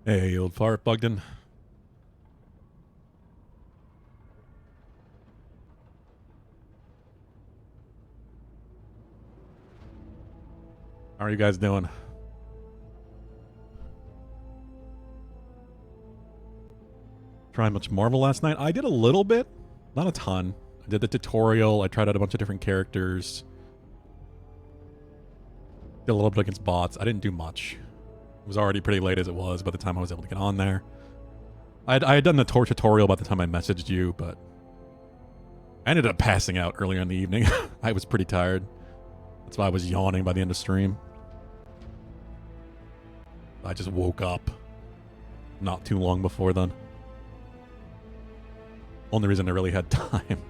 Hey, old fart, Bugden. How are you guys doing? Trying much Marvel last night? I did a little bit, not a ton. I did the tutorial. I tried out a bunch of different characters. Did a little bit against bots. I didn't do much. It was already pretty late as it was by the time I was able to get on there. I had done the tutorial by the time I messaged you, but I ended up passing out earlier in the evening. I was pretty tired. That's why I was yawning by the end of stream. I just woke up not too long before then. Only reason I really had time.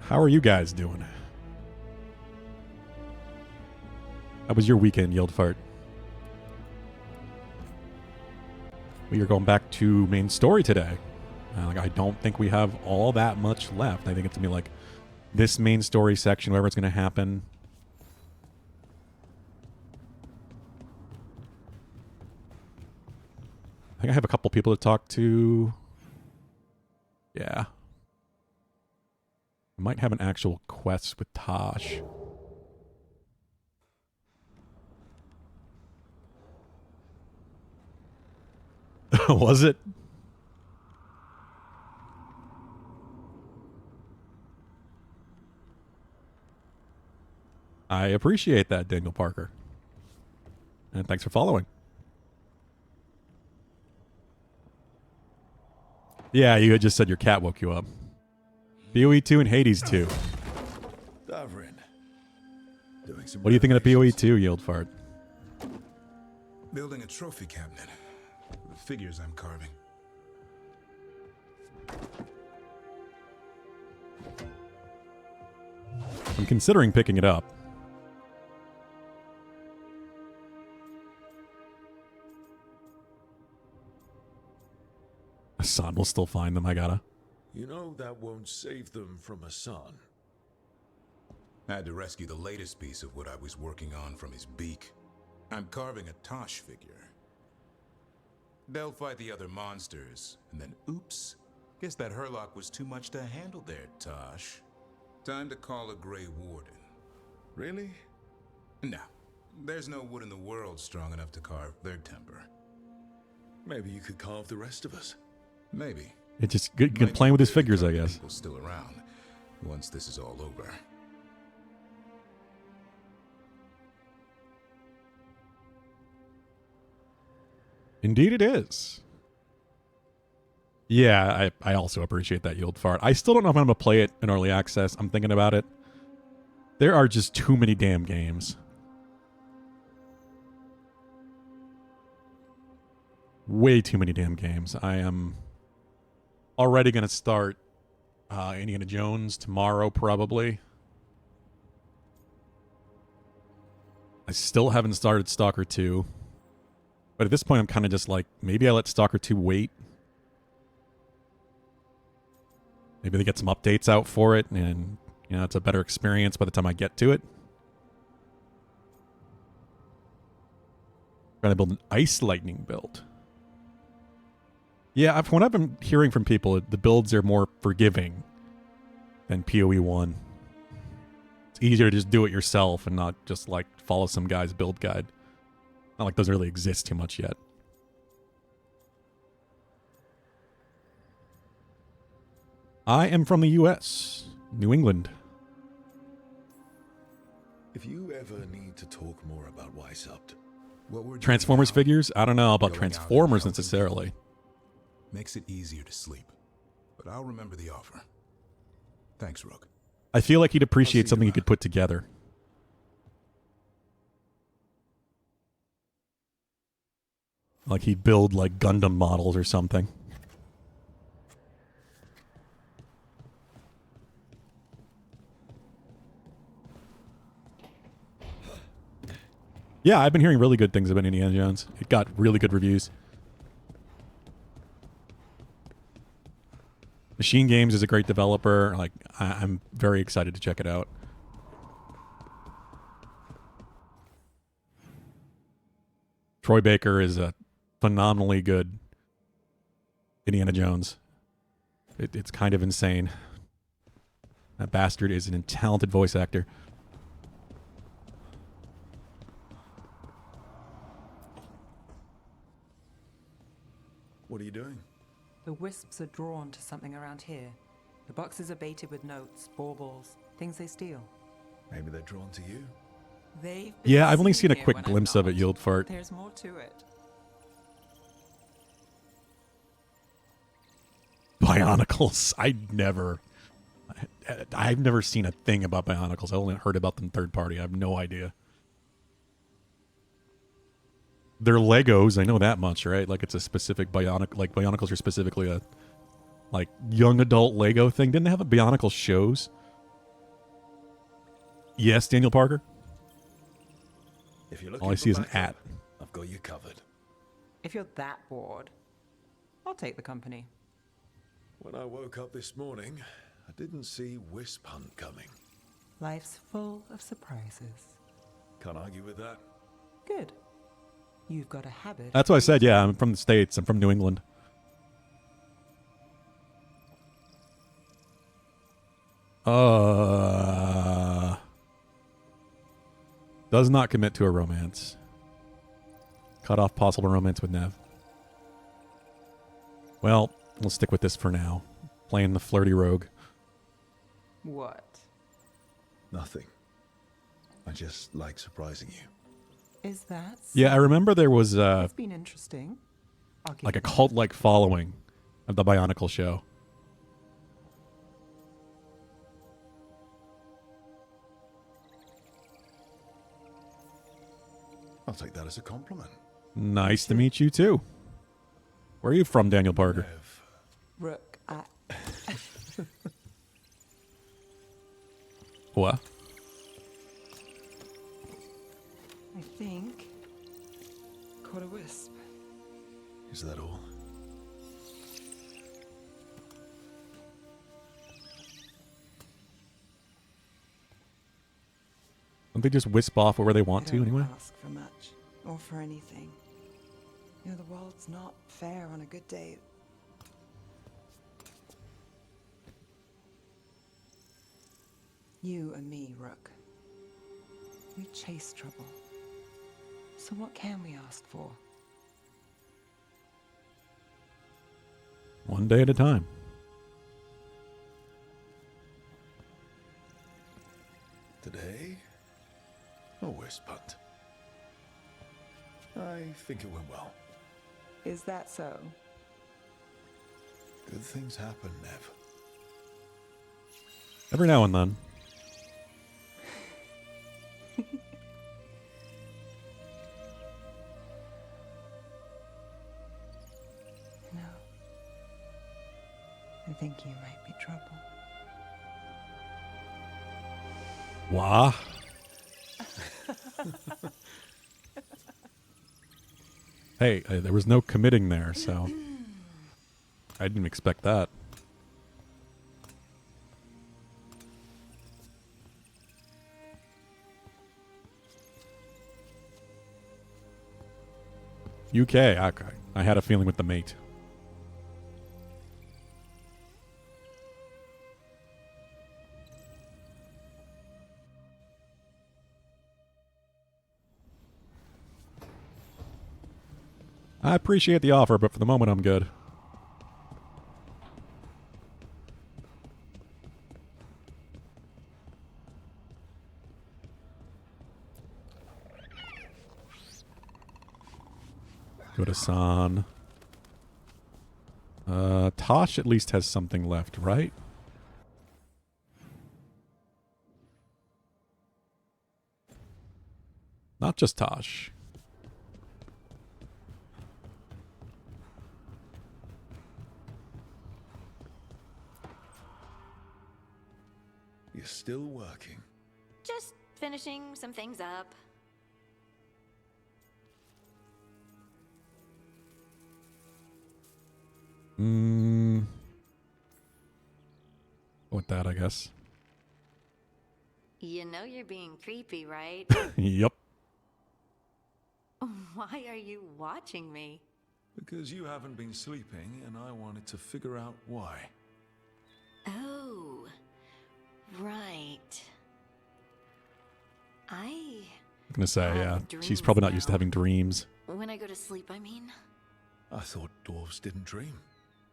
How are you guys doing? How was your weekend, Yield Fart? We are going back to main story today. I don't think we have all that much left. I think it's going to be like this main story section, wherever it's going to happen. I think I have a couple people to talk to. Yeah. I might have an actual quest with Tosh. Was it? I appreciate that, Daniel Parker. And thanks for following. Yeah, you had just said your cat woke you up. BOE 2 and Hades 2. What do you think of the BOE 2, Yield Fart? Building a trophy cabinet. The figures I'm carving. I'm considering picking it up. Assad will still find them, I gotta. You know that won't save them from Hassan. I had to rescue the latest piece of what I was working on from his beak. I'm carving a Tosh figure. They'll fight the other monsters, and then oops. Guess that Herlock was too much to handle there, Tosh. Time to call a Grey Warden. Really? No. There's no wood in the world strong enough to carve their temper. Maybe you could carve the rest of us. Maybe. It just good playing with his figures, I guess. People still around once this is all over. Indeed it is. Yeah, I also appreciate that, Yield Fart. I still don't know if I'm going to play it in early access. I'm thinking about it. There are just too many damn games. Way too many damn games. I am already going to start Indiana Jones tomorrow, probably. I still haven't started Stalker 2. But at this point, I'm kind of just like, maybe I let Stalker 2 wait. Maybe they get some updates out for it, and, you know, it's a better experience by the time I get to it. Trying to build an Ice Lightning build. Yeah, from what I've been hearing from people, the builds are more forgiving than PoE 1. It's easier to just do it yourself and not just, like, follow some guy's build guide. Not like those really exist too much yet. I am from the U.S., New England. If you ever need to talk more about Weishaupt, What we're doing Transformers now, figures? I don't know about going out and Transformers helping necessarily. makes it easier to sleep. But I'll remember the offer. Thanks, Rook. I feel like he'd appreciate I'll see something you he could put together. Like he'd build like Gundam models or something. Yeah, I've been hearing really good things about Indiana Jones. It got really good reviews. Machine Games is a great developer. Like, I'm very excited to check it out. Troy Baker is a phenomenally good Indiana Jones. It's kind of insane. That bastard is a talented voice actor. What are you doing? The wisps are drawn to something around here. The boxes are baited with notes, baubles, things they steal. Maybe they're drawn to you. They've been Yeah, I've only seen a here quick when I'm glimpse of it, not. Yield Fart. There's more to it. Bionicles. I've never seen a thing about Bionicles. I only heard about them third party. I have no idea. They're Legos. I know that much, right? Like it's a specific Bionic. Like Bionicles are specifically a like young adult Lego thing. Didn't they have a Bionicle shows? Yes, Daniel Parker. If you're looking All I for see is an backup, at. I've got you covered. If you're that bored, I'll take the company. When I woke up this morning, I didn't see Wisp Hunt coming. Life's full of surprises. Can't argue with that. Good. You've got a habit. That's what I said. Yeah, I'm from the States. I'm from New England. Does not commit to a romance. Cut off possible romance with Nev. Well, we'll stick with this for now. Playing the flirty rogue. What? Nothing. I just like surprising you. Is that? Yeah, I remember there was It's been interesting. I'll give like a you that. cult-like following of the Bionicle show. I'll take that as a compliment. Nice to meet you too. Where are you from, Daniel Parker? Nev, Rook, What? I think. Caught a wisp. is that all? Don't they just wisp off where they want to Don't anyway? ask for much, or for anything. You know, the world's not fair on a good day. You and me, Rook. We chase trouble. So what can we ask for? One day at a time. Today? A Wisp Hunt. I think it went well. Is that so? Good things happen, Nev. Every now and then. No. I think you might be trouble. Wah. Hey, there was no committing there, so I didn't expect that. UK, okay. I had a feeling with the mate. I appreciate the offer, but for the moment I'm good. Go to San. Tosh at least has something left, right? Not just Tosh. You're still working. Just finishing some things up. With that, I guess. You know you're being creepy, right? Yep. Why are you watching me? Because you haven't been sleeping, and I wanted to figure out why. Oh, right. I'm gonna say, yeah, she's dreams probably not used to now. having dreams. When I go to sleep, I mean. I thought dwarves didn't dream.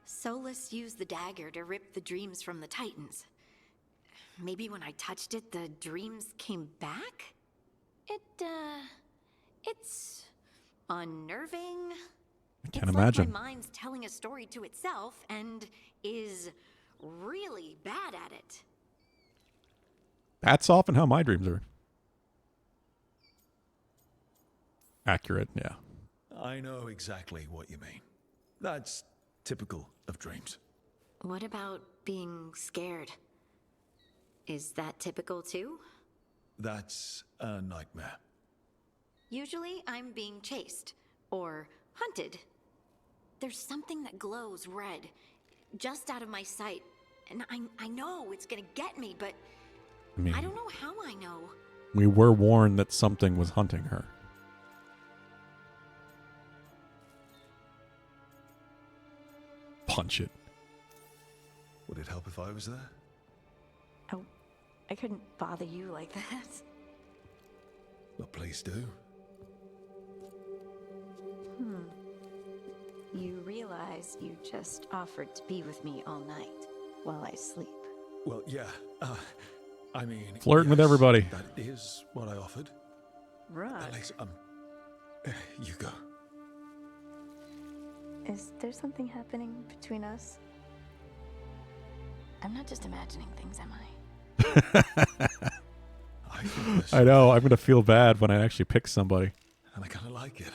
Solus used the dagger to rip the dreams from the Titans. Maybe when I touched it, the dreams came back? It's unnerving. I can't It's imagine. like my mind's telling a story to itself and is really bad at it. That's often how my dreams are. Accurate, yeah. I know exactly what you mean. That's typical of dreams. What about being scared? Is that typical too? That's a nightmare. Usually I'm being chased or hunted. There's something that glows red, just out of my sight. And I know it's gonna get me, but I mean, I don't know how I know. we were warned that something was hunting her. Punch it. Would it help if I was there? Oh, I couldn't bother you like that. Well, please do. You realize you just offered to be with me all night while I sleep. Well, yeah. I mean, Flirting with yes, everybody. That is what I offered. Right. Alex, you go. Is there something happening between us? I'm not just imagining things, am I? I think this, I know, I'm gonna feel bad when I actually pick somebody. and I kind of like it.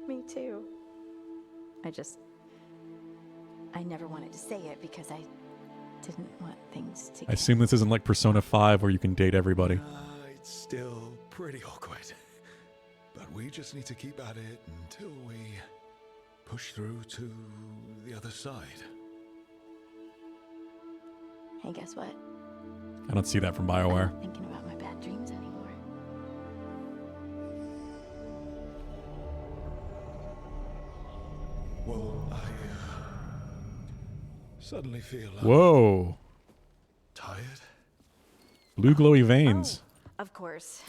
Me too. I never wanted to say it because I didn't want things to I assume this isn't like Persona 5 where you can date everybody. It's still pretty awkward. But we just need to keep at it until we push through to the other side. Hey, guess what? I don't see that from I'm BioWare. not thinking about my bad dreams anymore. Well, I suddenly feel Whoa. tired. Blue glowy veins. Of course.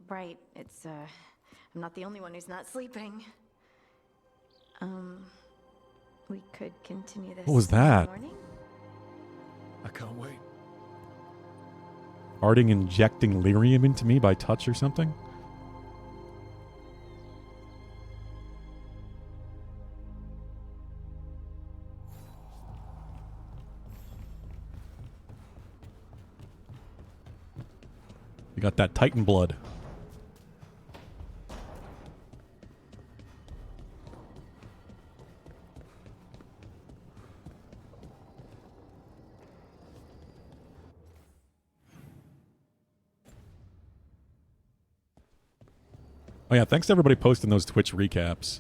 Right, it's, I'm not the only one who's not sleeping. We could continue this What was in the that? morning? I can't wait. Arting injecting lyrium into me by touch or something? You got that Titan blood. Oh yeah, thanks to everybody posting those Twitch recaps.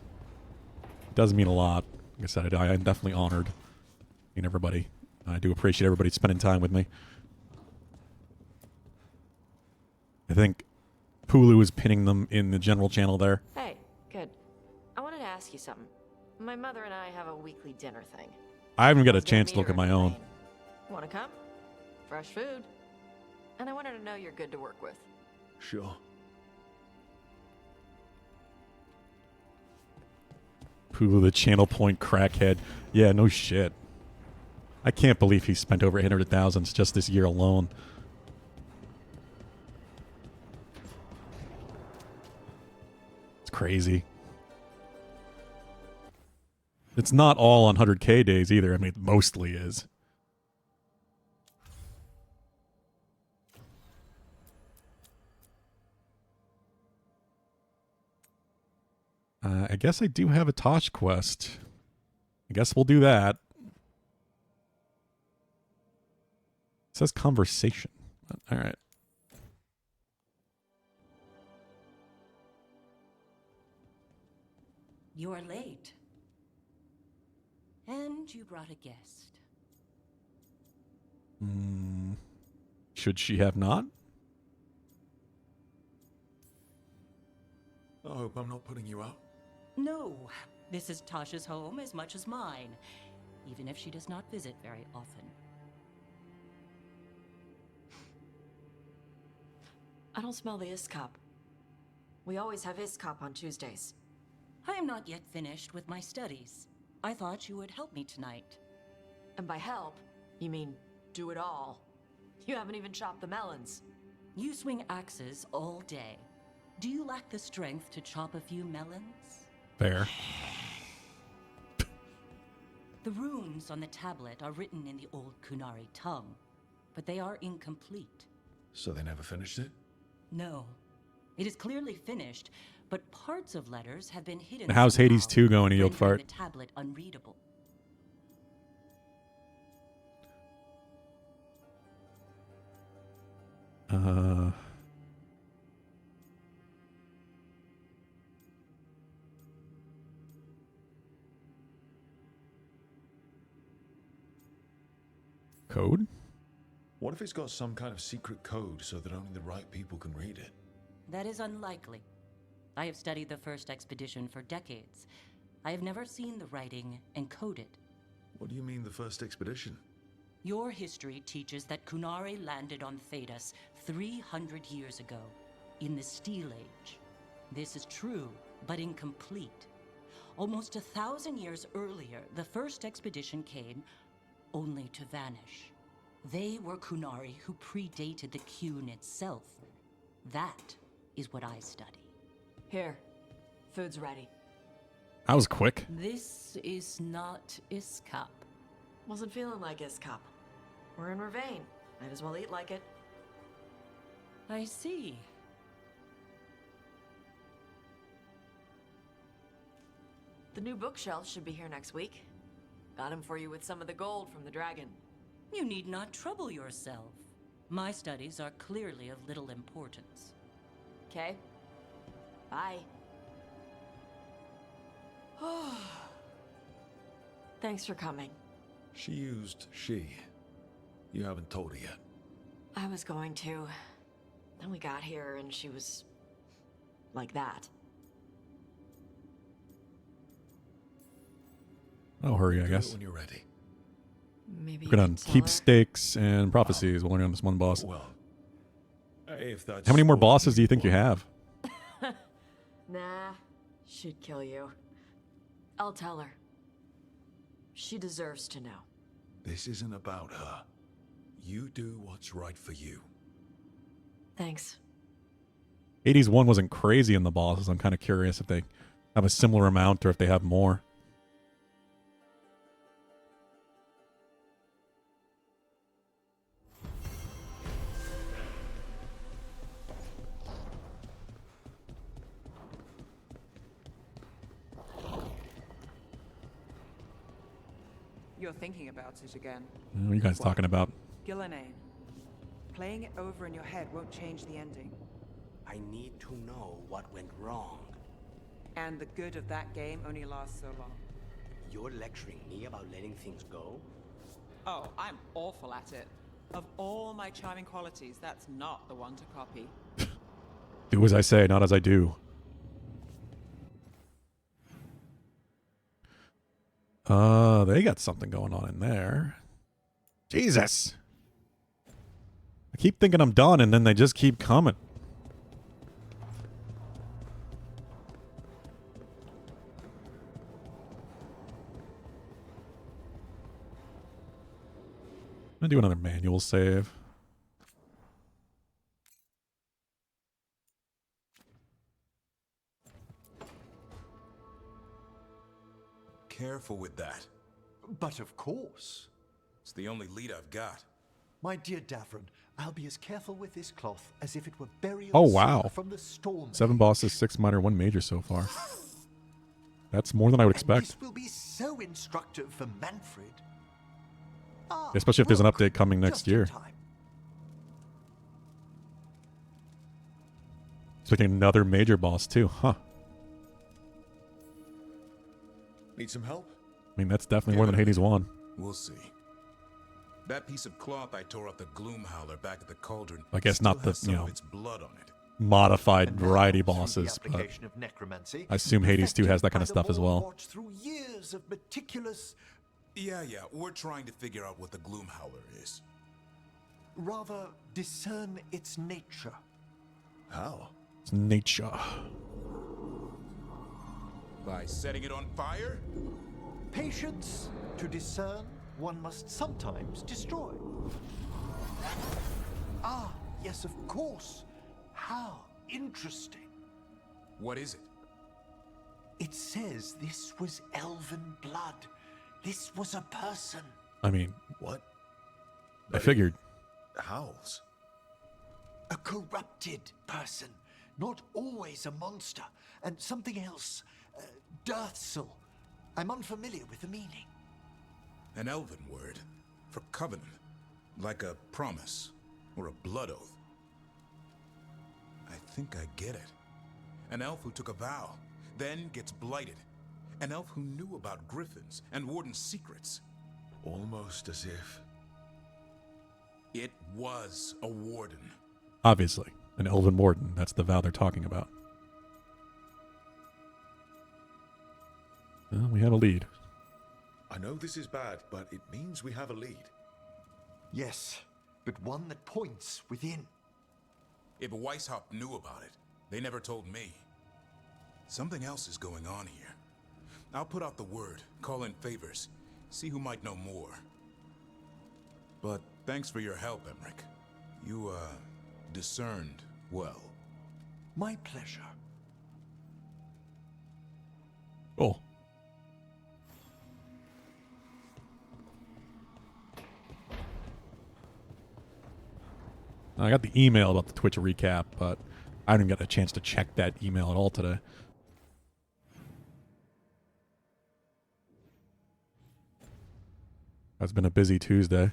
It does mean a lot. Like I said, I'm definitely honored. And everybody. I do appreciate everybody spending time with me. I think Pulu is pinning them in the general channel there. Hey, good. I wanted to ask you something. My mother and I have a weekly dinner thing. I haven't got a I was gonna chance to meet look her at my in own. Maine. Wanna come? Fresh food. And I want her to know you're good to work with. Sure. Pulu, the channel point crackhead. Yeah, no shit. I can't believe he spent over 800,000 just this year alone. It's crazy. It's not all on 100K days either. I mean, it mostly is. I guess I do have a Tosh quest. I guess we'll do that. It says conversation. All right. You're late. And you brought a guest. Should she have not? I hope I'm not putting you out. No, this is Tasha's home as much as mine, even if she does not visit very often. I don't smell the Iskop. We always have Iskop on Tuesdays. I am not yet finished with my studies. I thought you would help me tonight. And by help, you mean do it all. You haven't even chopped the melons. You swing axes all day. Do you lack the strength to chop a few melons? Fair. The runes on the tablet are written in the old Kunari tongue, but they are incomplete. So they never finished it? No. It is clearly finished, but parts of letters have been hidden. How's Hades 2 going, Yield rendering Fart? the tablet unreadable. Code? What if it's got some kind of secret code so that only the right people can read it? That is unlikely. I have studied the first expedition for decades. I have never seen the writing encoded. What do you mean the first expedition? Your history teaches that Kunari landed on Thedas 300 years ago, in the Steel Age. This is true, but incomplete. Almost 1,000 years earlier, the first expedition came only to vanish. They were Kunari who predated the Qun itself. That is what I study. Here, food's ready. That was quick. This is not Iskap. Wasn't feeling like Iskop. We're in Ravane. Might as well eat like it. I see. The new bookshelves should be here next week. Got him for you with some of the gold from the dragon. You need not trouble yourself. My studies are clearly of little importance. Okay. Bye. Thanks for coming. She used she. You haven't told her yet. I was going to. Then we got here and she was like that. No hurry, I Do it guess. when you're ready. Maybe We're you gonna can tell keep her? stakes and prophecies. We're only on this one boss. Well, if that's How many more all bosses do you think you want. have? Nah, she'd kill you. I'll tell her. She deserves to know. This isn't about her. You do what's right for you. Thanks. Hades 1 wasn't crazy in the bosses. I'm kind of curious if they have a similar amount or if they have more. You're thinking about it again. What are you guys talking about? Gillenane. Playing it over in your head won't change the ending. I need to know what went wrong. And the good of that game only lasts so long. You're lecturing me about letting things go? Oh, I'm awful at it. Of all my charming qualities, that's not the one to copy. Do as I say, not as I do. They got something going on in there. Jesus. I keep thinking I'm done, and then they just keep coming. I'm gonna do another manual save. Careful with that. But of course. It's the only lead I've got. My dear Davron, I'll be as careful with this cloth as if it were burial Oh, silk wow. from the storm. 7 bosses, 6 minor, 1 major so far. That's more than I would And expect. this will be so instructive for Manfred. Ah, Especially if there's an look, update coming next just in year. time. Expecting another major boss too, huh? Need some help? I mean, that's definitely more than Hades 1. We'll see. That piece of cloth I tore off the Gloom Howler back at the cauldron. I guess still not the, has some you know, of its blood on it. modified And variety now, through bosses, the but application of necromancy, I assume Hades 2 has that kind of perfected by stuff as the well. Warlords through years of meticulous, Yeah, we're trying to figure out what the Gloomhowler is. rather discern its nature. How? It's nature. By setting it on fire? Patience. To discern, one must sometimes destroy. Ah, yes, of course. How interesting. What is it? It says this was elven blood. This was a person. I mean, What? I figured. Howls. A corrupted person. Not always a monster. And something else. Dirthsel. I'm unfamiliar with the meaning. An elven word for covenant, like a promise or a blood oath. I think I get it. An elf who took a vow, then gets blighted. An elf who knew about griffins and warden's secrets. Almost as if... It was a warden. Obviously, an elven warden. That's the vow they're talking about. Well, we have a lead. I know this is bad, but it means we have a lead. Yes, but one that points within. If Weishaupt knew about it, they never told me. Something else is going on here. I'll put out the word, call in favors, see who might know more. But thanks for your help, Emmerich. You, discerned well. My pleasure. Cool. I got the email about the Twitch recap, but I didn't get a chance to check that email at all today. It's been a busy Tuesday.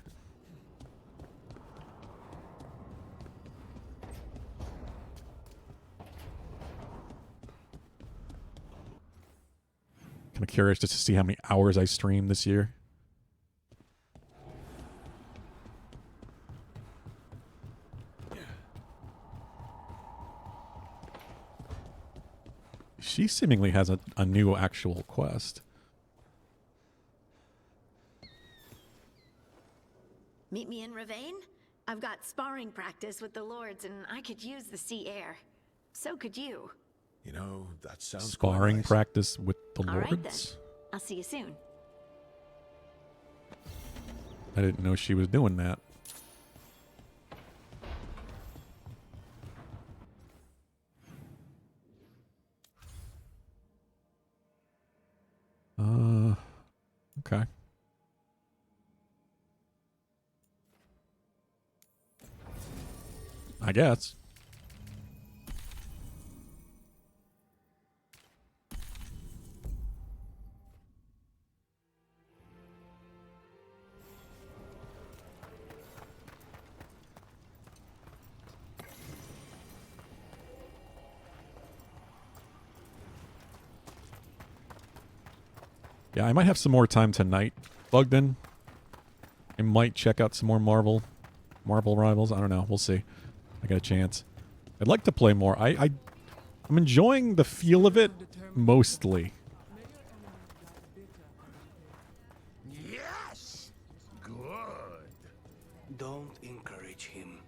Kind of curious just to see how many hours I streamed this year. She seemingly has a new actual quest. Meet me in Ravane? I've got sparring practice with the lords and I could use the sea air. So could you. You know, that sounds quite Sparring nice. practice with the All right then. lords? I'll see you soon. I didn't know she was doing that. Okay. I guess. Yeah, I might have some more time tonight plugged in. I might check out some more Marvel Rivals. I don't know. We'll see. I got a chance. I'd like to play more. I'm enjoying the feel of it mostly. Yes! Good. Don't encourage him.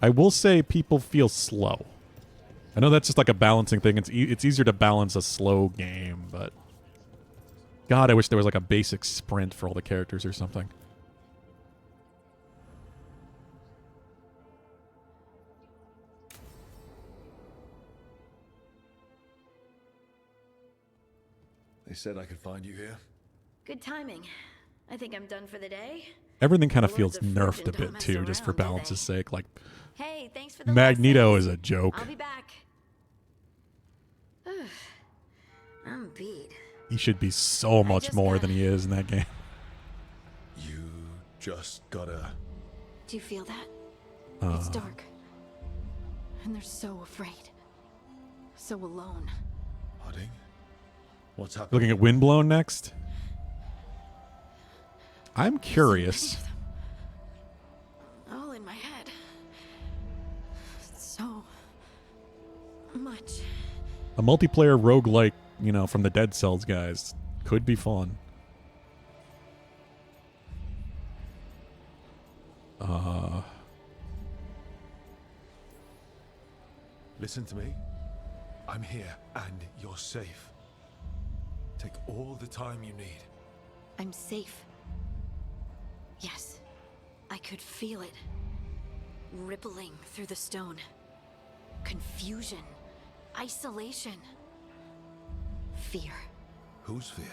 I will say people feel slow. I know that's just like a balancing thing. It's easier to balance a slow game, but God, I wish there was like a basic sprint for all the characters or something. They said I could find you here. Good timing. I think I'm done for the day. Everything kind of The feels Lords of nerfed a Fortune don't bit mess too, just for around, do they? balance's sake. Like Hey, thanks for the Magneto lessons. is a joke. I'll be back. I'm beat. He should be so much just more got- than he is in that game. You just gotta... Do you feel that? It's dark. And they're so afraid. So alone. Pudding? What's happening? Looking at Windblown next. I'm curious. All in my head. It's A multiplayer roguelike, you know, from the Dead Cells guys could be fun. Listen to me. I'm here, and you're safe. Take all the time you need. I'm safe. Yes, I could feel it. Rippling through the stone. Confusion. Isolation. Fear. Whose fear?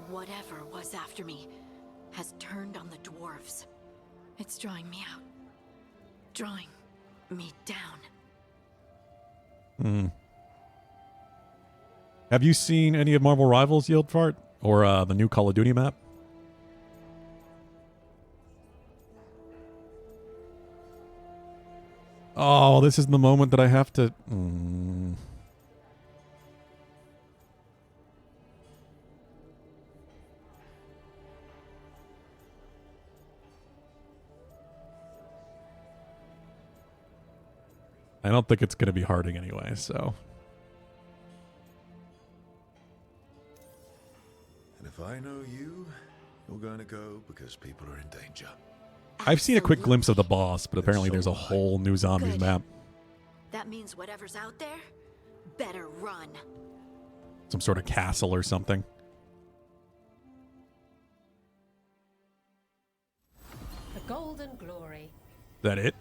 Whatever was after me has turned on the dwarves. It's drawing me out. Drawing me down. Have you seen any of Marvel Rivals, Yieldfart? Or the new Call of Duty map? Oh, this is the moment that I have to... I don't think it's going to be Harding anyway, so... And if I know you, you're going to go because people are in danger. I've seen a quick glimpse of the boss, but apparently there's a whole new zombies map. That means whatever's out there better run. Some sort of castle or something. The golden glory. Is that it?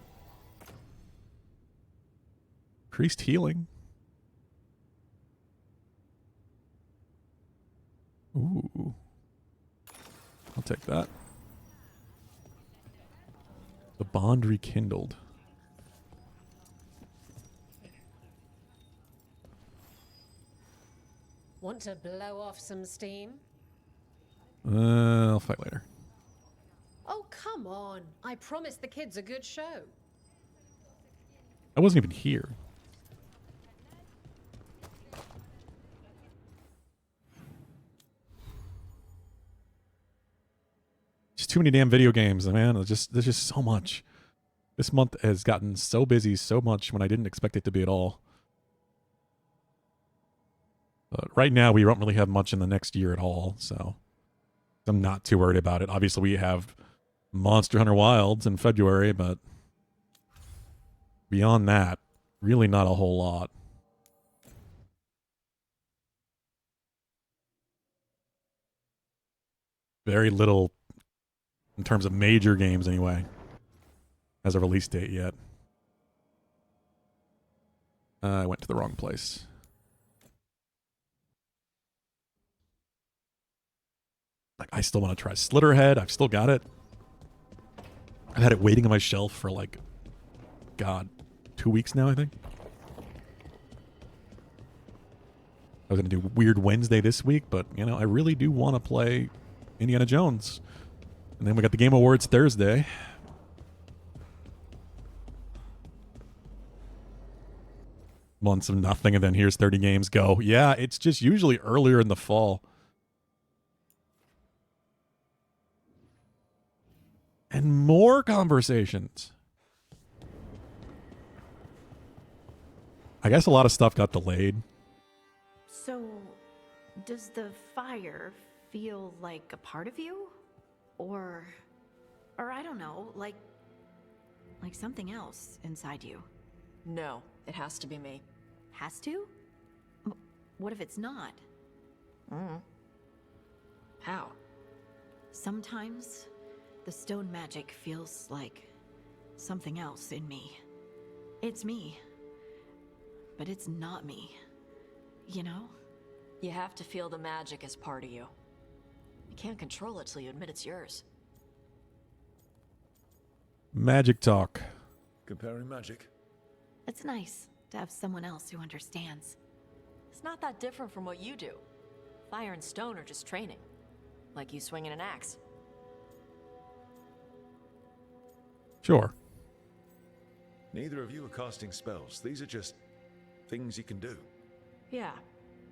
Increased healing. Ooh. I'll take that. The bond rekindled. Want to blow off some steam? I'll fight later. Oh, come on. I promised the kids a good show. I wasn't even here. Just too many damn video games, man. There's just so much. This month has gotten so busy, so much when I didn't expect it to be at all. But right now, we don't really have much in the next year at all, so I'm not too worried about it. Obviously, we have Monster Hunter Wilds in February, but beyond that, really not a whole lot. Very little in terms of major games anyway. Has a release date yet. I went to the wrong place. Like, I still want to try Slitterhead. I've still got it. I've had it waiting on my shelf for like, God, 2 weeks now, I think. I was going to do Weird Wednesday this week, but, you know, I really do want to play Indiana Jones. And then we got the Game Awards Thursday. Months of nothing, and then here's 30 games go. Yeah, it's just usually earlier in the fall. And more conversations. I guess a lot of stuff got delayed. So, does the fire feel like a part of you? Or I don't know, like something else inside you? No, it has to be me. Has to? What if it's not? How? Sometimes the stone magic feels like something else in me. It's me, but it's not me. You know? You have to feel the magic as part of you. You can't control it till you admit it's yours. Magic talk. Comparing magic. It's nice to have someone else who understands. It's not that different from what you do. Fire and stone are just training. Like you swinging an axe. Sure. Neither of you are casting spells. These are just things you can do. Yeah.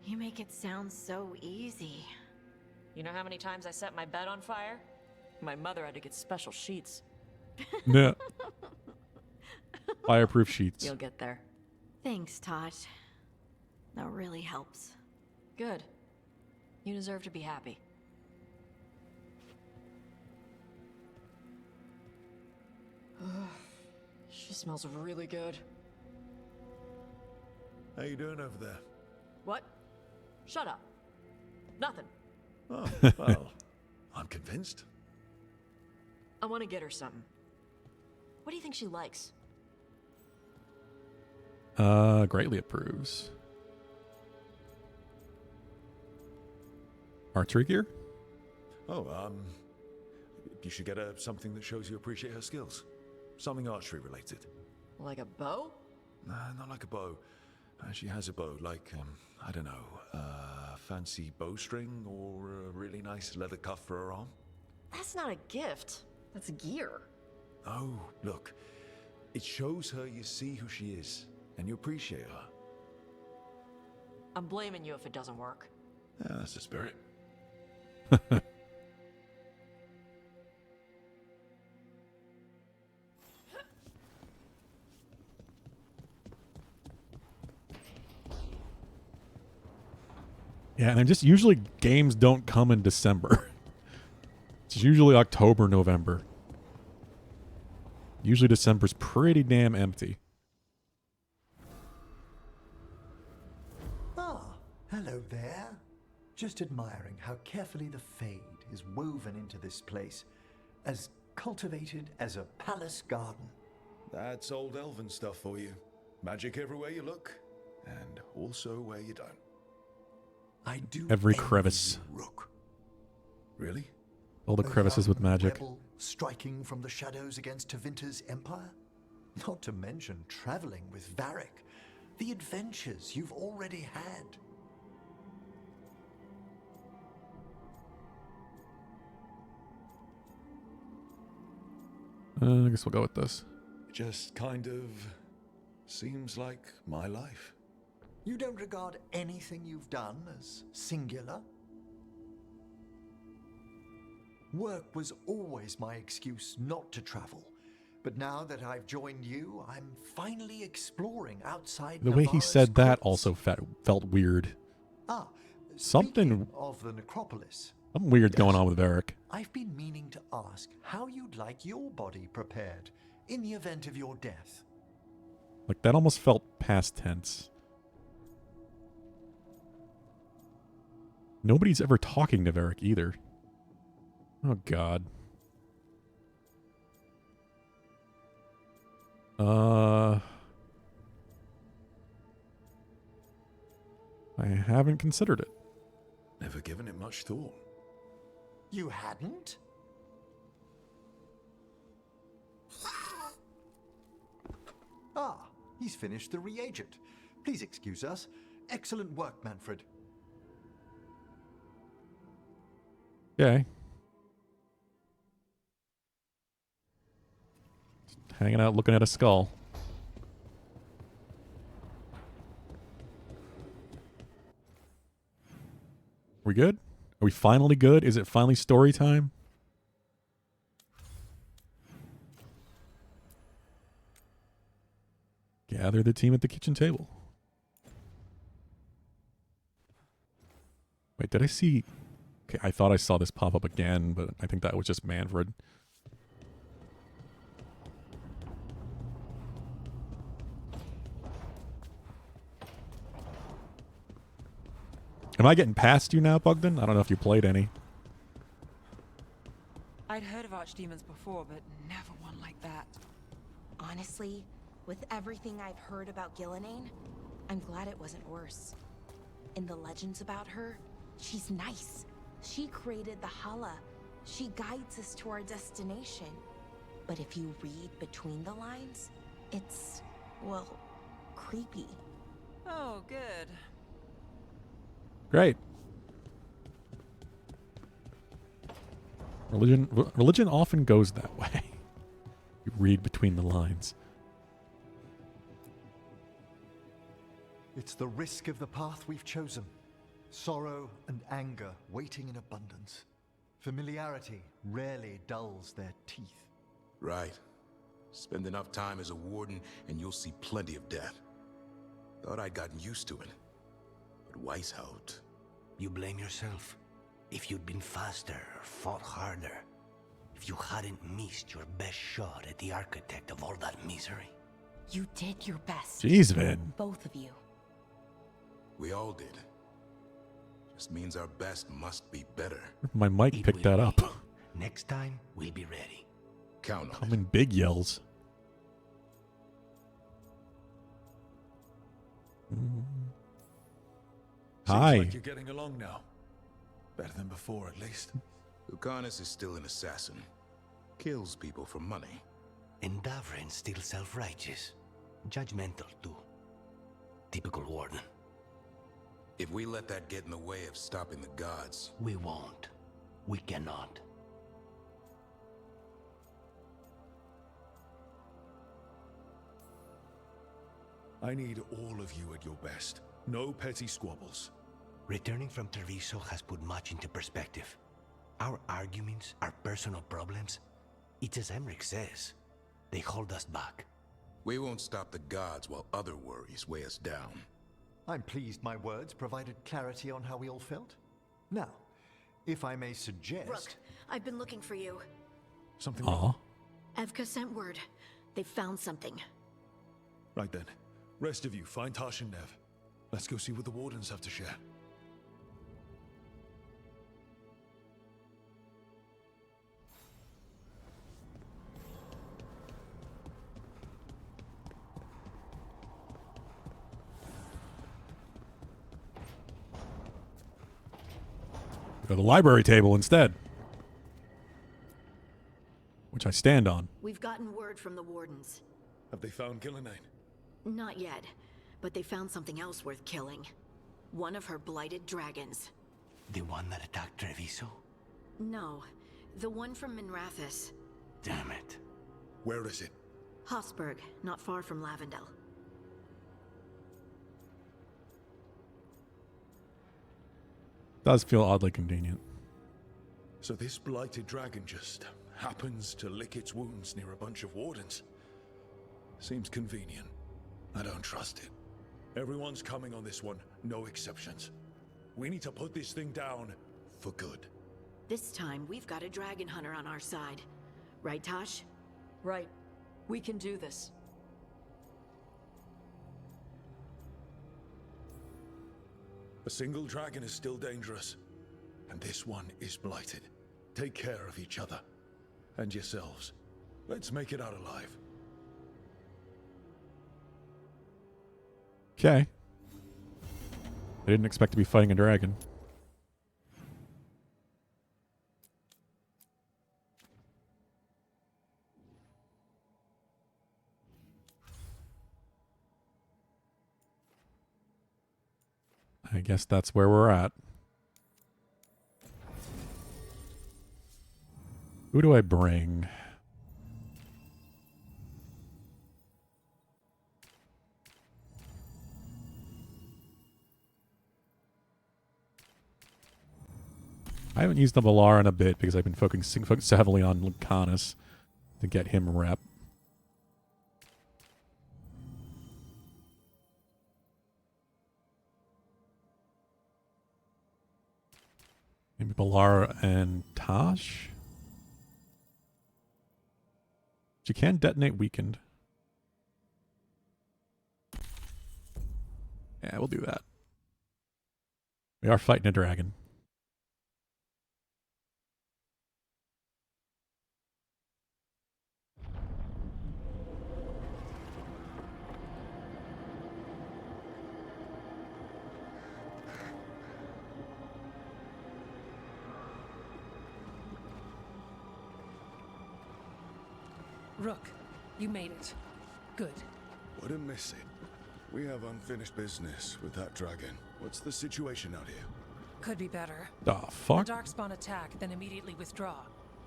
You make it sound so easy. You know how many times I set my bed on fire? My mother had to get special sheets. No. Fireproof sheets. You'll get there. Thanks, Tosh. That really helps. Good. You deserve to be happy. She smells really good. How you doing over there? What? Shut up. Nothing. Oh, well, I'm convinced. I want to get her something. What do you think she likes? Greatly approves. Archery gear? Oh, you should get her something that shows you appreciate her skills. Something archery related. Like a bow? Nah, not like a bow. She has a bow, like, I don't know, fancy bowstring or a really nice leather cuff for her arm. That's not a gift. That's gear. Oh, look. It shows her you see who she is, and you appreciate her. I'm blaming you if it doesn't work. Yeah, that's the spirit. Yeah, and they're just usually games don't come in December. It's usually October, November. Usually December's pretty damn empty. Ah, hello there. Just admiring how carefully the Fade is woven into this place, as cultivated as a palace garden. That's old elven stuff for you. Magic everywhere you look, and also where you don't. I do Every envy crevice. you, Rook. Really? All the crevices with magic. Rebel striking from the shadows against Tevinter's empire? Not to mention traveling with Varric. The adventures you've already had. I guess we'll go with this. It just kind of seems like my life. You don't regard anything you've done as singular? Work was always my excuse not to travel. But now that I've joined you, I'm finally exploring outside The way he Navarra's said that crypts. also felt weird. Ah, Something speaking of the necropolis, weird's going on with Varric. I've been meaning to ask how you'd like your body prepared in the event of your death. Like, that almost felt past tense. Nobody's ever talking to Varric either. Oh, God. I haven't considered it. Never given it much thought. You hadn't? Ah, he's finished the reagent. Please excuse us. Excellent work, Manfred. Okay. Just hanging out looking at a skull. We good? Are we finally good? Is it finally story time? Gather the team at the kitchen table. Wait, did I see... Okay, I thought I saw this pop up again, but I think that was just Manfred. Am I getting past you now, Bogdan? I don't know if you played any. I'd heard of archdemons before, but never one like that. Honestly, with everything I've heard about Gillenane, I'm glad it wasn't worse. In the legends about her, she's nice. She created the Hala. She guides us to our destination. But if you read between the lines, it's, well, creepy. Oh, good. Great. Religion often goes that way. You read between the lines. It's the risk of the path we've chosen. Sorrow and anger waiting in abundance. Familiarity rarely dulls their teeth. Right. Spend enough time as a warden and you'll see plenty of death. Thought I'd gotten used to it. But Weishaupt... You blame yourself. If you'd been faster or fought harder, if you hadn't missed your best shot at the architect of all that misery. You did your best. Jeez, Vin. Both of you. We all did. Just means our best must be better. My mic picked that up. Next time, we'll be ready. Count on Come in big yells. Hi. Seems like you're getting along now. Better than before, at least. Lucanus is still an assassin. Kills people for money. And Davrin's still self-righteous. Judgmental, too. Typical warden. If we let that get in the way of stopping the gods... We won't. We cannot. I need all of you at your best. No petty squabbles. Returning from Treviso has put much into perspective. Our arguments, our personal problems, it's as Emmerich says. They hold us back. We won't stop the gods while other worries weigh us down. I'm pleased my words provided clarity on how we all felt. Now, if I may suggest... Rook, I've been looking for you. Something wrong? Evka sent word. They found something. Right then. Rest of you, find Tash and Nev. Let's go see what the wardens have to share. Go to the library table instead. Which I stand on. We've gotten word from the wardens. Have they found Gillenane? Not yet, but they found something else worth killing. One of her blighted dragons. The one that attacked Treviso? No, the one from Minrathous. Damn it. Where is it? Hosberg, not far from Lavendel. Does feel oddly convenient. So this blighted dragon just happens to lick its wounds near a bunch of wardens. Seems convenient. I don't trust it. Everyone's coming on this one, no exceptions. We need to put this thing down for good. This time, we've got a dragon hunter on our side. Right, Tosh? Right. We can do this. A single dragon is still dangerous, and this one is blighted. Take care of each other, and yourselves. Let's make it out alive. Okay. I didn't expect to be fighting a dragon. I guess that's where we're at. Who do I bring? I haven't used the Valar in a bit because I've been focusing heavily on Lucanus to get him rep. Maybe Valar and Tosh? But you can detonate weakened. Yeah, we'll do that. We are fighting a dragon. Rook, you made it. Good. Wouldn't miss it. We have unfinished business with that dragon. What's the situation out here? Could be better. The fuck? The Darkspawn attack, then immediately withdraw.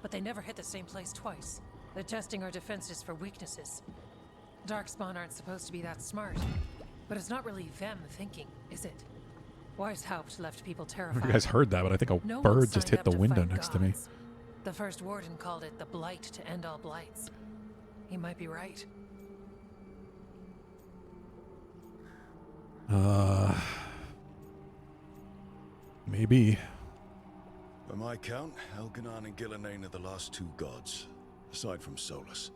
But they never hit the same place twice. They're testing our defenses for weaknesses. Darkspawn aren't supposed to be that smart. But it's not really them thinking, is it? Weishaupt left people terrified. You guys heard that, but I think a No one bird just signed hit up the to window fight next to me. gods. The first warden called it the blight to end all blights. He might be right. Maybe. By my count, Elganon and Gillenane are the last two gods, aside from Solus.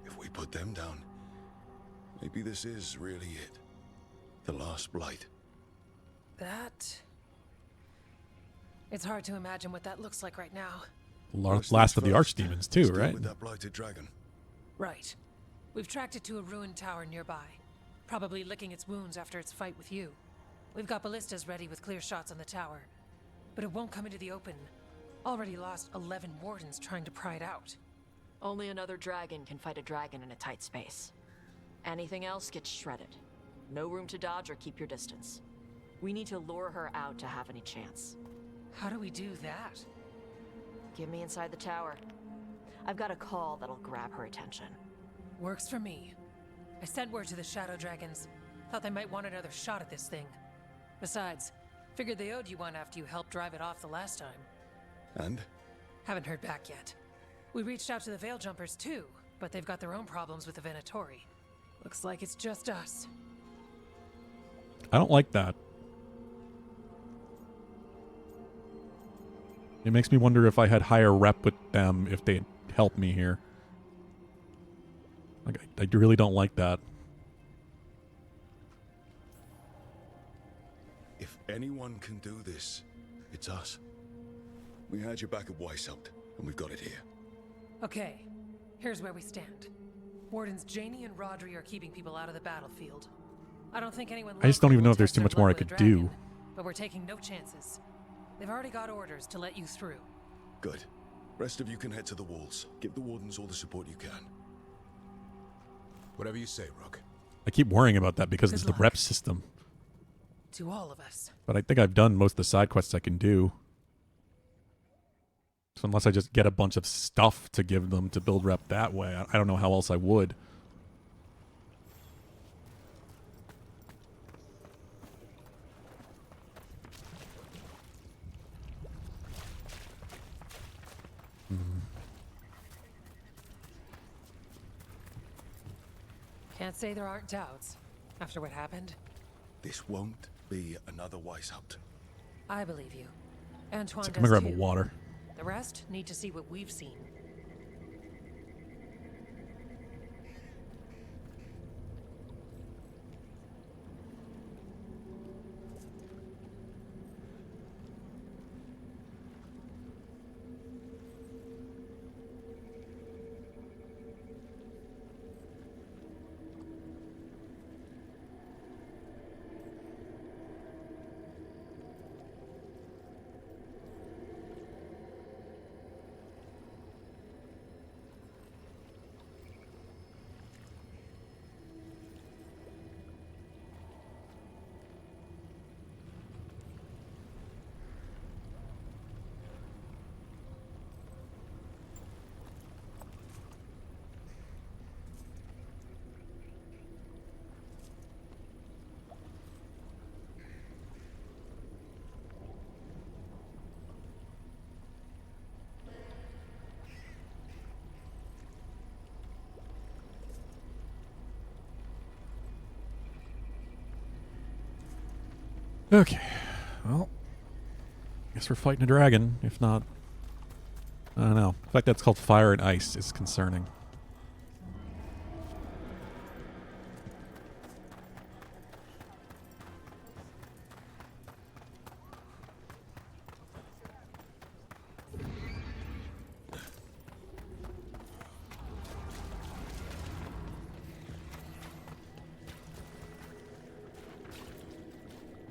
If we put them down, maybe this is really it. The last blight. That... It's hard to imagine what that looks like right now. Last of the archdemons too, right? With that blighted dragon. Right. We've tracked it to a ruined tower nearby, probably licking its wounds after its fight with you. We've got ballistas ready with clear shots on the tower, but it won't come into the open. Already lost 11 wardens trying to pry it out. Only another dragon can fight a dragon in a tight space. Anything else gets shredded. No room to dodge or keep your distance. We need to lure her out to have any chance. How do we do that? Get me inside the tower. I've got a call that'll grab her attention. Works for me. I sent word to the Shadow Dragons. Thought they might want another shot at this thing. Besides, figured they owed you one after you helped drive it off the last time. And? Haven't heard back yet. We reached out to the Veil Jumpers too, but they've got their own problems with the Venatori. Looks like it's just us. I don't like that. It makes me wonder if I had higher rep with them if they'd help me here. Like, I really don't like that. If anyone can do this, it's us. We had your back at Weishaupt, and we've got it here. Okay, here's where we stand. Wardens Janie and Rodri are keeping people out of the battlefield. I don't think anyone... I just don't even know if there's too test much more I their blood could with a do. dragon, but we're taking no chances. They've already got orders to let you through. Good. Rest of you can head to the walls. Give the wardens all the support you can. Whatever you say, Rook. I keep worrying about that because it's the luck. rep system. To all of us. But I think I've done most of the side quests I can do. So unless I just get a bunch of stuff to give them to build rep that way, I don't know how else I would. Can't say there aren't doubts. After what happened, This won't be another Weishaupt. I believe you. Antoine So does I'm gonna grab too. a water. The rest need to see what we've seen. Okay. Well, guess we're fighting a dragon. If not, I don't know. The fact that it's called Fire and Ice is concerning.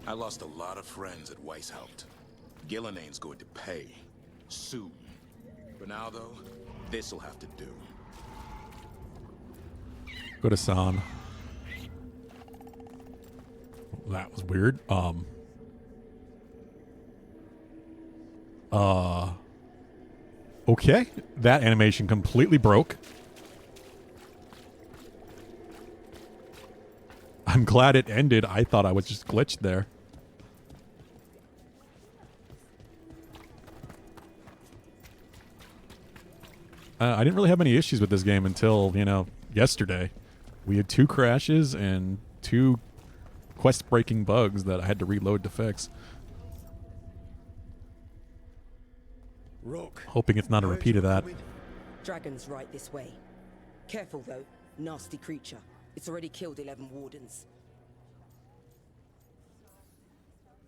I lost a lot of friends at Weishaupt. Gillenane's going to pay. Soon. For now, though, this'll have to do. Go to San. That was weird. Okay. That animation completely broke. I'm glad it ended. I thought I was just glitched there. I didn't really have any issues with this game until, yesterday. We had 2 crashes and 2 quest-breaking bugs that I had to reload to fix. Rook. Hoping it's not a repeat of that. Dragon's right this way. Careful though, nasty creature. It's already killed 11 wardens.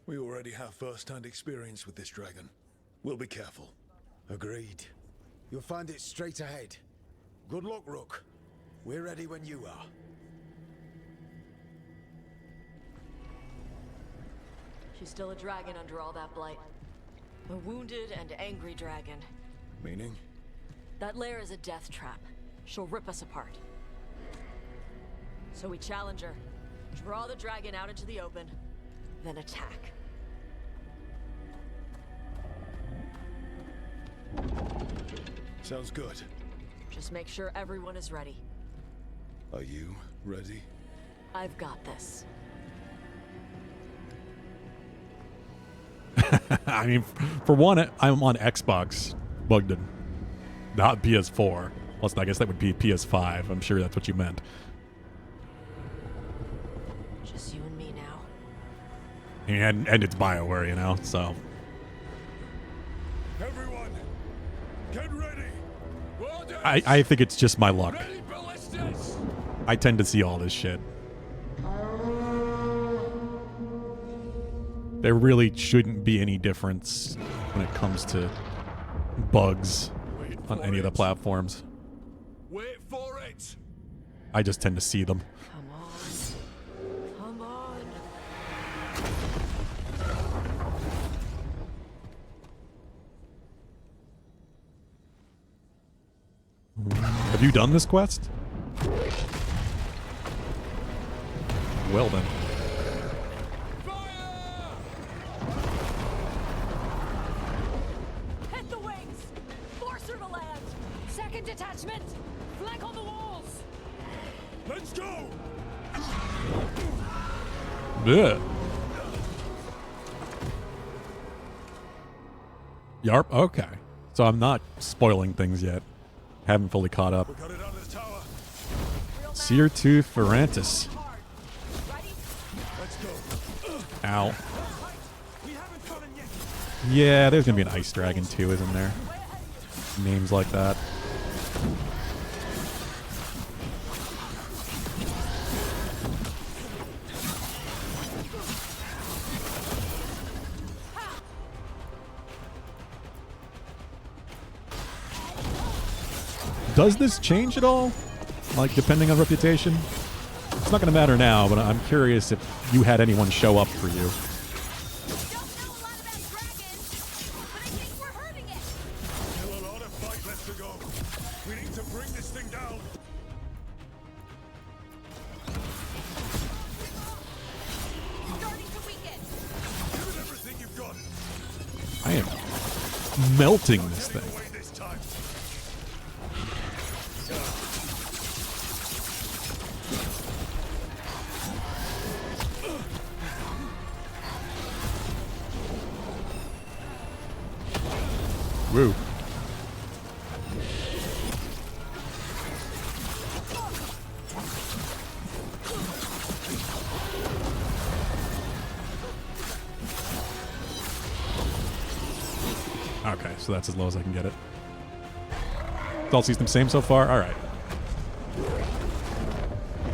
We already have first-hand experience with this dragon. We'll be careful. Agreed. You'll find it straight ahead. Good luck, Rook. We're ready when you are. She's still a dragon under all that blight. A wounded and angry dragon. Meaning? That lair is a death trap. She'll rip us apart. So we challenge her, draw the dragon out into the open, then attack. Sounds good. Just make sure everyone is ready. Are you ready? I've got this. I mean, for one, I'm on Xbox, Bugden, not PS4. Plus, I guess that would be PS5. I'm sure that's what you meant. Just you and me now. And it's BioWare, you know, so. Everyone, get ready. I think it's just my luck. I tend to see all this shit. There really shouldn't be any difference when it comes to bugs on any of the platforms. Wait for it. I just tend to see them. Come on. Come on. Have you done this quest? Well then. Hit the wings! Force her to land! Second detachment! Flank on the walls! Let's go! Yeah. Yarp, okay. So I'm not spoiling things yet. Haven't fully caught up. Seer to Ferrantis. Ow. Yeah, there's gonna be an ice dragon too, isn't there? Names like that. Does this change at all? Like, depending on reputation? It's not going to matter now, but I'm curious if you had anyone show up for you. Still a lot of fight left to go. We need to bring this thing down. Starting to weaken. Give it everything you've got. I am melting this thing. This time. Woo. Okay, so that's as low as I can get it. All system same so far? Alright.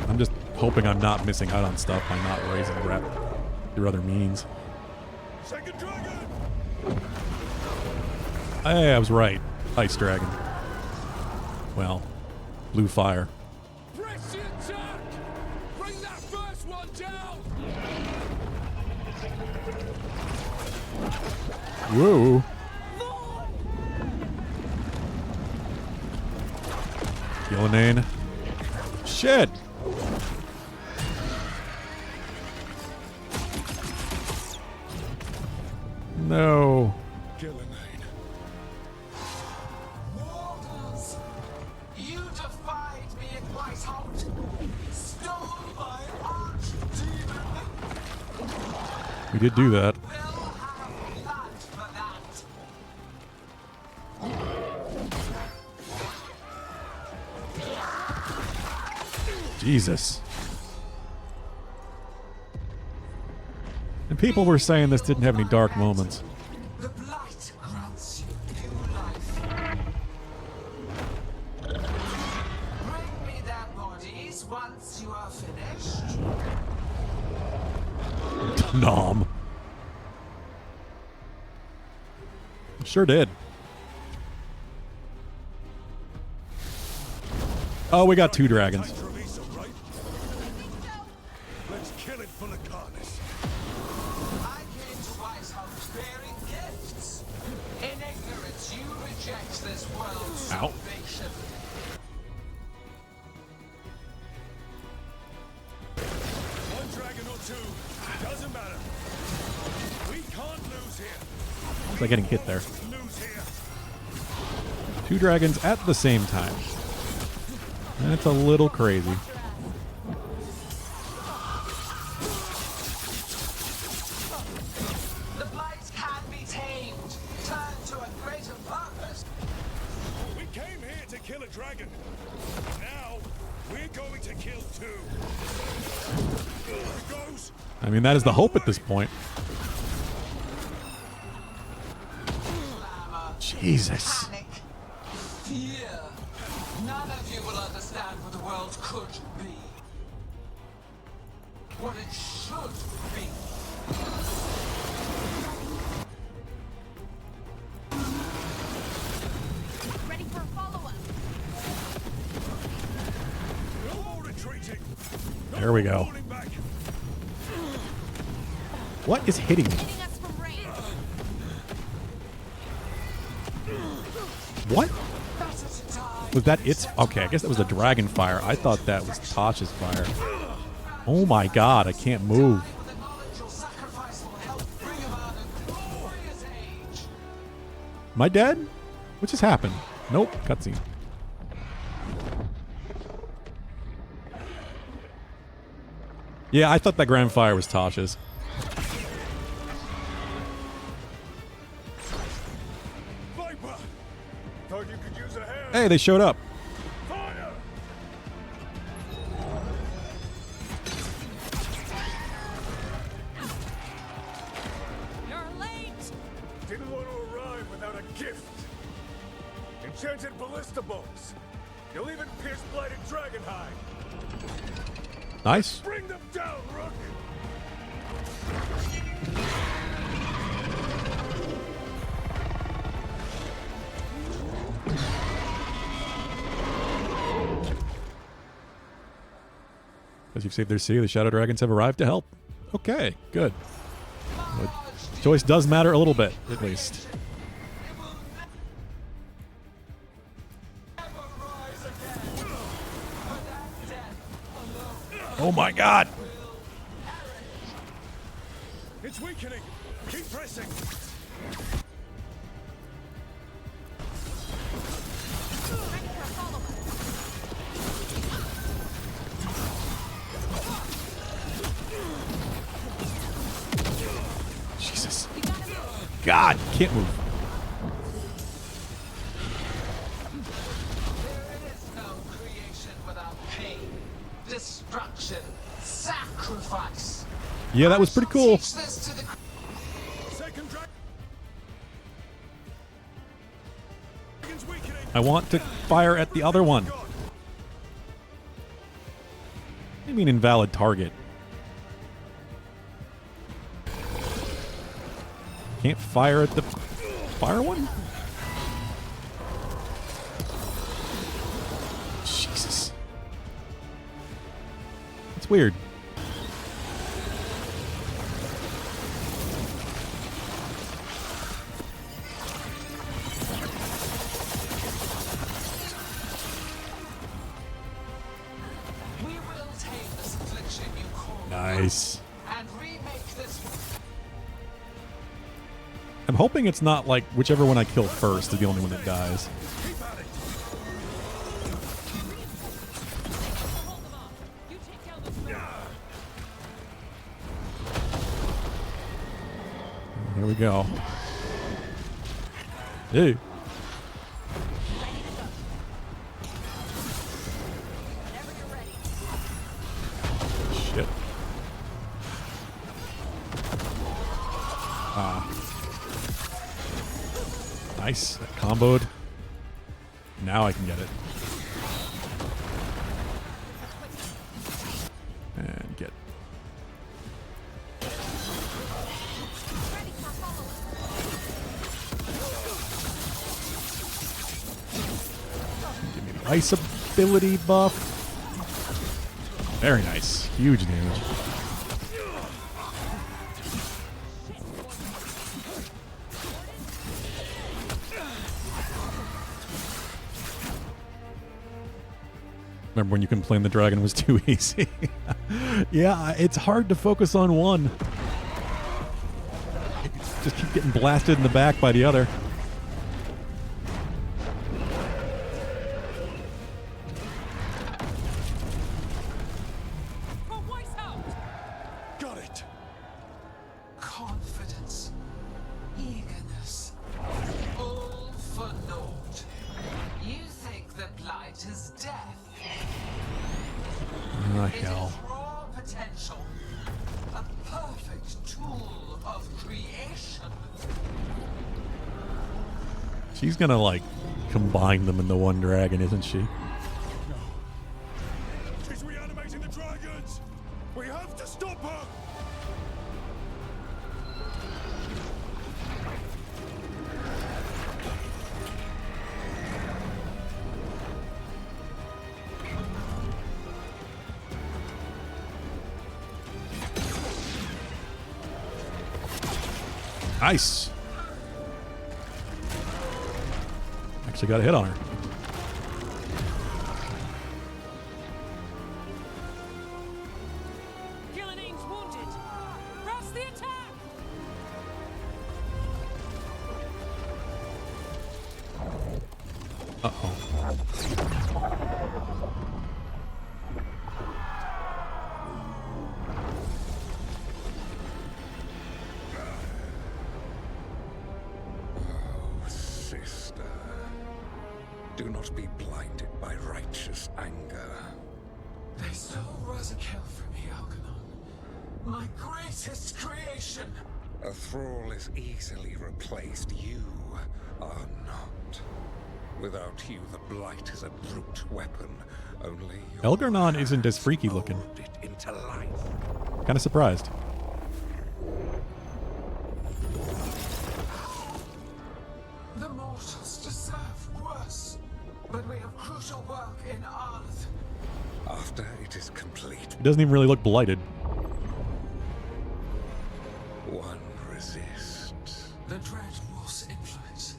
I'm just hoping I'm not missing out on stuff by not raising rep through other means. Second dragon. Hey, I was right. Ice dragon. Well, blue fire. Press the attack. Bring that first one down. Whoa. Gillinane. Shit. No. Mortals, you defied me at Whitehout, stole my archdemon. We did do that. We'll have blood for that. Jesus. And people were saying this didn't have any dark moments. The blight grants you new Nom. Sure did. Oh, we got 2 dragons. Let's kill it full of carnage. I came to Wise House bearing gifts. In ignorance, you reject this world's salvation. One dragon or 2, doesn't matter. We can't lose here. It's like getting hit there. Lose here. 2 dragons at the same time. That's a little crazy. The blight can be tamed, turned to a greater purpose. We came here to kill a dragon. Now, we're going to kill 2. Here goes. I mean, that is the hope at this point. Jesus. Panic, fear. None of you will understand what the world could be. What it should be. Ready for a follow-up. No more retreating. There we go. What is hitting me? Hitting us from range. What? Was that its? Okay, I guess that was the dragon fire. I thought that was Tasha's fire. Oh my god, I can't move. Am I dead? What just happened? Nope, cutscene. Yeah, I thought that grand fire was Tasha's. Viper! Thought you could use a hand. Hey, they showed up. Fire! You're late! Didn't want to arrive without a gift. Enchanted ballista bolts. You'll even pierce blighted dragon hide. Nice. Bring them down, Rook! As you've saved their city, the Shadow Dragons have arrived to help. Okay, good. But choice does matter a little bit, at least. Oh my god! It's weakening. Keep pressing. Jesus. God, can't move. Destruction, sacrifice. Yeah, that was pretty cool. Teach this to the Second dragon's weakening. I want to fire at the other one. What do you mean invalid target? Can't fire at the fire one? Jesus. It's weird. We will take this affliction you call Nice. and remake this. I'm hoping it's not like whichever one I kill first is the only one that dies. Here we go. Hey. Shit. Ah. Nice. That comboed. Now I can get it. And get. ice ability buff. Very nice. Huge damage. Remember when you complained the dragon was too easy? Yeah, it's hard to focus on one. Just keep getting blasted in the back by the other. Got it. Confidence, eagerness, all for naught. You think the blight is death? Oh, It is hell. raw potential, a perfect tool of creation. She's gonna, like, combine them into one dragon, isn't she? She's reanimating the dragons! We have to stop her! Nice. Actually got a hit on her. Gillinane's wounded. Press the attack. Uh-oh. Oh, sister. Do not be blinded by righteous anger. They stole Razakel from me, Algernon. My greatest creation. A thrall is easily replaced. You are not. Without you, the blight is a brute weapon. Only your Elgarnon isn't as freaky looking. mold it into life. Kind of surprised. The mortals deserve worse. But we have crucial work in Arth. After it is complete, He doesn't even really look blighted. one resists. The Dread Wolf's influence.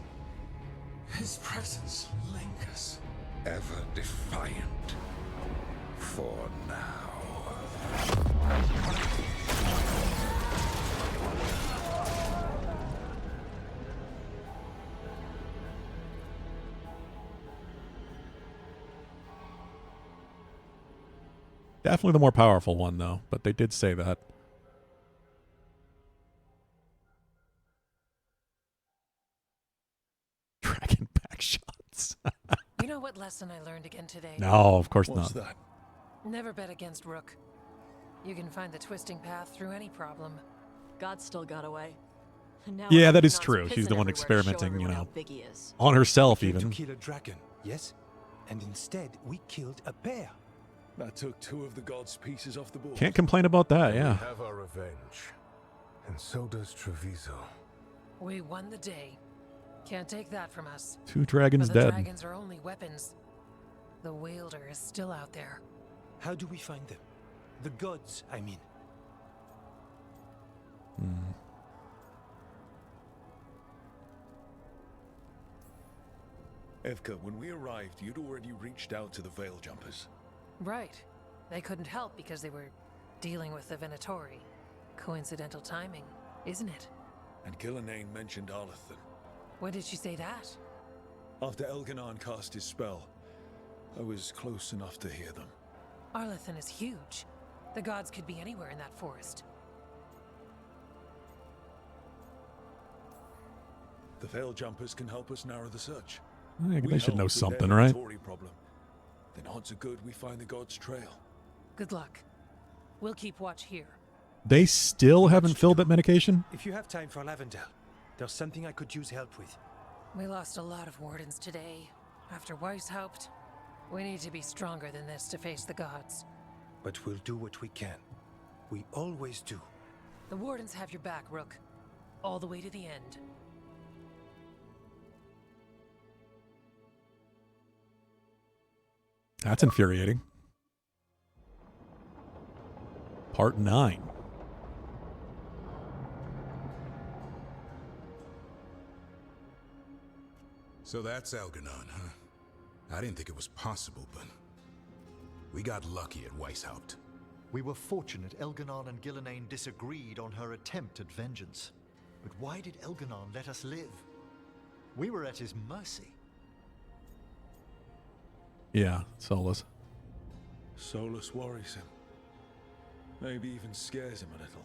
His presence lingers. Ever defiant. For now. Definitely the more powerful one, though, but they did say that. Dragon back shots. You know what lesson I learned again today? No, of course What's not. that? Never bet against Rook. You can find the twisting path through any problem. God still got away. And now Yeah, that is Algernon's true. She's pissing the one everywhere to show experimenting, you everyone how know, big he is. on herself We came even. to kill a dragon, yes? And instead, we killed a bear. That took two of the gods' pieces off the board. Can't complain about that, yeah. We have our revenge. And so does Treviso. We won the day. Can't take that from us. 2 dragons But the dead. dragons are only weapons. The wielder is still out there. How do we find them? The gods, I mean. Evka, when we arrived, you'd already reached out to the Veil Jumpers. Right. They couldn't help because they were dealing with the Venatori. Coincidental timing, isn't it? And Gillinane mentioned Arlethan. When did she say that? After Elganon cast his spell, I was close enough to hear them. Arlethan is huge. The gods could be anywhere in that forest. The Veil Jumpers can help us narrow the search. I think We they should helped know with something, their right? Venatori problem. Then odds are good we find the gods' trail. Good luck. We'll keep watch here. They still haven't filled that medication? If you have time for Lavendel, there's something I could use help with. We lost a lot of wardens today. After Weishaupt, we need to be stronger than this to face the gods. But we'll do what we can. We always do. The wardens have your back, Rook. All the way to the end. That's infuriating. Part 9. So that's Elganon, huh? I didn't think it was possible, but we got lucky at Weishaupt. We were fortunate Elganon and Gillenane disagreed on her attempt at vengeance. But why did Elganon let us live? We were at his mercy. Yeah, Solus. Solus worries him. Maybe even scares him a little.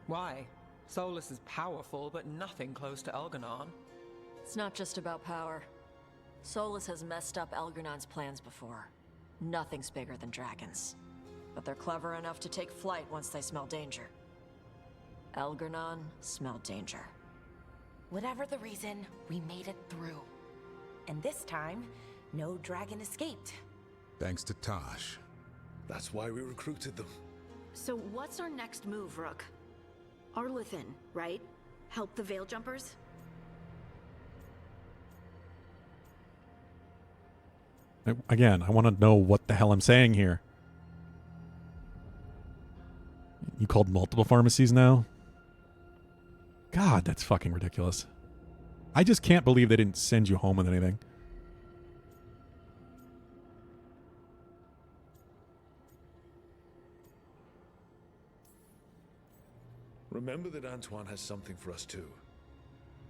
Why? Solus is powerful, but nothing close to Elganon. It's not just about power. Solus has messed up Elganon's plans before. Nothing's bigger than dragons. But they're clever enough to take flight once they smell danger. Elganon smelled danger. Whatever the reason, we made it through. And this time, no dragon escaped. Thanks to Tosh. That's why we recruited them. So what's our next move, Rook? Arlithin, right? Help the Veil Jumpers? Again, I want to know what the hell I'm saying here. You called multiple pharmacies now? God, that's fucking ridiculous. I just can't believe they didn't send you home with anything. Remember that Antoine has something for us too.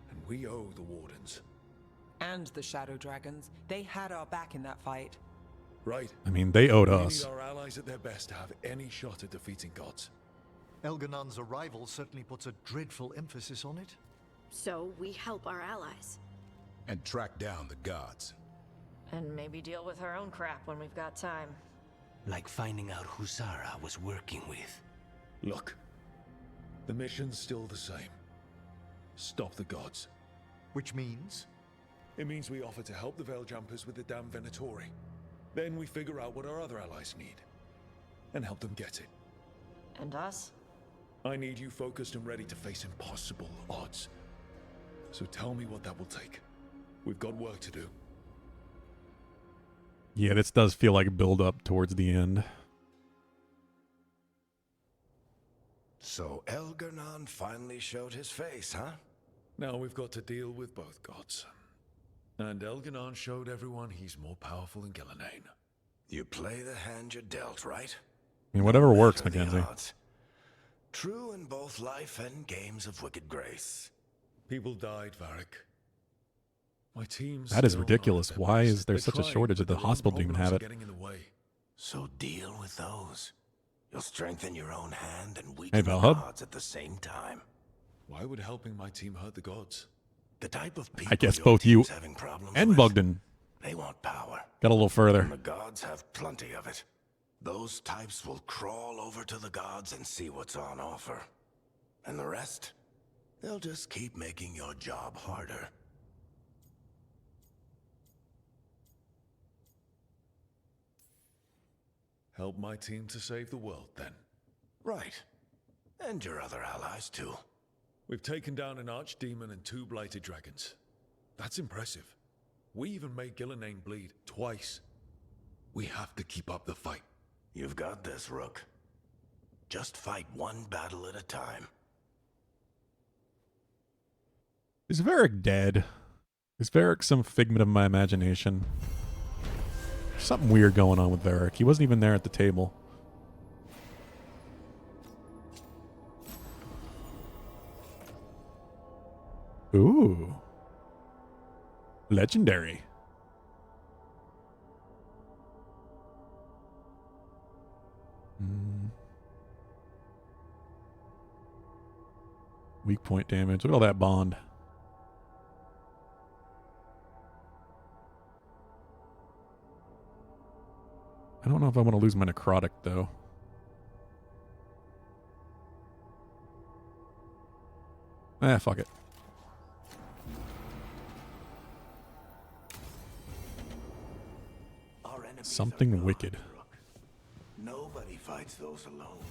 And we owe the Wardens. And the Shadow Dragons. They had our back in that fight. Right. I mean, they owed We us. need our allies at their best to have any shot at defeating gods. Elganon's arrival certainly puts a dreadful emphasis on it. So we help our allies. And track down the gods. And maybe deal with our own crap when we've got time. Like finding out who Zara was working with. Look, the mission's still the same. Stop the gods. Which means? It means we offer to help the Veil Jumpers with the damn Venatori. Then we figure out what our other allies need. And help them get it. And us? I need you focused and ready to face impossible odds. So tell me what that will take. We've got work to do. Yeah, this does feel like a build up towards the end. So Elganon finally showed his face, huh? Now we've got to deal with both gods. And Elganon showed everyone he's more powerful than Gillenane. You play the hand you're dealt, right? I mean, whatever works, Matter the Mackenzie. odds. True in both life and games of wicked grace. People died, Varric. My team's That is still ridiculous. not at their Why best. is there They're such a trying, shortage but at the their own hospital to even problems have are it? getting in the way. So deal with those. You'll strengthen your own hand and Hey, weaken the Valhub. gods at the same time. Why would helping my team hurt the gods? The type of people I guess your both you team's having problems and with, Bogdan they want power. got a little further. And the gods have plenty of it. Those types will crawl over to the gods and see what's on offer. And the rest? They'll just keep making your job harder. Help my team to save the world, then. Right. And your other allies, too. We've taken down an archdemon and 2 blighted dragons. That's impressive. We even made Gillenane bleed twice. We have to keep up the fight. You've got this, Rook. Just fight one battle at a time. Is Varric dead? Is Varric some figment of my imagination? There's something weird going on with Varric. He wasn't even there at the table. Ooh. Legendary. Weak point damage. Look at all that bond. I don't know if I want to lose my necrotic, though. Fuck it. Something wicked. Nobody fights those alone.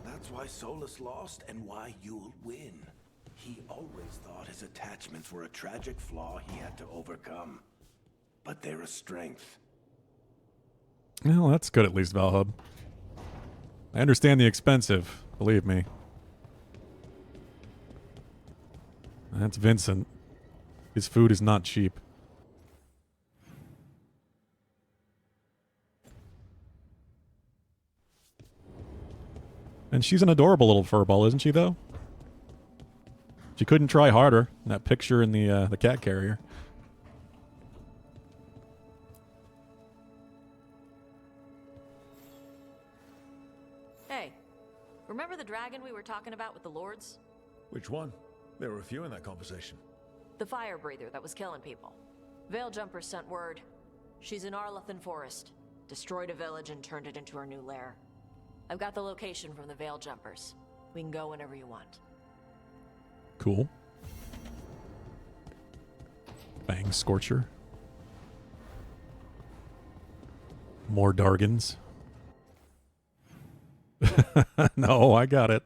That's why Solus lost and why you'll win. He always thought his attachments were a tragic flaw he had to overcome. But they're a strength. Well, that's good at least, Valhub. I understand the expensive, believe me. That's Vincent. His food is not cheap. And she's an adorable little furball, isn't she, though? She couldn't try harder. That picture in the cat carrier. Hey, remember the dragon we were talking about with the lords? Which one? There were a few in that conversation. The fire breather that was killing people. Veiljumpers sent word. She's in Arlathan Forest. Destroyed a village and turned it into her new lair. I've got the location from the Veiljumpers. We can go whenever you want. Cool. Bang Scorcher. More Dargans. No, I got it.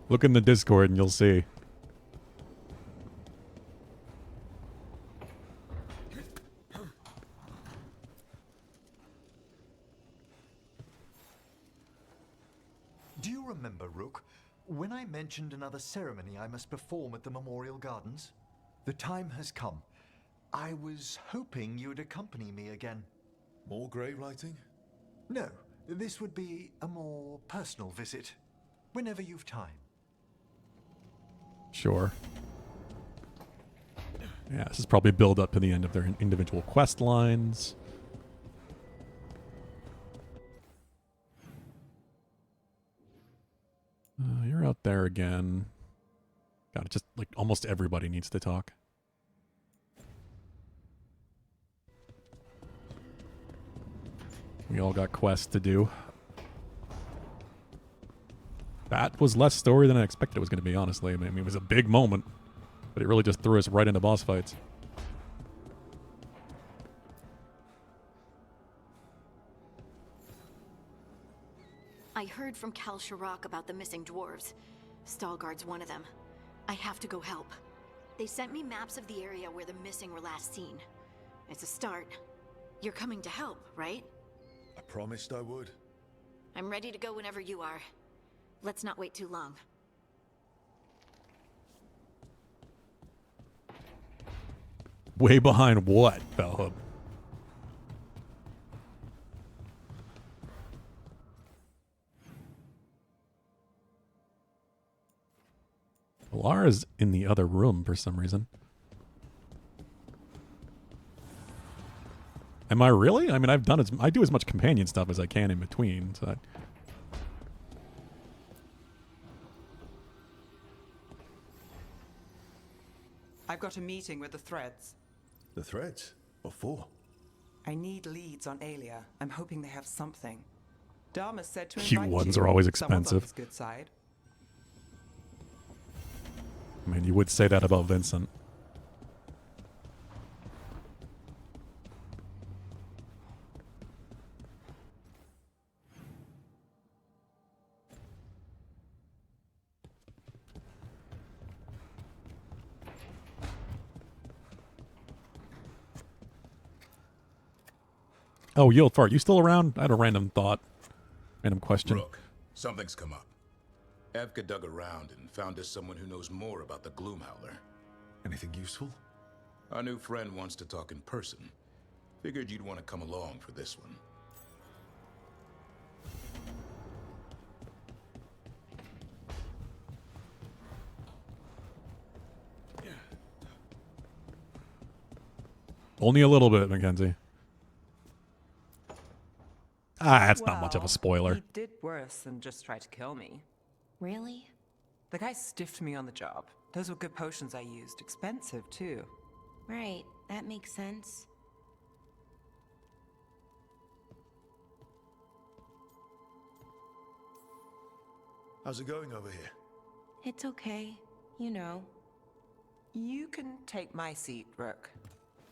Look in the Discord and you'll see. Do you remember, Rook, when I mentioned another ceremony I must perform at the Memorial Gardens? The time has come. I was hoping you'd accompany me again. More grave lighting? No, this would be a more personal visit. Whenever you've time. Sure. Yeah, this is probably build up to the end of their individual quest lines. You're out there again. God, just like almost everybody needs to talk. We all got quests to do. That was less story than I expected it was going to be, honestly. I mean, it was a big moment, but it really just threw us right into boss fights. I heard from Kal Sharok about the missing dwarves. Stalgard's one of them. I have to go help. They sent me maps of the area where the missing were last seen. It's a start. You're coming to help, right? I promised I would. I'm ready to go whenever you are. Let's not wait too long. Way behind what, Valhub? Lara's in the other room for some reason. Am I really? I mean, I do as much companion stuff as I can in between. So I've got a meeting with the Threads. The Threads? What for? I need leads on Aelia. I'm hoping they have something. Dharma said to Cute invite ones you. are always Someone's on expensive. his good side. I mean, you would say that about Vincent. Oh, Yield Fart, you still around? I had a random thought. Random question. Rook, something's come up. Evka dug around and found us someone who knows more about the Gloomhowler. Anything useful? Our new friend wants to talk in person. Figured you'd want to come along for this one. Only a little bit, Mackenzie. Ah, that's not much of a spoiler. He did worse than just try to kill me. Really? The guy stiffed me on the job. Those were good potions I used. Expensive, too. Right, that makes sense. How's it going over here? It's okay, you know. You can take my seat, Rook.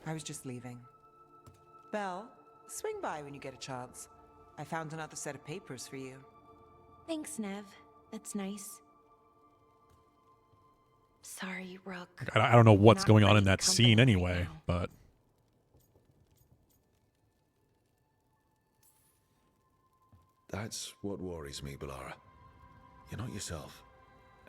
I was just leaving. Belle, swing by when you get a chance. I found another set of papers for you. Thanks, Nev. That's nice. Sorry, Rook. I don't know what's Not going on in great that scene company anyway, now. but That's what worries me, Balara. You're not yourself.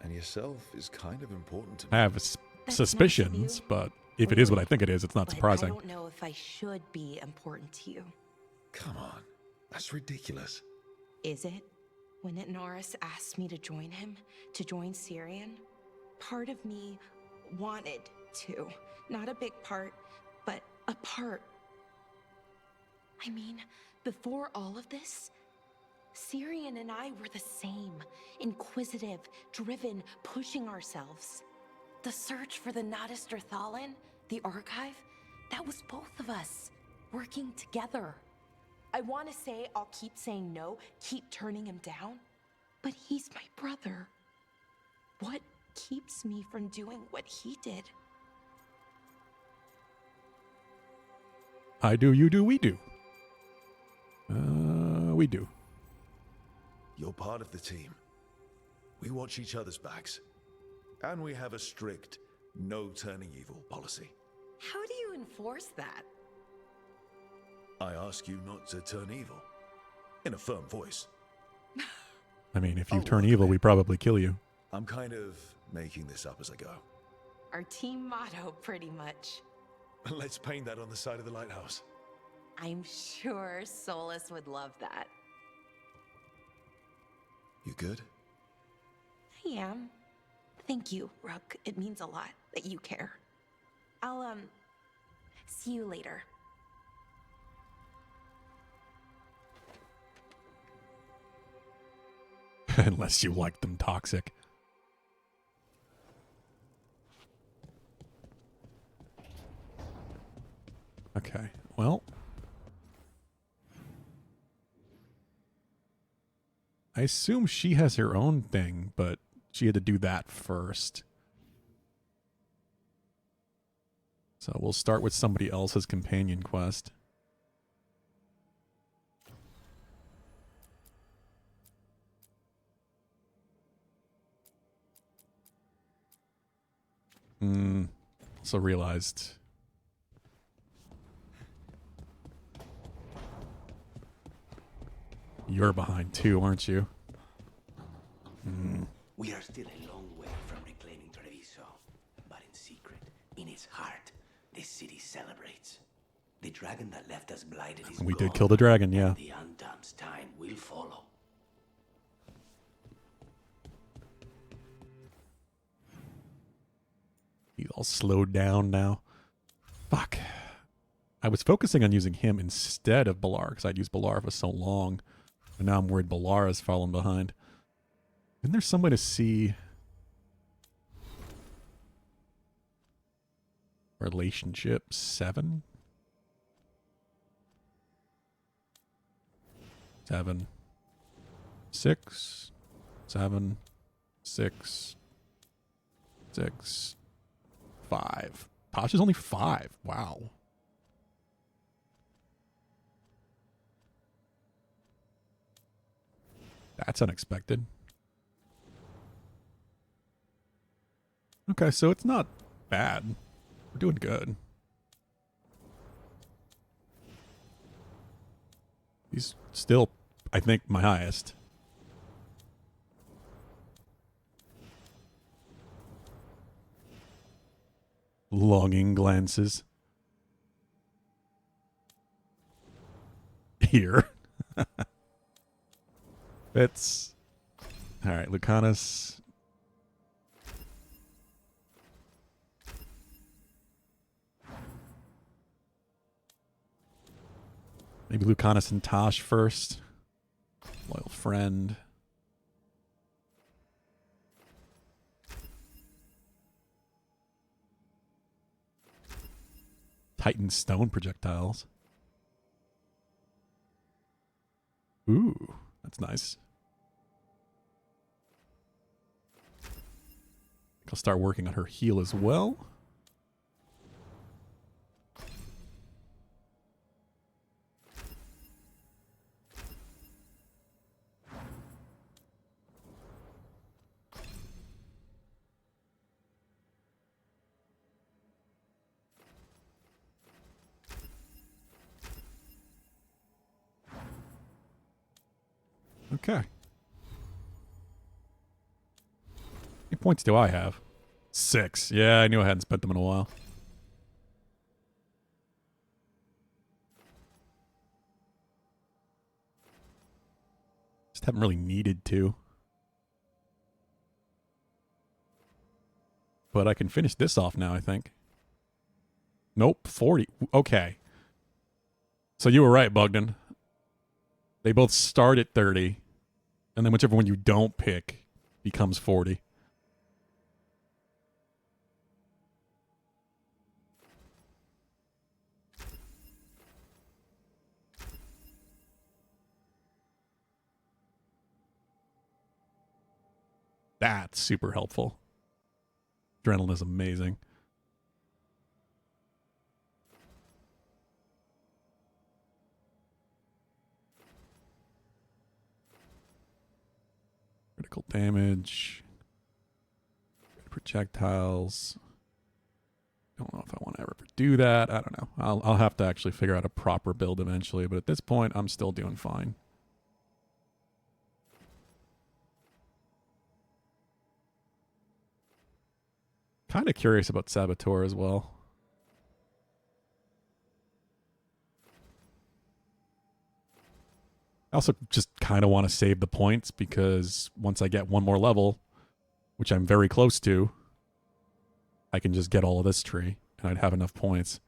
And yourself is kind of important to me. I have That's suspicions, nice of you. but if it is what I think it is, it's not But surprising. I don't know if I should be important to you. Come on. That's ridiculous. Is it? When Norris asked me to join him, to join Syrian, part of me wanted to. Not a big part, but a part. I mean, before all of this, Syrian and I were the same. Inquisitive, driven, pushing ourselves. The search for the Nadister Thalin, the archive, that was both of us, working together. I want to say I'll keep saying no, keep turning him down, but he's my brother. What keeps me from doing what he did? I do, you do, we do. We do. You're part of the team. We watch each other's backs. And we have a strict no turning evil policy. How do you enforce that? I ask you not to turn evil. In a firm voice. I mean, if you turn evil, we probably kill you. I'm kind of making this up as I go. Our team motto, pretty much. Let's paint that on the side of the lighthouse. I'm sure Solus would love that. You good? I am. Thank you, Rook. It means a lot that you care. I'll, see you later. Unless you like them toxic. Okay, well. I assume she has her own thing, but she had to do that first. So we'll start with somebody else's companion quest. Also realized you're behind too, aren't you? We are still a long way from reclaiming Treviso, but in secret, in its heart, this city celebrates. The dragon that left us blighted is We did gone, kill the dragon, yeah. and the Undom's time will follow. He's all slowed down now. Fuck. I was focusing on using him instead of Balar, because I'd used Balar for so long. And now I'm worried Balar has fallen behind. Isn't there some way to see relationship 7? 7. 6. 7. 6. 6. 5. Tosh is only 5. Wow. That's unexpected. Okay, so it's not bad. We're doing good. He's still, I think, my highest. Longing glances. Here. Fits. Alright, Lucanus. Maybe Lucanus and Tosh first. Loyal friend. Titan stone projectiles. Ooh, that's nice. I'll start working on her heal as well. Okay. How many points do I have? 6. Yeah, I knew I hadn't spent them in a while. Just haven't really needed to. But I can finish this off now, I think. Nope, 40. Okay. So you were right, Bugden. They both start at 30, and then whichever one you don't pick becomes 40. That's super helpful. Adrenaline is amazing. Critical damage. Projectiles. Don't know if I want to ever do that. I don't know. I'll have to actually figure out a proper build eventually, but at this point, I'm still doing fine. Kind of curious about Saboteur as well. I also just kind of want to save the points because once I get one more level, which I'm very close to, I can just get all of this tree and I'd have enough points.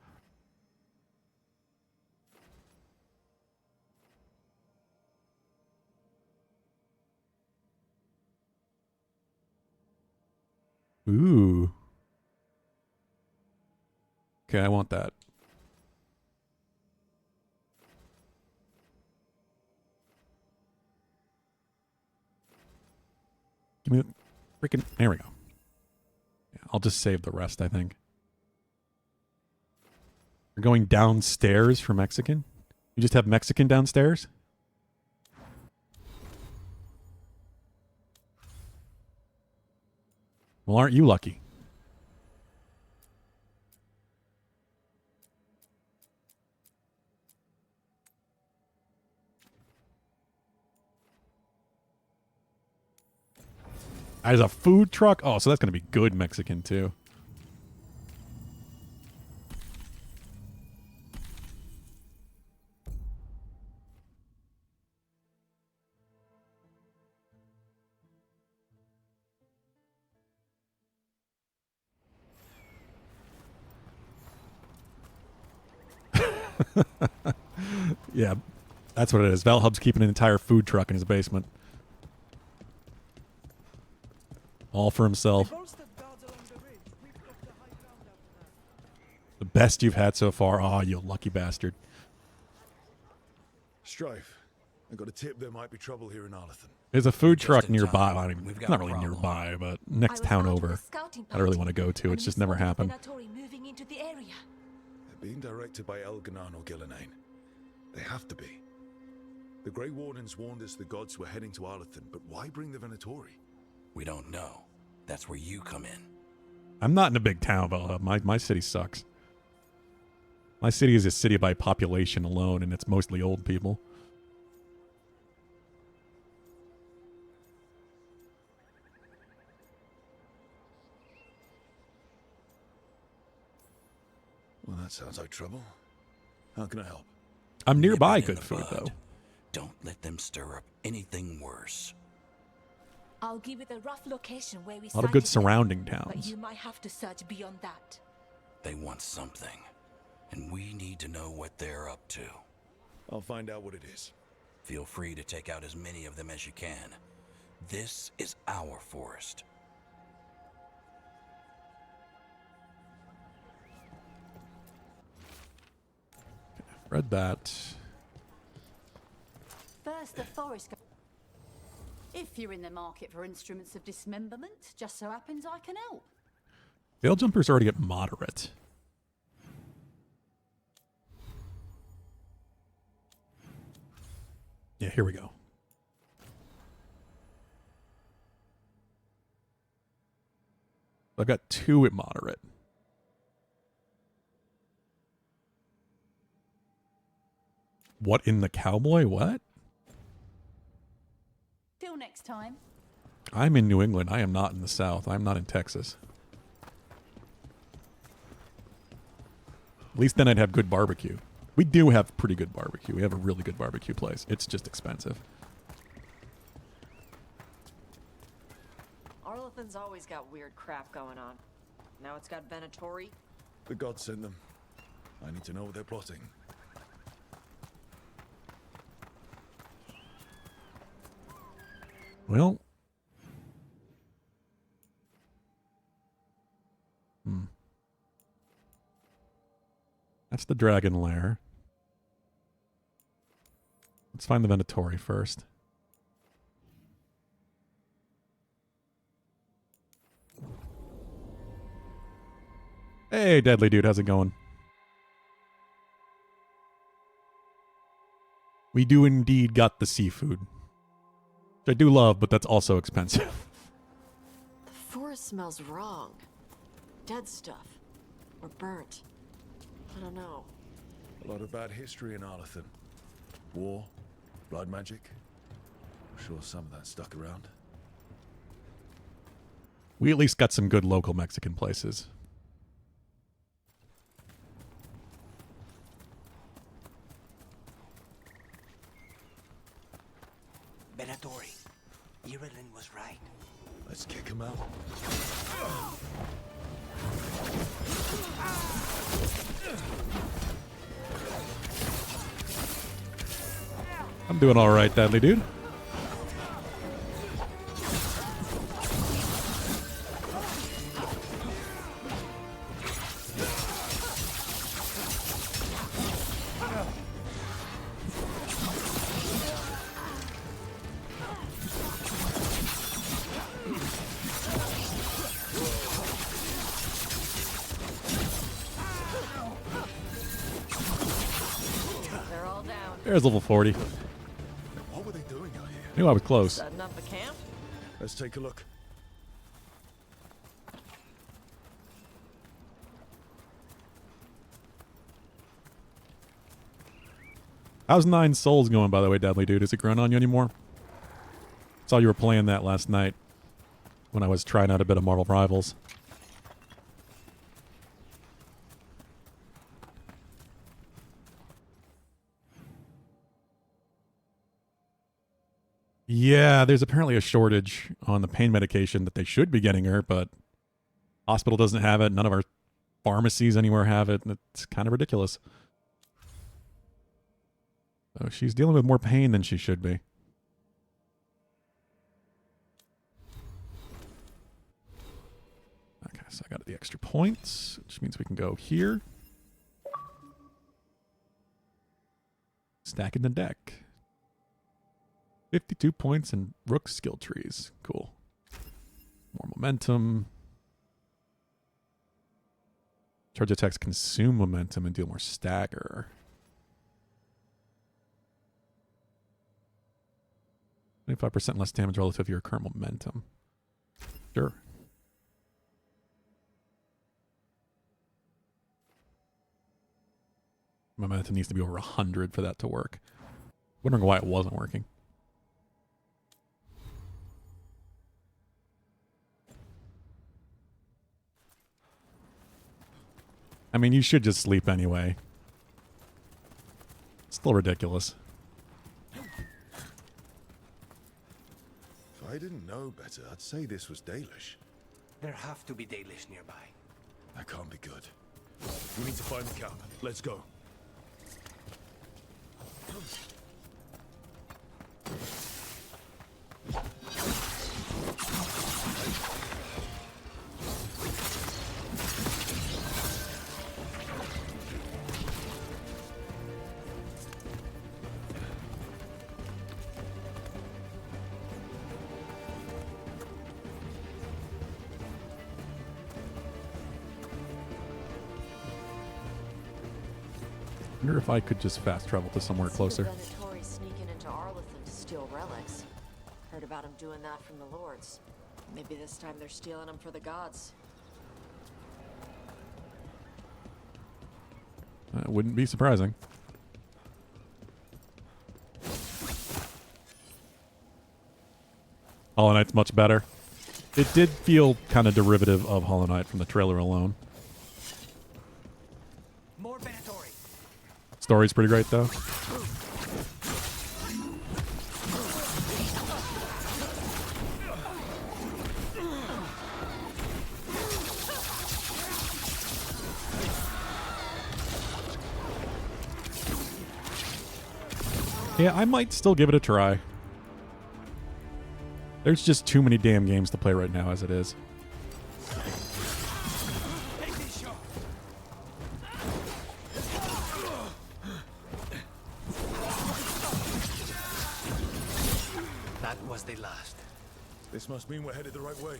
Ooh. Okay, I want that. Give me the freaking... There we go. Yeah, I'll just save the rest, I think. You're going downstairs for Mexican? You just have Mexican downstairs? Well, aren't you lucky? As a food truck? Oh, so that's going to be good Mexican, too. Yeah, that's what it is. Valhub's keeping an entire food truck in his basement. All for himself. The best you've had so far? Oh, you lucky bastard. Strife, I got a tip there might be trouble here in Arlethan. There's a food truck nearby. I mean, it's not really nearby, but next town over. I really want to go to. It's just never happened. They're being directed by Elganan or Gillenane. They have to be. The Grey Wardens warned us the gods were heading to Arlethan, but why bring the Venatori? We don't know. That's where you come in. I'm not in a big town, Valhub. My city sucks. My city is a city by population alone, and it's mostly old people. Well, that sounds like trouble. How can I help? I'm nearby good food, though. Don't let them stir up anything worse. I'll give you the rough location where we A lot of good sighted them, surrounding but towns. you might have to search beyond that. They want something, and we need to know what they're up to. I'll find out what it is. Feel free to take out as many of them as you can. This is our forest. Read that. First, the forest. If you're in the market for instruments of dismemberment, just so happens I can help. Veil Jumpers already get moderate. Yeah, here we go. I've got 2 at moderate. What in the cowboy? What? Until next time. I'm in New England. I am not in the South. I'm not in Texas. At least then I'd have good barbecue. We do have pretty good barbecue. We have a really good barbecue place. It's just expensive. Arlethan's always got weird crap going on. Now it's got Venatori. The gods sent them. I need to know what they're plotting. Well. That's the dragon lair. Let's find the Venatori first. Hey, Deadly Dude, how's it going? We do indeed got the seafood. Which I do love, but that's also expensive. The forest smells wrong. Dead stuff. Or burnt. I don't know. A lot of bad history in Arlethan. War, blood magic. I'm sure some of that stuck around. We at least got some good local Mexican places. Venatori, Irilin was right. Let's kick him out. I'm doing all right, Deadly Dude. They're all down. There's level 40. What were they doing out here? Knew I was close. Setting up a camp? Let's take a look. How's 9 Souls going, by the way, Deadly Dude? Is it growing on you anymore? Saw you were playing that last night when I was trying out a bit of Marvel Rivals. Yeah, there's apparently a shortage on the pain medication that they should be getting her, but hospital doesn't have it. None of our pharmacies anywhere have it, and it's kind of ridiculous. So she's dealing with more pain than she should be. Okay, so I got the extra points, which means we can go here. Stacking the deck. 52 points in Rook skill trees. Cool. More momentum. Charge attacks consume momentum and deal more stagger. 25% less damage relative to your current momentum. Sure. Momentum needs to be over 100 for that to work. Wondering why it wasn't working. I mean, you should just sleep anyway. It's still ridiculous. If I didn't know better, I'd say this was Dalish. There have to be Dalish nearby. That can't be good. We need to find the camp. Let's go. I wonder if I could just fast travel to somewhere closer. Venatori sneaking into Arlethan to steal relics. Heard about him doing that from the lords. Maybe this time they're stealing them for the gods. That wouldn't be surprising. Hollow Knight's much better. It did feel kind of derivative of Hollow Knight from the trailer alone. More Venatori. Story's pretty great though. Yeah, I might still give it a try. There's just too many damn games to play right now as it is. That was the last. This must mean we're headed the right way.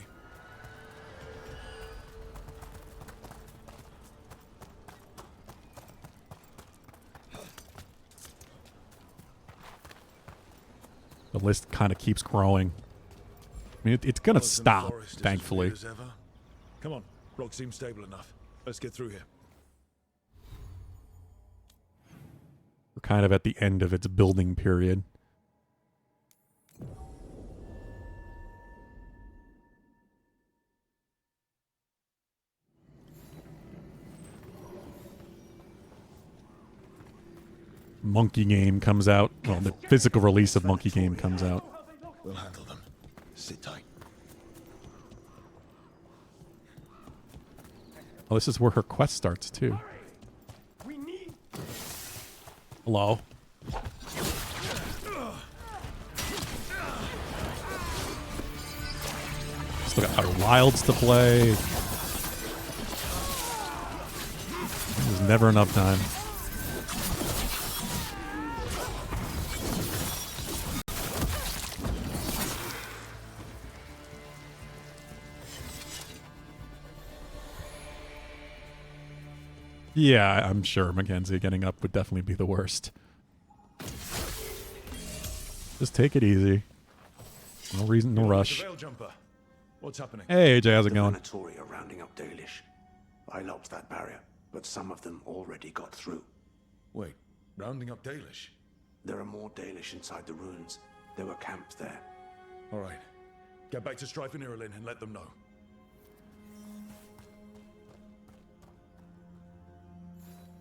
The list kind of keeps growing. I mean, it's gonna stop, thankfully. Come on, rock seems stable enough. Let's get through here. We're kind of at the end of its building period. Monkey Game comes out. Well, the physical release of Monkey Game comes out. We'll handle them. Sit tight. Oh, this is where her quest starts, too. Hello? Still got Outer Wilds to play. There's never enough time. Yeah, I'm sure Mackenzie getting up would definitely be the worst. Just take it easy. No reason, no rush. What's happening? Hey, AJ, how's it going? The Venatori are rounding up Dalish. I locked that barrier, but some of them already got through. Wait, rounding up Dalish? There are more Dalish inside the ruins. There were camps there. All right. Get back to Strife and Irulan and let them know.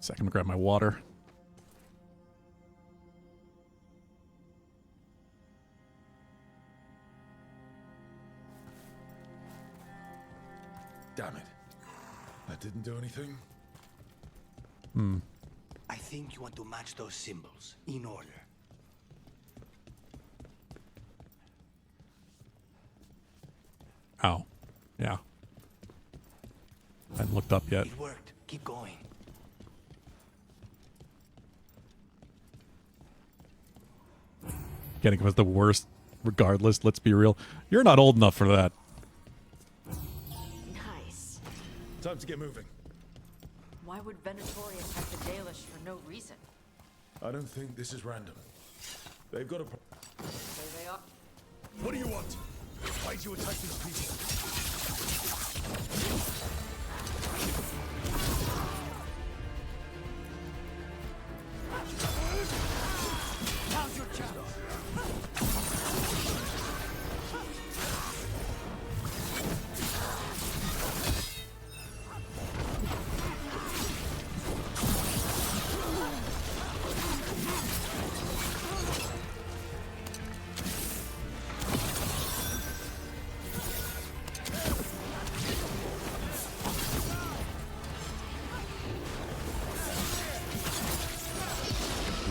Second to grab my water. Damn it. That didn't do anything? I think you want to match those symbols in order. Oh. Yeah. I hadn't looked up yet. It worked. Keep going. Getting was the worst regardless, let's be real. You're not old enough for that. Nice. Time to get moving. Why would Venatori attack the Dalish for no reason? I don't think this is random. They've got a... There they are. What do you want? Why do you attack these people? Now's your chance.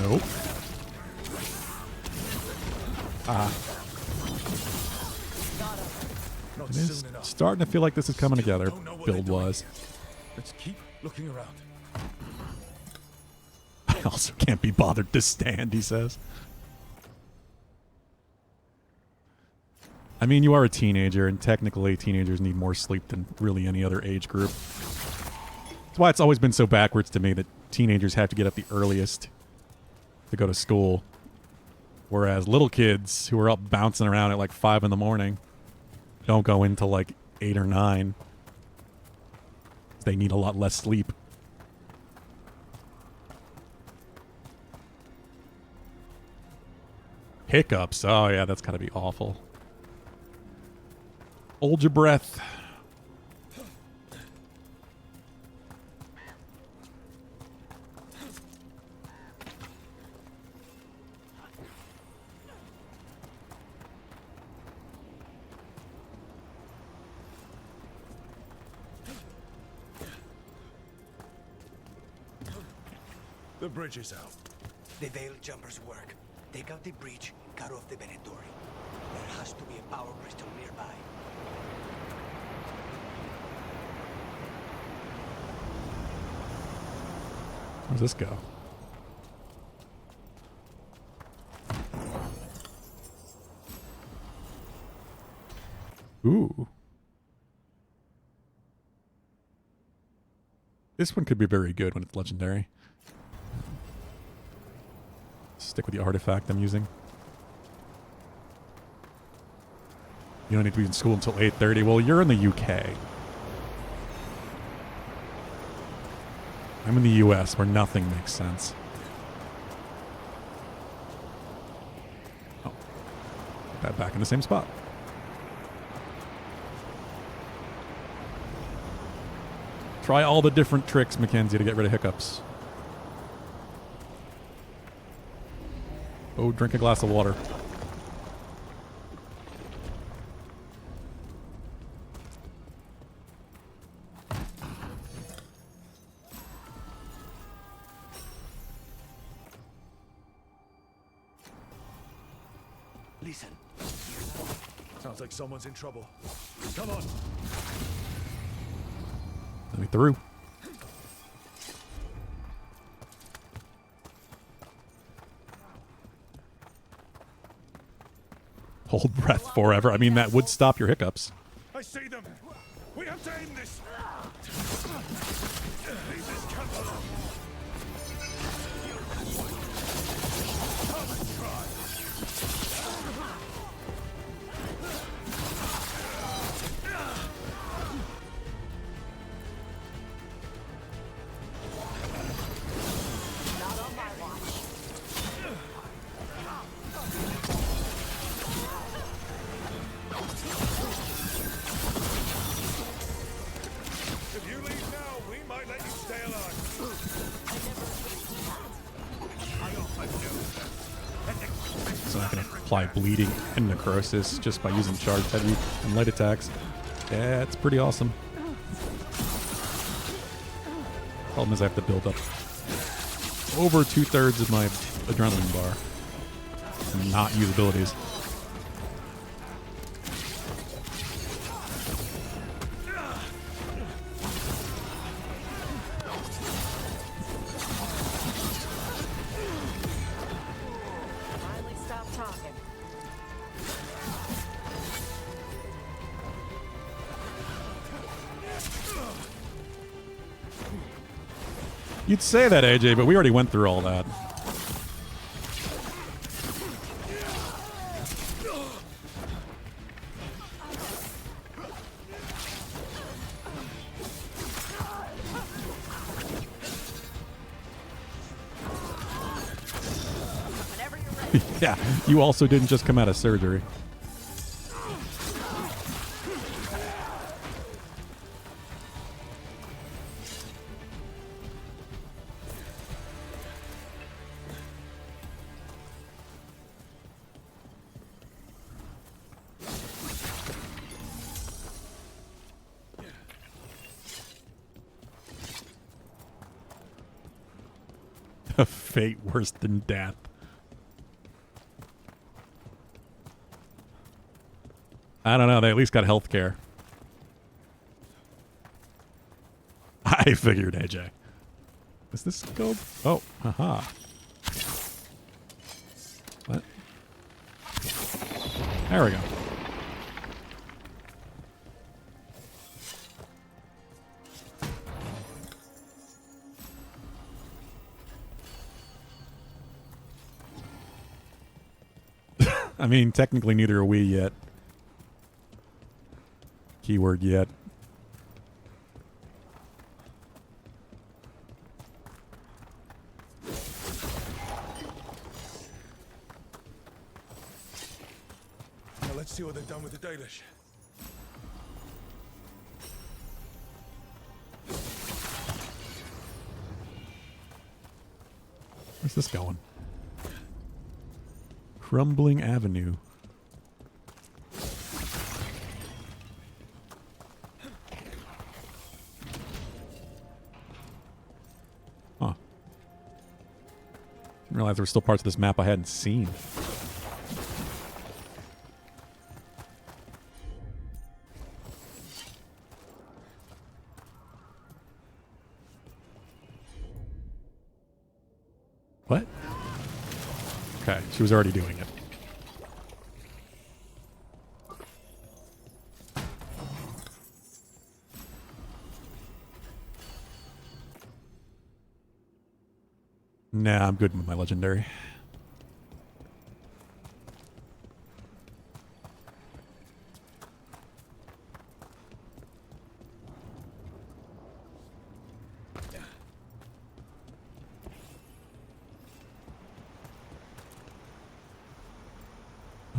Nope. It is starting to feel like this is coming together, build-wise. Let's keep looking around. I also can't be bothered to stand, he says. I mean, you are a teenager, and technically teenagers need more sleep than really any other age group. That's why it's always been so backwards to me that teenagers have to get up the earliest to go to school. Whereas little kids who are up bouncing around at like 5 in the morning don't go into like 8 or 9. They need a lot less sleep. Hiccups. Oh yeah, that's gotta be awful. Hold your breath. The bridge is out. The Veil Jumpers work. Take out the breach, cut off the Venatori. There has to be a power crystal nearby. Where's this go? Ooh. This one could be very good when it's legendary. Stick with the artifact I'm using. You don't need to be in school until 8:30. Well, you're in the UK. I'm in the US where nothing makes sense. Oh. Back in the same spot. Try all the different tricks, Mackenzie, to get rid of hiccups. Oh, drink a glass of water. Listen. Sounds like someone's in trouble. Come on. Let me through. Hold breath forever. I mean, that would stop your hiccups. I see them. We have to end this. Leave this camp alone. Come and try. Not on my watch. If you leave now, we might let you stay alive. So I'm not going to apply bleeding and necrosis just by using charged heavy and light attacks. Yeah, it's pretty awesome. Problem is I have to build up over 2/3 of my adrenaline bar and not use abilities. Finally stop talking. You'd say that, AJ, but we already went through all that. Yeah, you also didn't just come out of surgery. A fate worse than death. I don't know. They at least got health care. I figured, AJ. Is this gold? Oh, haha. What? There we go. I mean, technically neither are we yet. Keyword yet. Now let's see what they've done with the Dalish. Where's this going? Crumbling Avenue. Huh. Didn't realize there were still parts of this map I hadn't seen. What? Okay, she was already doing it. Nah, I'm good with my legendary.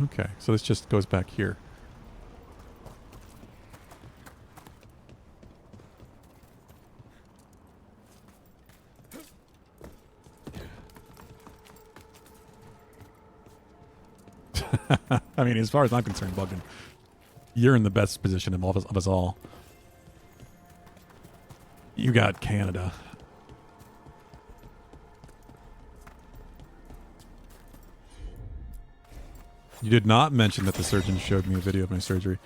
Okay, so this just goes back here. I mean, as far as I'm concerned, Bugden, you're in the best position of us all. You got Canada. You did not mention that the surgeon showed me a video of my surgery.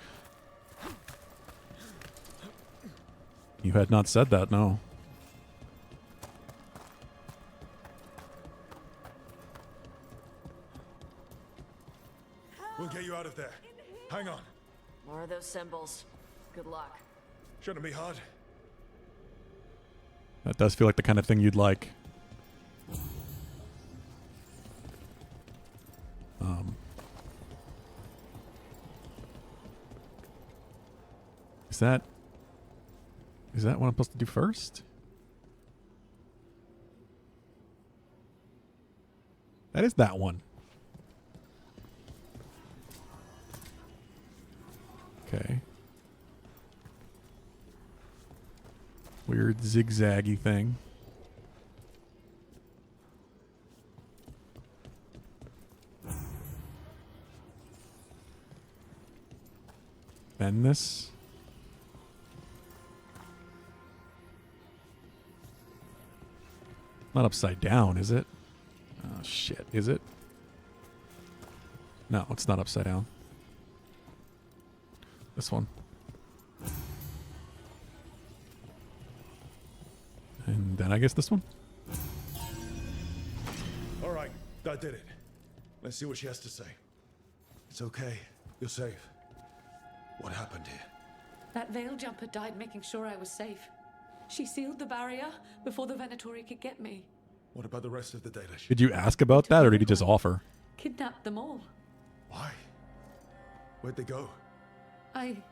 You had not said that, no. We'll get you out of there. Hang on. More of those symbols. Good luck. Shouldn't be hard. That does feel like the kind of thing you'd like. Is that what I'm supposed to do first? That is that one. Okay. Weird zigzaggy thing. Bend this. Not upside down, is it? Oh, shit. Is it? No, it's not upside down. This one. And then I guess this one? All right, I did it. Let's see what she has to say. It's okay. You're safe. What happened here? That veil jumper died making sure I was safe. She sealed the barrier before the Venatori could get me. What about the rest of the Dalish? Did you ask about that, or did he just offer? Kidnapped them all. Why? Where'd they go? I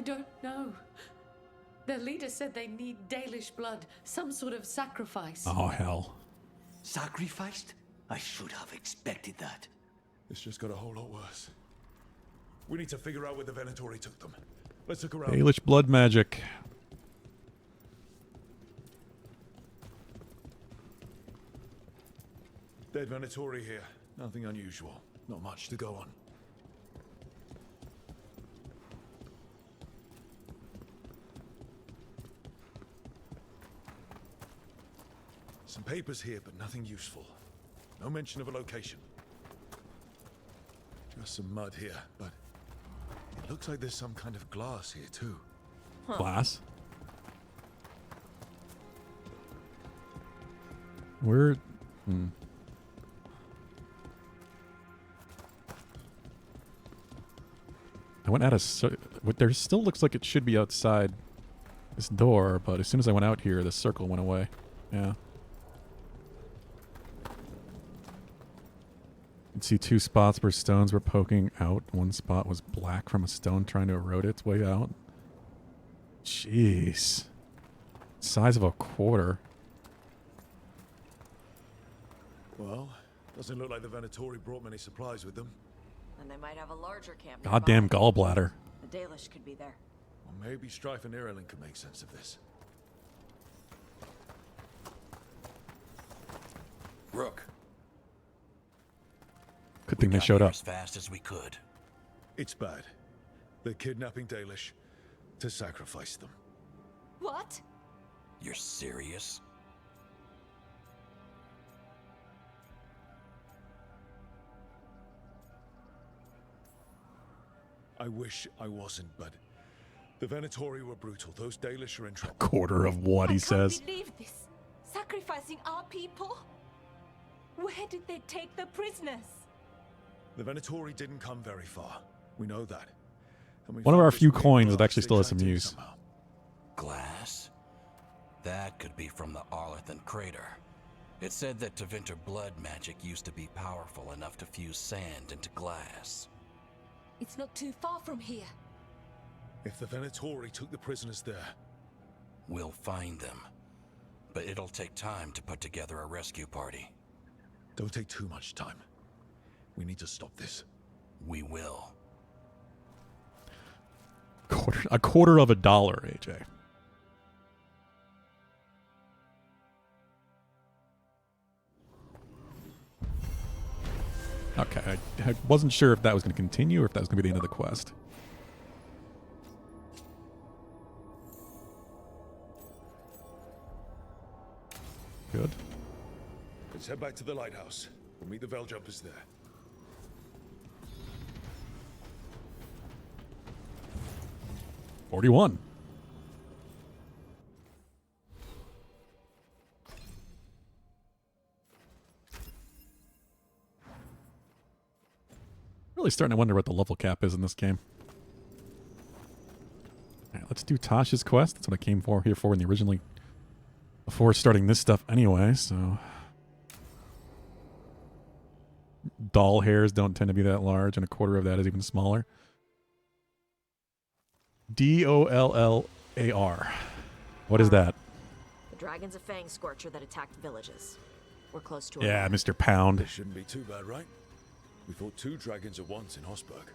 don't know. Their leader said they need Dalish blood, some sort of sacrifice. Oh, hell. Sacrificed? I should have expected that. This just got a whole lot worse. We need to figure out where the Venatori took them. Let's look around. Dalish blood magic. Dead Venatori here. Nothing unusual. Not much to go on. Some papers here, but nothing useful. No mention of a location. Just some mud here, but it looks like there's some kind of glass here too. Glass? Where? I went out of... There still looks like it should be outside this door, but as soon as I went out here, the circle went away. Yeah. You can see two spots where stones were poking out. One spot was black from a stone trying to erode its way out. Jeez. Size of a quarter. Well, doesn't look like the Venatori brought many supplies with them. And they might have a larger camp. Goddamn nearby. gallbladder. The Dalish could be there. Well, maybe Strife and Ireland can make sense of this. Rook. Good thing they showed up. As fast as we could. It's bad. They're kidnapping Dalish to sacrifice them. What? You're serious? I wish I wasn't, but the Venatori were brutal. Those Dalish are in trouble. Quarter of what he says. I can't believe this. Sacrificing our people? Where did they take the prisoners? The Venatori didn't come very far. We know that. And we One of found our this few weird coins that glass actually still has some they use. somehow. Glass? That could be from the Arlethan crater. It said that Tevinter blood magic used to be powerful enough to fuse sand into glass. It's not too far from here. If the Venatori took the prisoners there, We'll find them. But it'll take time to put together a rescue party. don't take too much time. We need to stop this. We will. A quarter of $1, AJ. Okay, I wasn't sure if that was going to continue or if that was going to be the end of the quest. Good. Let's head back to the lighthouse. We'll meet the Veiljumpers there. $41. Really starting to wonder what the level cap is in this game. All right, let's do Tasha's quest. That's what I came here for in the originally before starting this stuff anyway. So doll hairs don't tend to be that large, and a quarter of that is even smaller. DOLLAR. What is that? The dragon's a fang scorcher that attacked villages. We're close to Yeah, it. Mr. Pound. This shouldn't be too bad, right? We fought 2 dragons at once in Hosberg.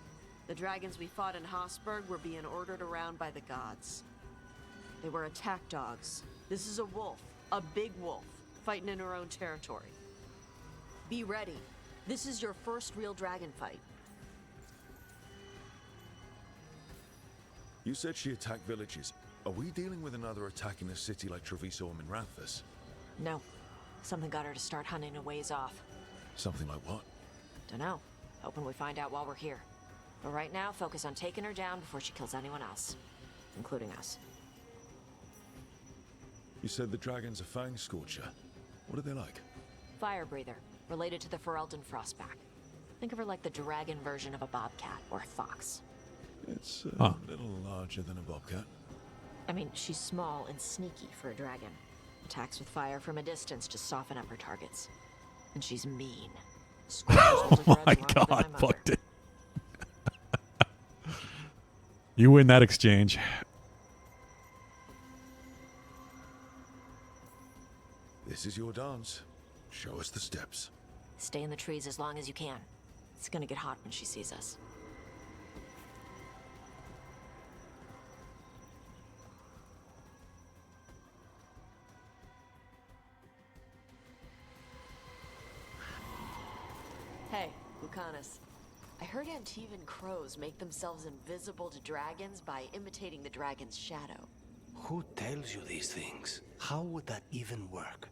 The dragons we fought in Hosberg were being ordered around by the gods. They were attack dogs. This is a wolf, a big wolf, fighting in her own territory. Be ready. This is your first real dragon fight. You said she attacked villages. Are we dealing with another attack in a city like Treviso or Minranthus? No. Something got her to start hunting a ways off. Something like what? Dunno. Hoping we find out while we're here. But right now, focus on taking her down before she kills anyone else. Including us. You said the dragon's a fang scorcher. What are they like? Fire breather. Related to the Ferelden Frostback. Think of her like the dragon version of a bobcat or a fox. It's a little larger than a bobcat. I mean, she's small and sneaky for a dragon. Attacks with fire from a distance to soften up her targets. And she's mean. Oh my god, fucked it. You win that exchange. This is your dance. Show us the steps. Stay in the trees as long as you can. It's gonna get hot when she sees us. Hey, Lucanus. I heard Antivan crows make themselves invisible to dragons by imitating the dragon's shadow. Who tells you these things? How would that even work?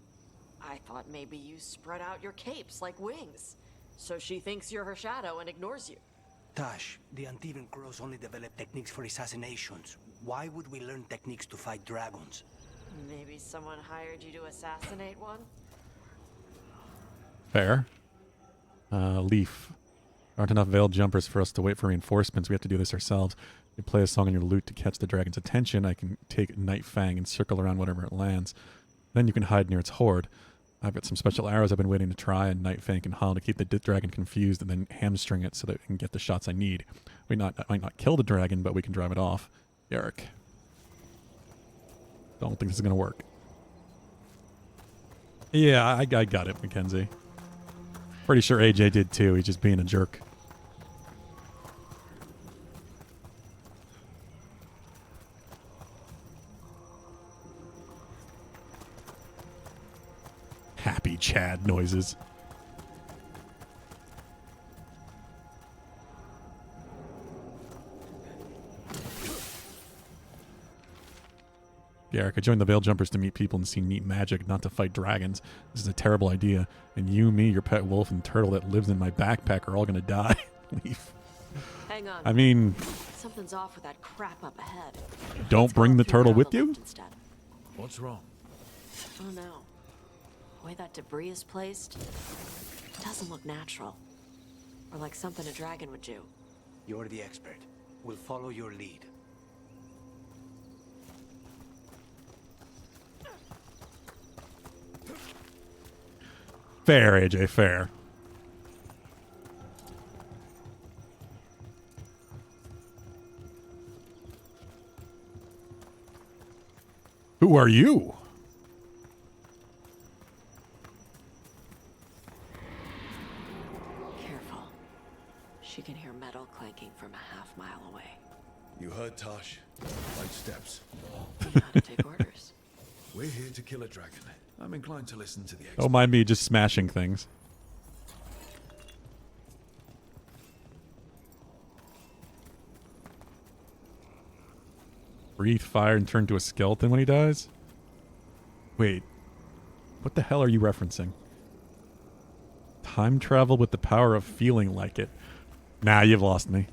I thought maybe you spread out your capes like wings, so she thinks you're her shadow and ignores you. Tash, the Antivan crows only develop techniques for assassinations. Why would we learn techniques to fight dragons? Maybe someone hired you to assassinate one? Fair. Leaf. There aren't enough veiled jumpers for us to wait for reinforcements. We have to do this ourselves. You play a song on your lute to catch the dragon's attention. I can take Night Fang and circle around whatever it lands. Then you can hide near its horde. I've got some special arrows I've been waiting to try, and Night Fang can howl to keep the dragon confused and then hamstring it so that it can get the shots I need. We might not kill the dragon, but we can drive it off. Eric. Don't think this is going to work. Yeah, I got it, Mackenzie. Pretty sure AJ did too. He's just being a jerk. Happy Chad noises. Garrick, I joined the Veil Jumpers to meet people and see neat magic, not to fight dragons. This is a terrible idea. And you, me, your pet wolf, and turtle that lives in my backpack are all gonna die. Leave. Hang on. I mean... Something's off with that crap up ahead. Don't bring the turtle with you? Instead. What's wrong? Oh no. The way that debris is placed, it doesn't look natural. Or like something a dragon would do. You're the expert. We'll follow your lead. Fair, AJ, fair. Who are you? Careful. She can hear metal clanking from a half mile away. You heard Tosh. Light steps. You know how to take orders. We're here to kill a dragon. I'm inclined to listen to the expert. Don't mind me just smashing things. Breathe fire and turn to a skeleton when he dies? Wait. What the hell are you referencing? Time travel with the power of feeling like it. Nah, you've lost me.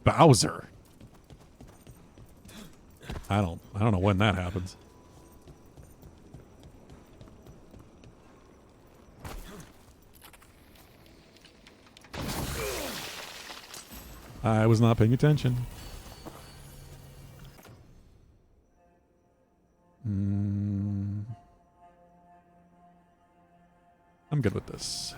Bowser. I don't know when that happens. I was not paying attention. I'm good with this.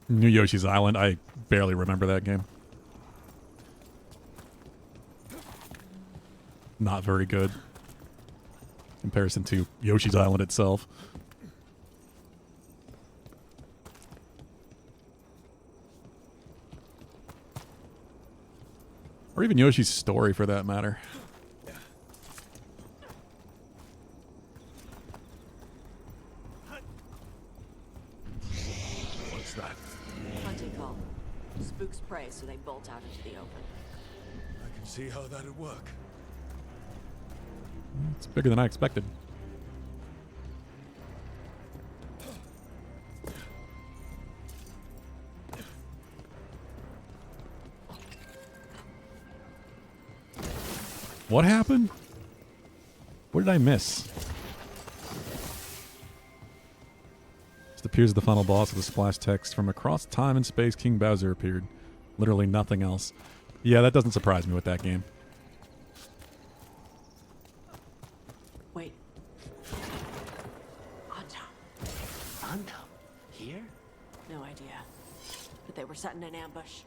New Yoshi's Island. I barely remember that game. Not very good in comparison to Yoshi's Island itself. Or even Yoshi's story, for that matter. What's that? Hunting call. Spooks prey, so they bolt out into the open. I can see how that'd work. It's bigger than I expected. What happened? What did I miss? This appears the final boss of the splash text. From across time and space, King Bowser appeared. Literally nothing else. Yeah, that doesn't surprise me with that game. Wait. Anta? Here? No idea. But they were setting an ambush.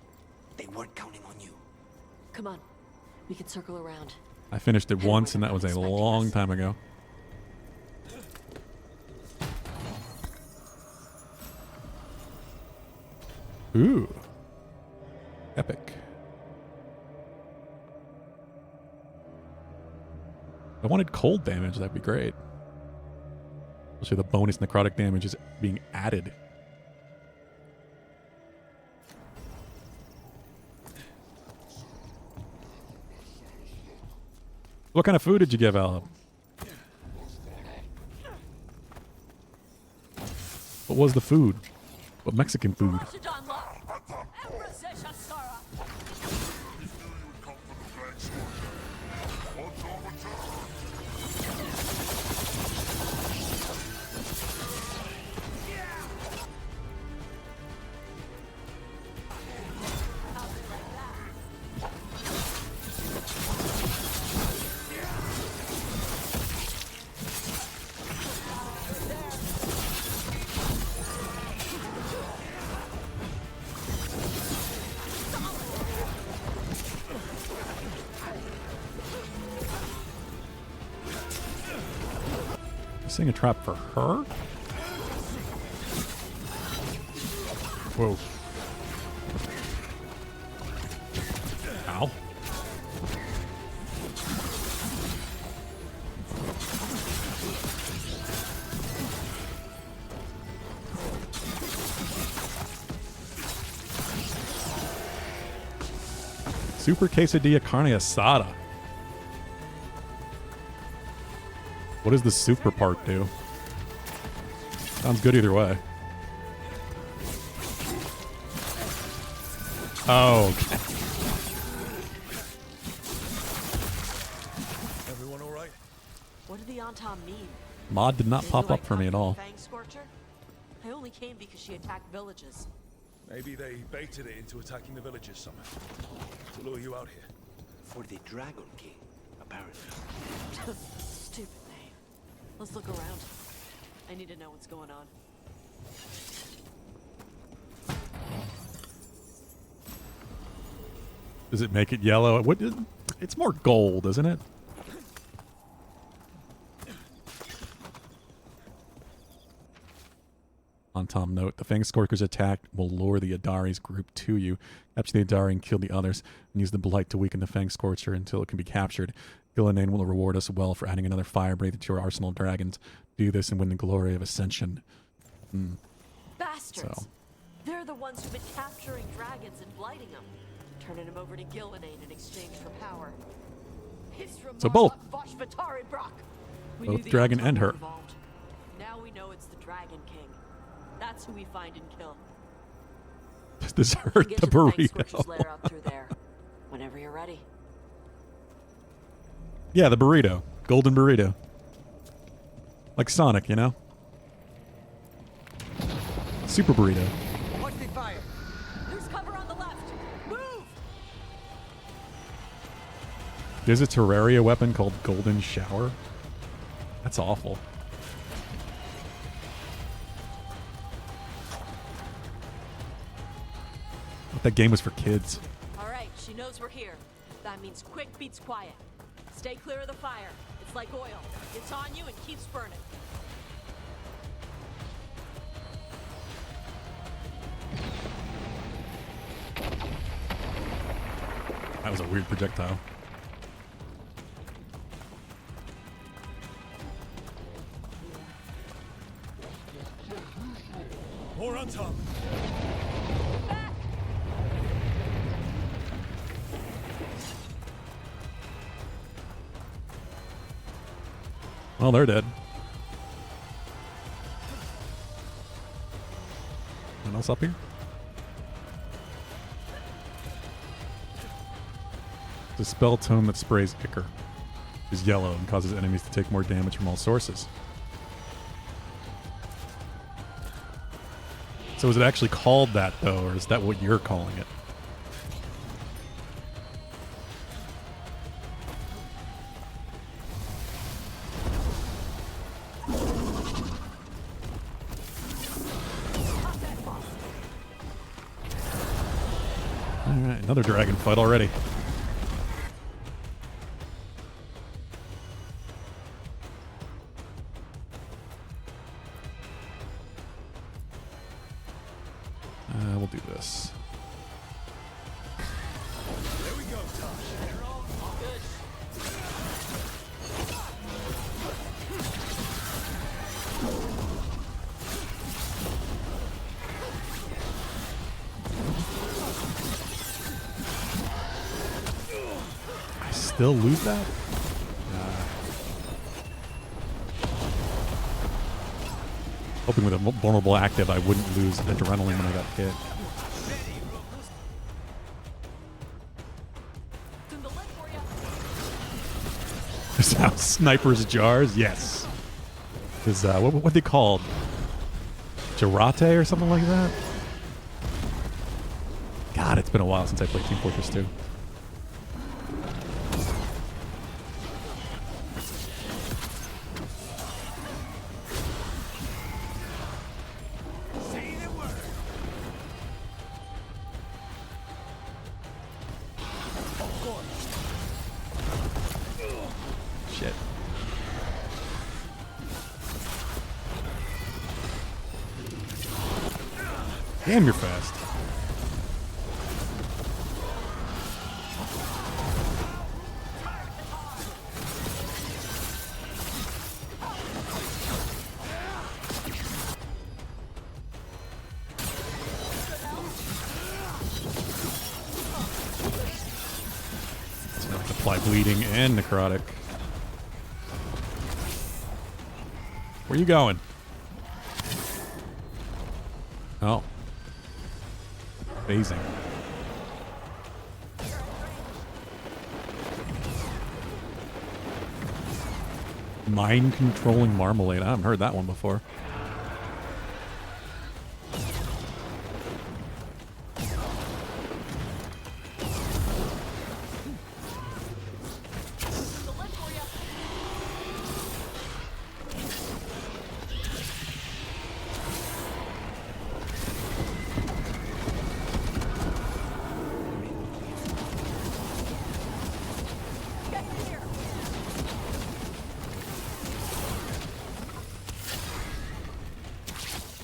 They weren't counting on you. Come on. We can circle around. I finished it once, and that was a long time ago. Ooh. Epic. If I wanted cold damage, that'd be great. Especially the bonus necrotic damage is being added. What kind of food did you give Al? What was the food? What Mexican food? Setting a trap for her? Whoa. Ow. Super quesadilla carne asada. What does the super part do? Sounds good either way. Oh, okay. Everyone all right? What did the Antam mean? Maud did not Did pop you, up for me at all. Fang Scorcher? I only came because she attacked villages. Maybe they baited it into attacking the villages somehow. To lure you out here. For the Dragon King, apparently. Stupid name. Let's look around. I need to know what's going on. Does it make it yellow? What? It's more gold, isn't it? On Tom note, the Fang Scorcher's attack will lure the Adari's group to you. Capture the Adari and kill the others, and use the Blight to weaken the Fang Scorcher until it can be captured. Gillenane will reward us well for adding another fire breather to our arsenal of dragons. Do this and win the glory of Ascension. Bastards! So. They're the ones who've been capturing dragons and blighting them, turning them over to Gillenane in exchange for power. So both. We Both knew the dragon Antam and were her. involved. Now we know it's the Dragon King. That's who we find and kill. This We hurt get the to the Fang Scorcher's burrito. lair up through there. Whenever you're ready. Yeah, the burrito. Golden burrito. Like Sonic, you know? Super burrito. Watch the fire. There's cover on the left. Move! There's a Terraria weapon called Golden Shower. That's awful. That game was for kids. All right, she knows we're here. That means quick beats quiet. Stay clear of the fire. It's like oil. It's on you and keeps burning. That was a weird projectile. More on top. Well, they're dead. Anyone else up here? The spell tome that sprays Ichor is yellow and causes enemies to take more damage from all sources. So is it actually called that, though, or is that what you're calling it? Alright, another dragon fight already. We'll do this. There we go, I still lose that? Hoping with a vulnerable active I wouldn't lose adrenaline when I got hit. Sound snipers jars? Yes. Is what they called? Jarate or something like that? God, it's been a while since I played Team Fortress 2. Damn, you're fast. It's gonna apply bleeding and necrotic. Where you going? Oh. Phasing. Mind controlling marmalade. I haven't heard that one before.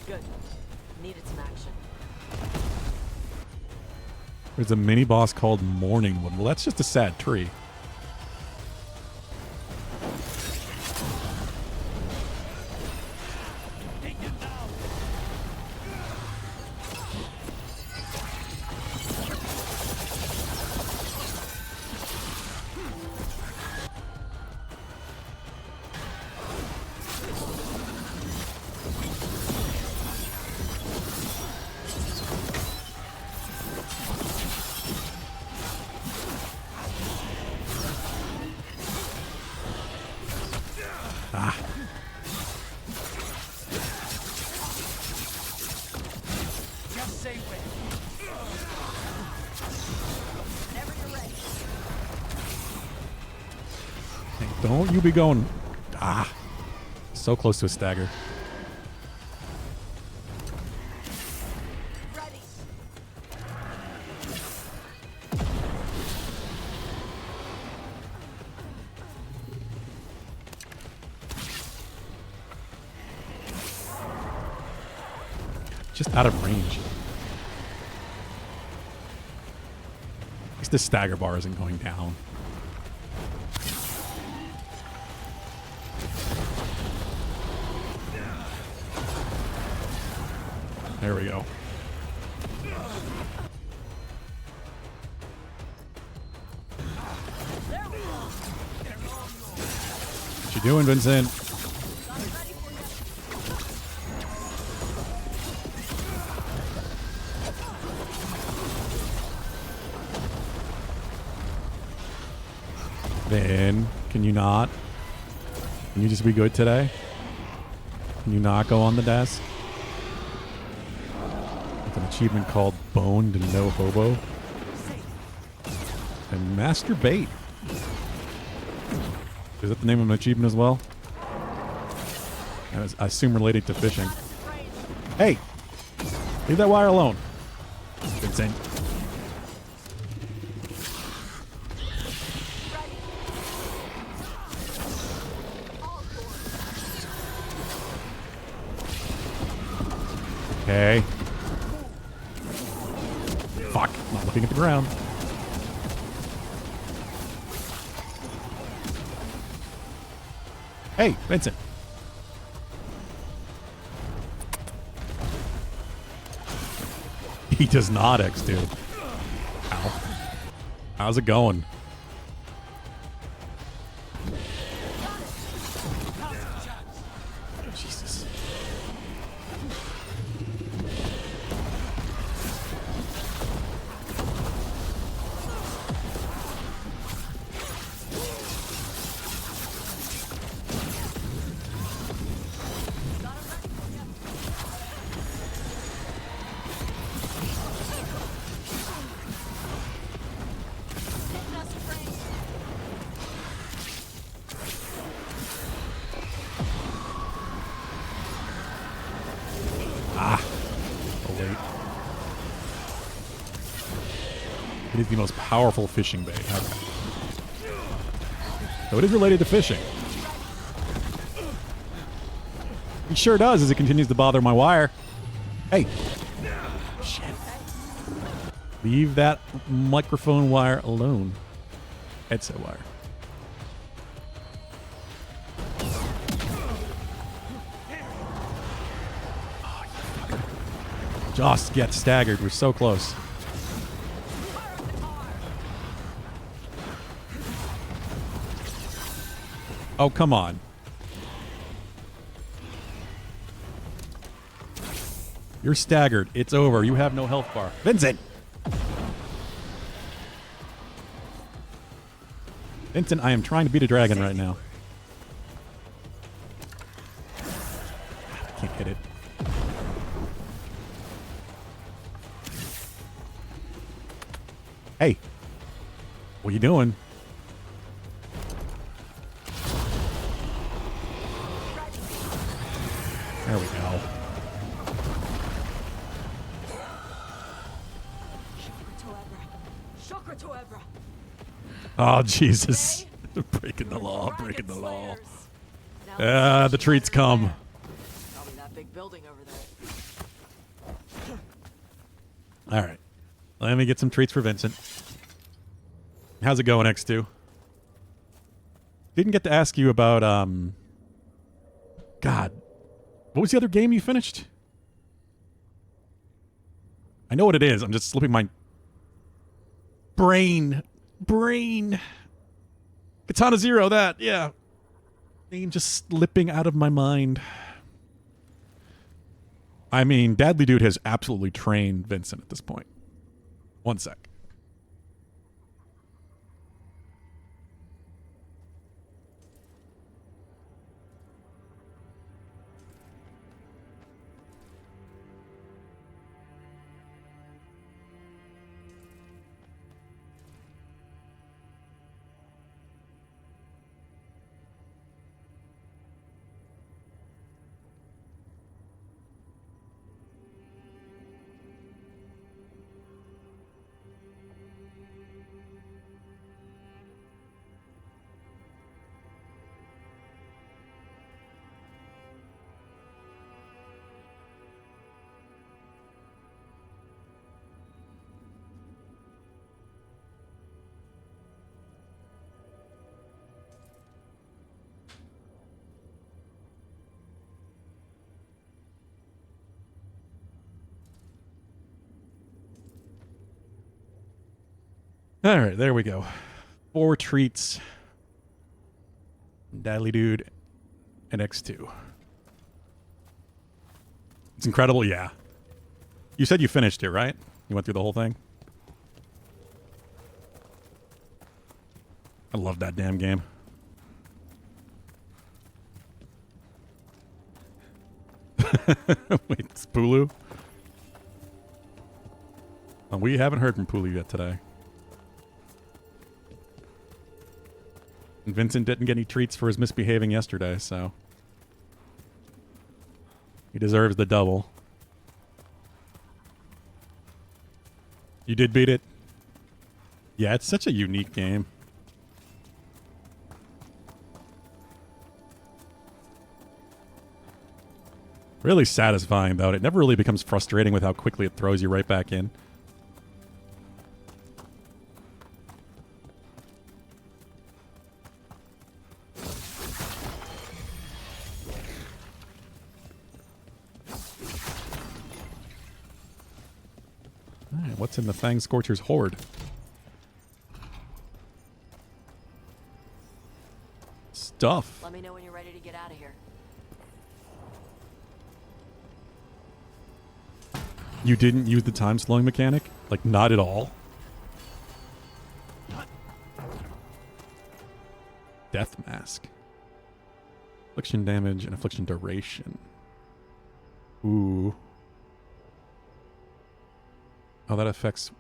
Good. Needed some action. There's a mini boss called Morningwood. Well, that's just a sad tree. Ah. Just say when. Whenever you're ready. Hey, don't you be going. Ah. So close to a stagger. Just out of range. At least the stagger bar isn't going down. There we go. What you doing, Vincent? Then, can you not? Can you just be good today? Can you not go on the desk? With an achievement called Boned and No Hobo. And Masturbate. Is that the name of an achievement as well? I assume related to fishing. Hey! Leave that wire alone. Vincent. Okay. Fuck. Not looking at the ground. Hey, Vincent. He does not, X-Dude. Ow. How's it going? Jesus. It is the most powerful fishing bait. Okay. So it is related to fishing. It sure does as it continues to bother my wire. Hey. Shit. Leave that microphone wire alone. Headset wire. Oh, you fucker. Just get staggered. We're so close. Oh, come on. You're staggered. It's over. You have no health bar. Vincent! Vincent, I am trying to beat a dragon right now. I can't hit it. Hey. What are you doing? There we go. Oh, Jesus. Breaking the law, breaking the law. The treats come. Probably that big building over there. All right. Let me get some treats for Vincent. How's it going, X2? Didn't get to ask you about, God. What was the other game you finished? I know what it is. I'm just slipping my brain. Katana Zero, that, yeah. Name just slipping out of my mind. I mean, Dadly Dude has absolutely trained Vincent at this point. One sec. All right, there we go. 4 treats. Dadly Dude and X2. It's incredible, yeah. You said you finished it, right? You went through the whole thing? I love that damn game. Wait, it's Pulu? We haven't heard from Pulu yet today. And Vincent didn't get any treats for his misbehaving yesterday, so he deserves the double. You did beat it? Yeah, it's such a unique game. Really satisfying, though. It never really becomes frustrating with how quickly it throws you right back in. What's in the Fang Scorcher's hoard? Stuff. Let me know when you're ready to get out of here. You didn't use the time slowing mechanic? Like, not at all? Death Mask. Affliction damage and affliction duration. Ooh. Oh, that affects...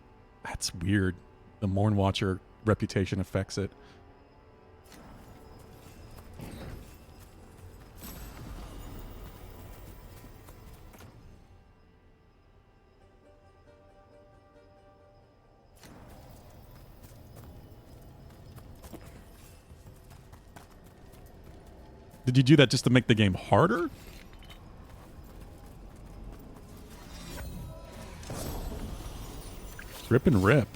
That's weird. The Morn Watcher reputation affects it. Did you do that just to make the game harder? Rip and rip.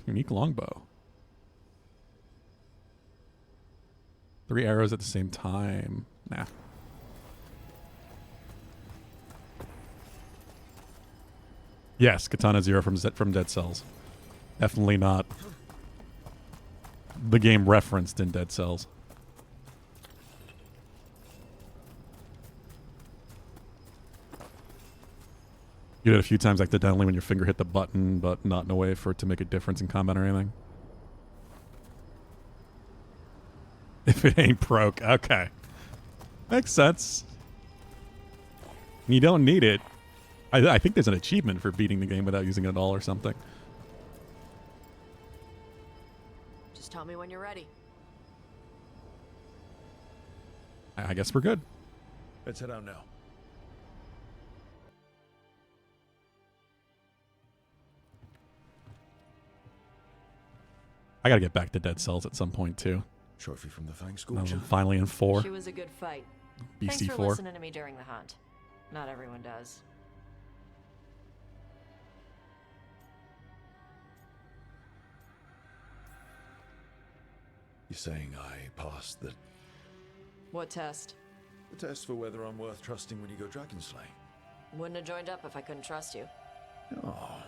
Unique longbow. 3 arrows at the same time. Nah. Yes, Katana Zero from Dead Cells. Definitely not the game referenced in Dead Cells. You did it a few times accidentally when your finger hit the button, but not in a way for it to make a difference in combat or anything. If it ain't broke. Okay. Makes sense. You don't need it. I think there's an achievement for beating the game without using it at all or something. Just tell me when you're ready. I guess we're good. Let's head out now. I gotta get back to Dead Cells at some point too. Trophy from the Fang Now Scorcher. I'm finally in 4. She was a good fight. BC4. Thanks for listening to me during the hunt. Not everyone does. You're saying I passed the What test? test for whether I'm worth trusting when you go dragon slaying? Wouldn't have joined up if I couldn't trust you. Oh.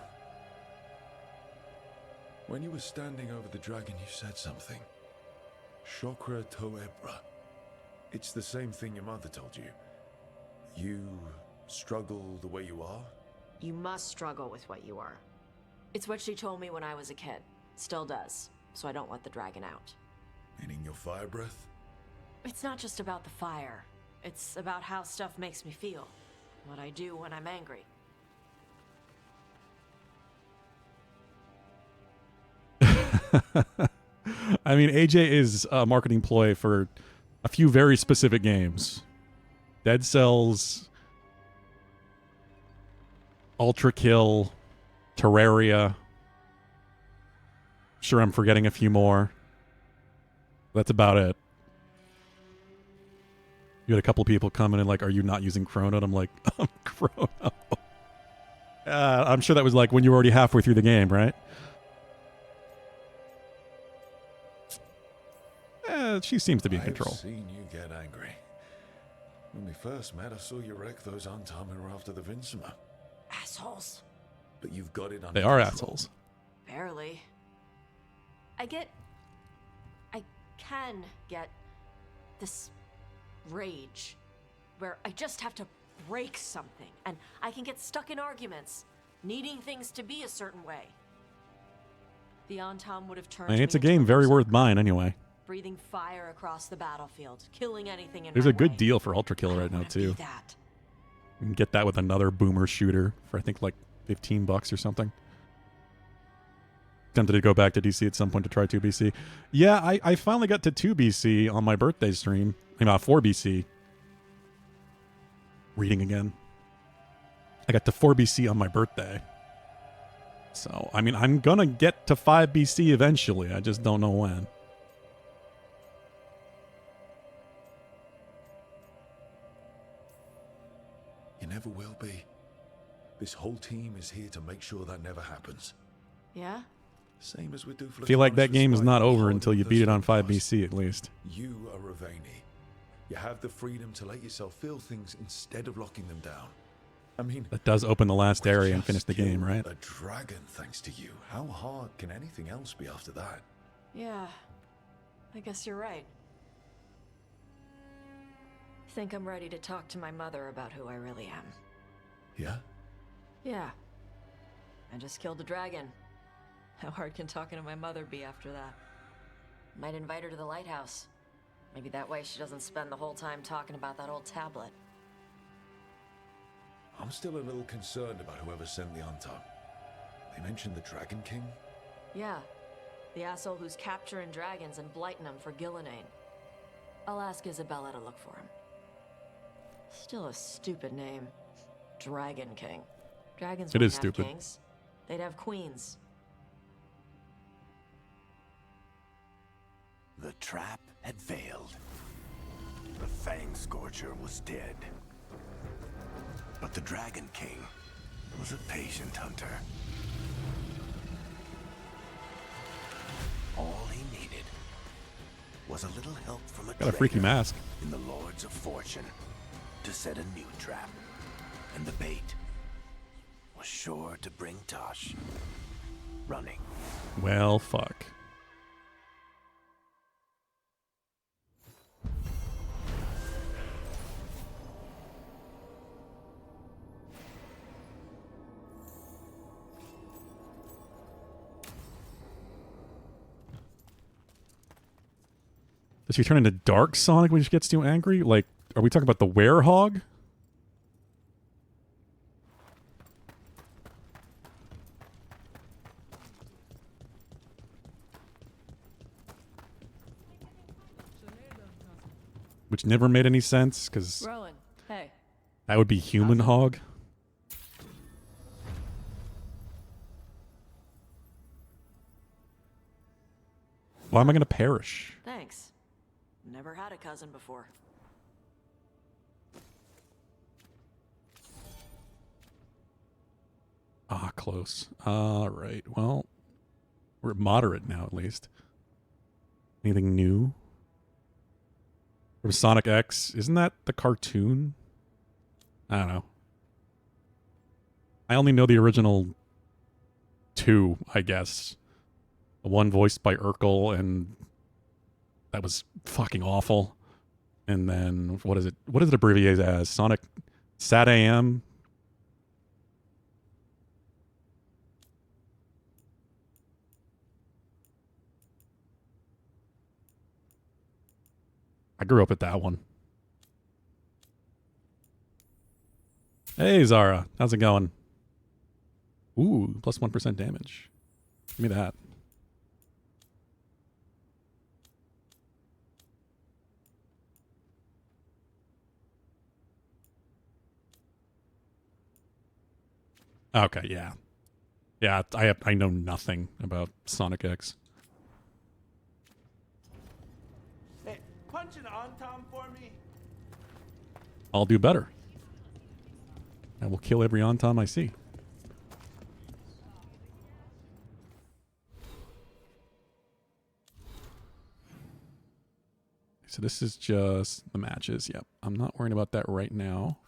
When you were standing over the dragon, you said something. Chokra Toebra. It's the same thing your mother told you. You struggle the way you are? You must struggle with what you are. It's what she told me when I was a kid. Still does. So I don't let the dragon out. Meaning your fire breath? It's not just about the fire. It's about how stuff makes me feel. What I do when I'm angry. I mean, AJ is a marketing ploy for a few very specific games. Dead Cells, Ultra Kill, Terraria. Sure, I'm forgetting a few more. That's about it. You had a couple people come in and like, are you not using Chrono? And I'm like, Chrono. I'm sure that was like when you were already halfway through the game, right? She seems to be in control. I've seen you get angry. When we first met, I saw you wreck those Untamu after the Vinsima. Assholes. But you've got it under They are control. assholes. Barely. I can get this rage where I just have to break something and I can get stuck in arguments, needing things to be a certain way. The Antam would have turned I mean, it's me a game into very worth berserker, buying anyway. breathing fire across the battlefield, killing anything in There's my a good way. deal for Ultra Kill right now too. That. You can get that with another boomer shooter for I think like $15 or something. Tempted to go back to DC at some point to try 2BC. Yeah, I finally got to 2BC on my birthday stream. I mean, 4BC. Reading again. I got to 4BC on my birthday. So, I mean, I'm gonna get to 5BC eventually. I just don't know when. You never will be. This whole team is here to make sure that never happens. Yeah? Same as we do for I feel like that game is not over until you beat it on 5BC at least. You are Ravani. You have the freedom to let yourself feel things instead of locking them down. I mean, That does open the last area and finish the game, right? a dragon thanks to you. How hard can anything else be after that? Yeah. I guess you're right. Think I'm ready to talk to my mother about who I really am. Yeah? Yeah. I just killed a dragon. How hard can talking to my mother be after that? Might invite her to the lighthouse. Maybe that way she doesn't spend the whole time talking about that old tablet. I'm still a little concerned about whoever sent the Antam. They mentioned the Dragon King? Yeah. The asshole who's capturing dragons and blighting them for Gillinane. I'll ask Isabella to look for him. Still a stupid name. Dragon King. Dragons It wouldn't is have stupid. kings. They'd have queens. The trap had failed. The Fang Scorcher was dead. But the Dragon King was a patient hunter. all he needed was a little help from a Got a freaky trader mask. in the Lords of Fortune to set a new trap. And the bait was sure to bring Tosh running. Well, fuck. Does he turn into Dark Sonic when he gets too angry? Like, are we talking about the Werehog? Which never made any sense, because Rowan, hey. that would be Human Hog. Why am I going to perish? Thanks. Never had a cousin before. Ah, close. All right. Well, we're moderate now, at least. Anything new? From Sonic X. Isn't that the cartoon? I don't know. I only know the original two, I guess. The one voiced by Urkel, and that was fucking awful. And then, what is it? What is it abbreviated as? Sonic Sat AM? I grew up with that one. Hey, Zara. How's it going? Ooh, plus 1% damage. Give me that. Okay, yeah. Yeah, I know nothing about Sonic X. Hey, punch an on-tom for me. I'll do better. I will kill every on-tom I see. So this is just the matches. Yep. I'm not worrying about that right now.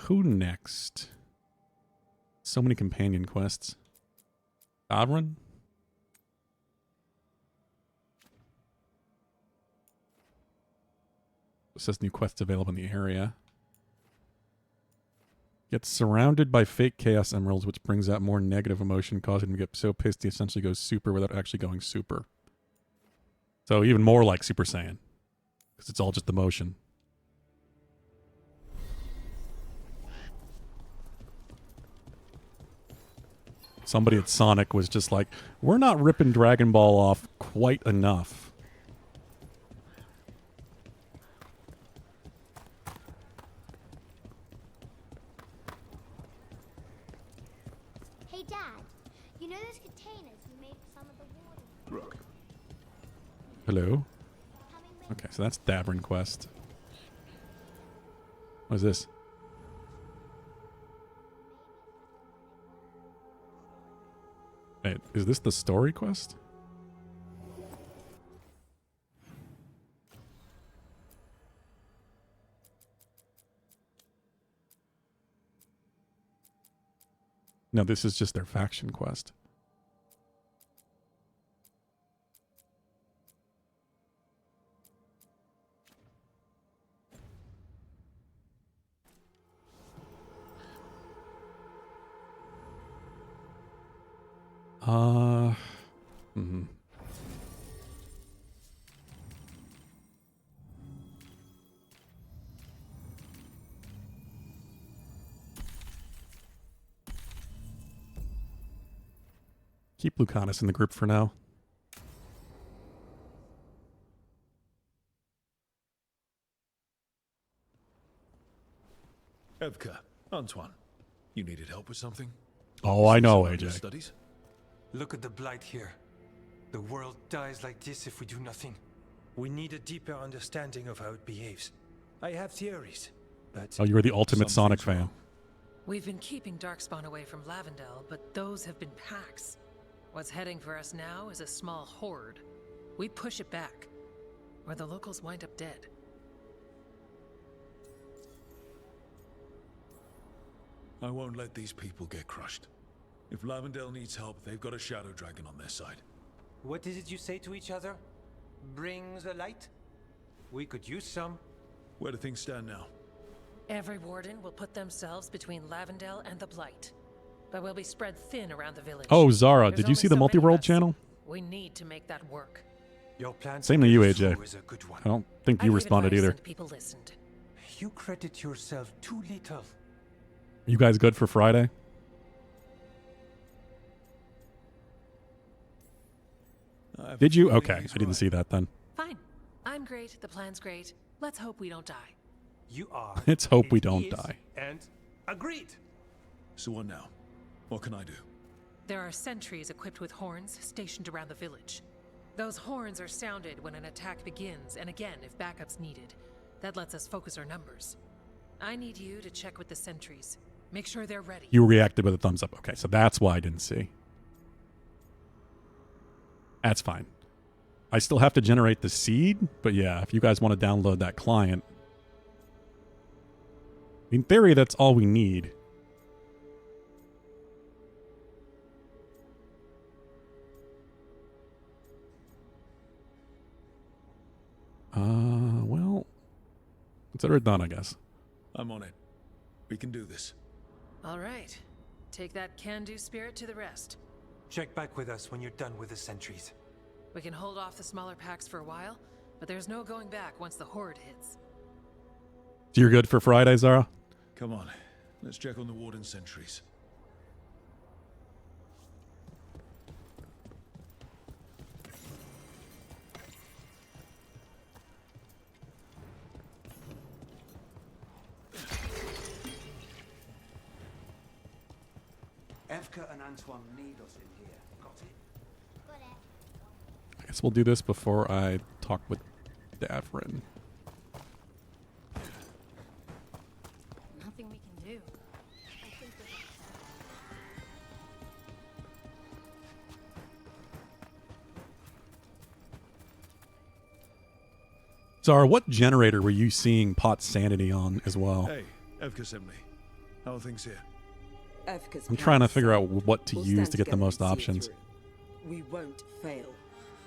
Who next? So many companion quests. Sovereign? It says new quests available in the area. Gets surrounded by fake Chaos Emeralds, which brings out more negative emotion, causing him to get so pissed he essentially goes super without actually going super. So even more like Super Saiyan. Because it's all just emotion. Somebody at Sonic was just like, we're not ripping Dragon Ball off quite enough. Hey, Dad. You know those containers we made for some of the wardens? Rook. Hello? Okay, so that's Davern quest. What is this? Wait, is this the story quest? No, this is just their faction quest. Mm-hmm. Keep Lucanus in the group for now. Evka, Antoine, you needed help with something? Oh, I know, Some of your AJ. Studies? Look at the blight here. The world dies like this if we do nothing. We need a deeper understanding of how it behaves. I have theories. but... Oh, you were the ultimate Sonic Something's fan. We've been keeping Darkspawn away from Lavendel, but those have been packs. What's heading for us now is a small horde. We push it back, or the locals wind up dead. I won't let these people get crushed. If Lavendel needs help, they've got a Shadow Dragon on their side. What is it you say to each other? Bring the light? We could use some. Where do things stand now? Every warden will put themselves between Lavendel and the Blight, but we'll be spread thin around the village. Oh, Zara, There's did you see the only so many multi-world of us. channel? We need to make that work. Your plan Same to you, AJ. I don't think you I responded gave advice either. and people listened. You credit yourself too little. You guys good for Friday? Did you? Okay, I didn't see that then. Fine. I'm great. The plan's great. Let's hope we don't die. You are. Let's hope we it don't is, die. And agreed. So what now? What can I do? There are sentries equipped with horns stationed around the village. Those horns are sounded when an attack begins, and again if backup's needed. That lets us focus our numbers. I need you to check with the sentries. Make sure they're ready. You reacted with a thumbs up. Okay, so that's why I didn't see. That's fine. I still have to generate the seed, but yeah, if you guys want to download that client. In theory, that's all we need. Well, consider it done, I guess. I'm on it. We can do this. All right. Take that can-do spirit to the rest. Check back with us when you're done with the sentries. We can hold off the smaller packs for a while, but there's no going back once the horde hits. So you're good for Friday, Zara? Come on. Let's check on the warden sentries. Evka and Antoine need us in here. Got it? I guess we'll do this before I talk with Davrin. Nothing we can do. Zara, what generator were you seeing Pot's sanity on as well? Hey, Evka sent me. How are things here? I'm trying to figure out what to use to get the most options. We won't fail.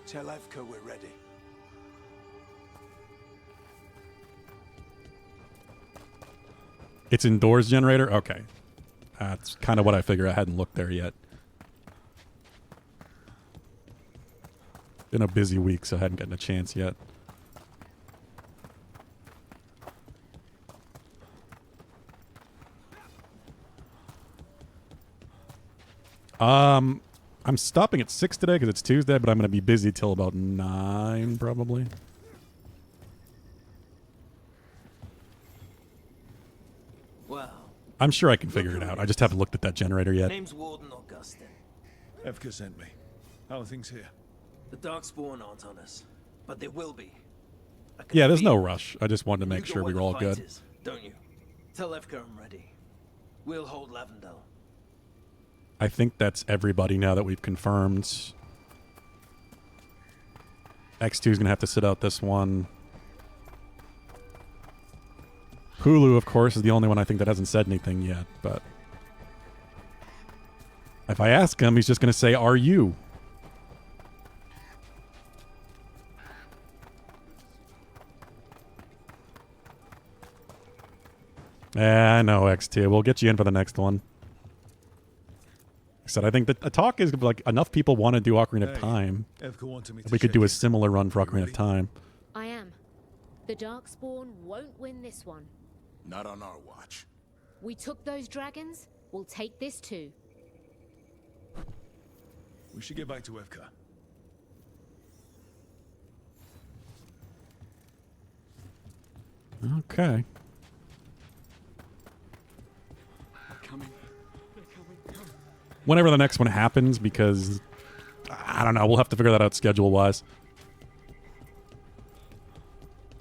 Tell Evka we're ready. It's indoors generator? Okay. That's kind of what I figure. I hadn't looked there yet. Been a busy week, so I hadn't gotten a chance yet. I'm stopping at 6 today because it's Tuesday, but I'm going to be busy till about 9 probably. Well, I'm sure I can figure it out. I just haven't looked at that generator yet. name's Warden Augustin. Evka sent me. How are things here? The Darkspawn aren't on us, but they will be. Yeah, there's no rush. I just wanted to make You sure got we where were the all fight good. is, don't you? Tell Evka I'm ready. We'll hold Lavendel. I think that's everybody now that we've confirmed. X2 is going to have to sit out this one. Hulu, of course, is the only one I think that hasn't said anything yet, but if I ask him, he's just going to say, "Are you?" I know, X2. We'll get you in for the next one. I said, I think that a talk is like enough people want to do Ocarina of Time. Evka wanted me to We could check do a in. similar run for Ocarina of Time. I am. The Darkspawn won't win this one. Not on our watch. We took those dragons, we'll take this too. We should get back to Evka. Okay. Coming. Whenever the next one happens, because I don't know, we'll have to figure that out schedule-wise.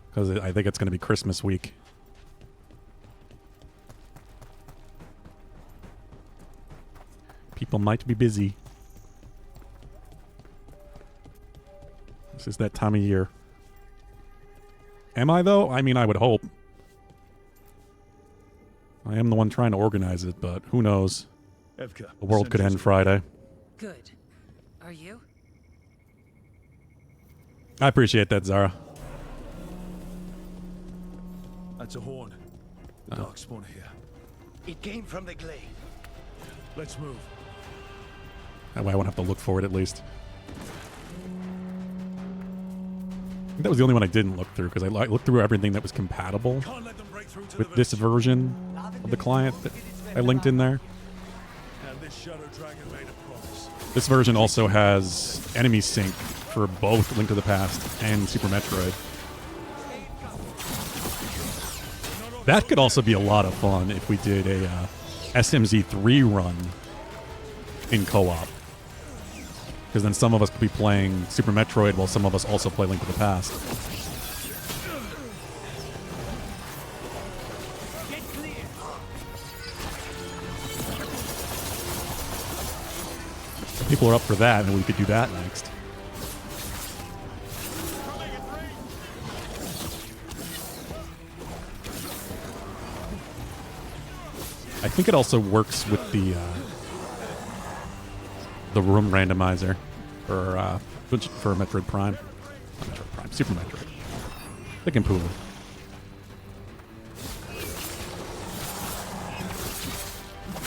Because I think it's going to be Christmas week. People might be busy. This is that time of year. Am I, though? I mean, I would hope. I am the one trying to organize it, but who knows? Evka, The world could end Friday. Good. Are you? I appreciate that, Zara. That's a horn. The dark spawner here. It came from the glade. Let's move. That way I won't have to look for it, at least. I think that was the only one I didn't look through, because I looked through everything that was compatible with this version of the client that I linked in there. And this Shadow Dragon made a promise. This version also has enemy sync for both Link to the Past and Super Metroid. That could also be a lot of fun if we did a SMZ3 run in co-op. Because then some of us could be playing Super Metroid while some of us also play Link to the Past. If people are up for that, then we could do that next. I think it also works with the room randomizer for Metroid Prime. Not Metroid Prime, Super Metroid. They can prove it.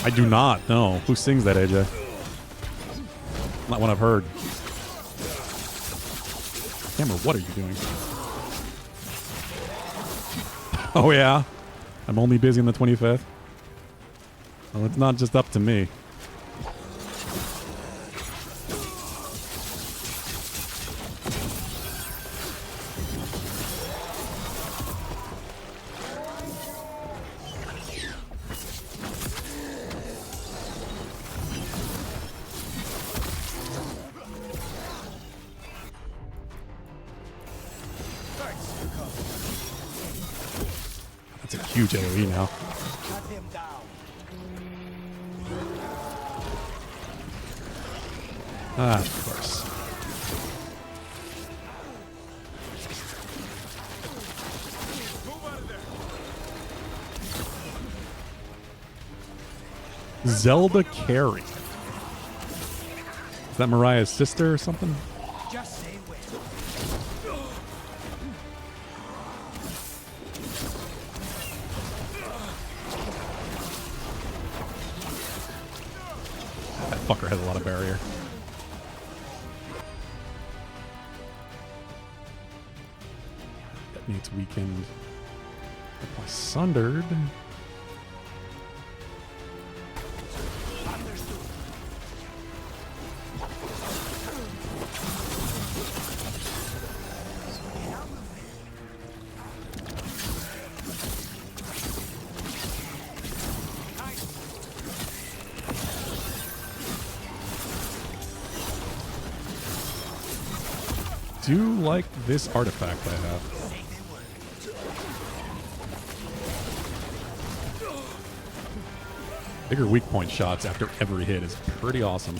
I do not know. Who sings that, AJ? Not one I've heard. Camera, what are you doing? Oh yeah? I'm only busy on the 25th? Well, it's not just up to me. That's a huge AoE now. Ah, of course. Zelda Carey. Is that Mariah's sister or something? Just say when. That fucker has a lot of barrier. That needs weakened. Apply sundered. Do like this artifact I have. Bigger weak point shots after every hit is pretty awesome.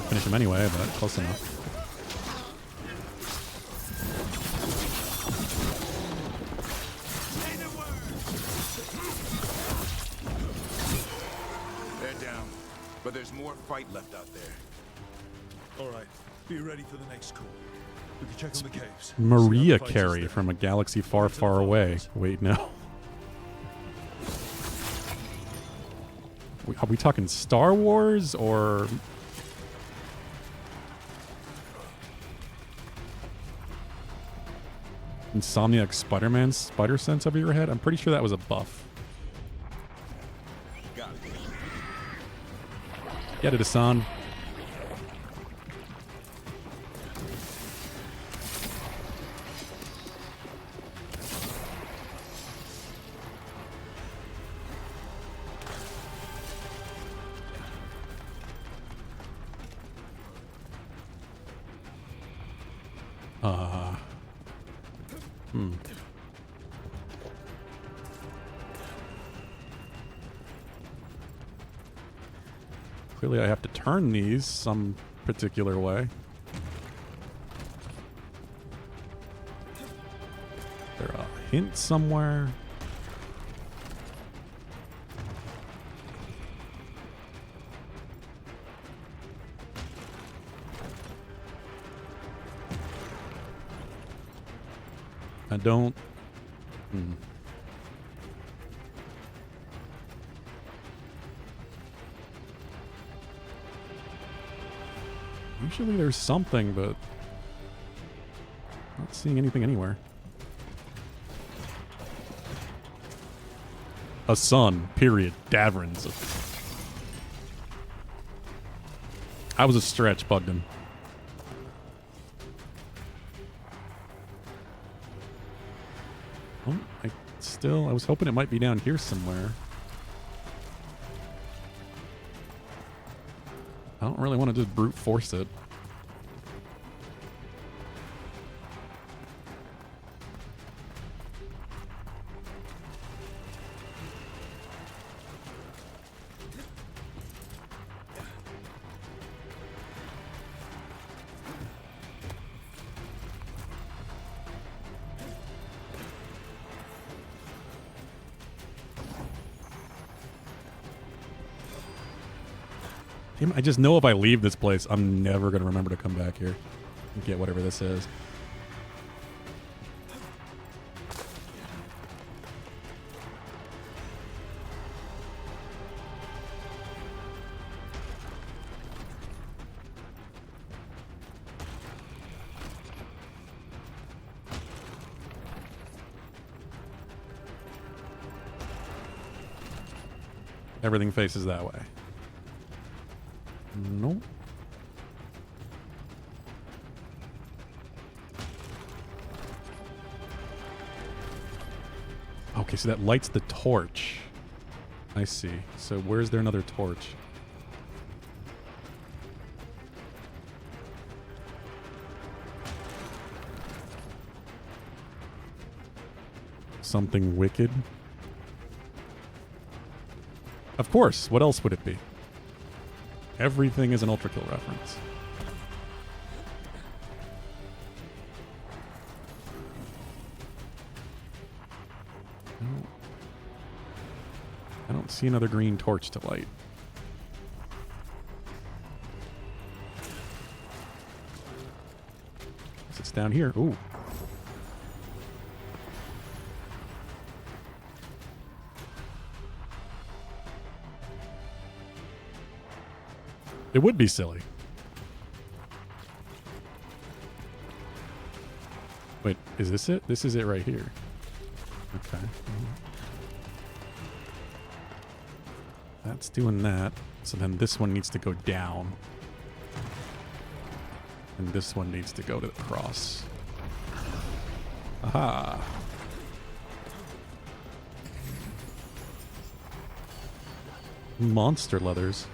Finish him anyway, but close enough. They're down, but there's more fight left out there. All right, be ready for the next call. We can check on the caves. Maria Carey from a galaxy far, far away. Wait, no. Are we talking Star Wars or... Insomniac Spider-Man spider sense over your head? I'm pretty sure that was a buff. Get it, son. Clearly I have to turn these some particular way. Is there a hint somewhere? I don't... Usually there's something, but not seeing anything anywhere. A sun, period. Davrins. I was a stretch, Bugden. Oh, I was hoping it might be down here somewhere. I don't really want to just brute force it. I just know if I leave this place, I'm never going to remember to come back here and get whatever this is. Everything faces that way. Nope. Okay, so that lights the torch. I see. So where's there another torch? Something wicked? Of course. What else would it be? Everything is an Ultra Kill reference. I don't see another green torch to light. It's down here. Ooh. It would be silly. Wait, is this it? This is it right here. Okay. That's doing that. So then this one needs to go down. And this one needs to go to the cross. Aha. Monster leathers.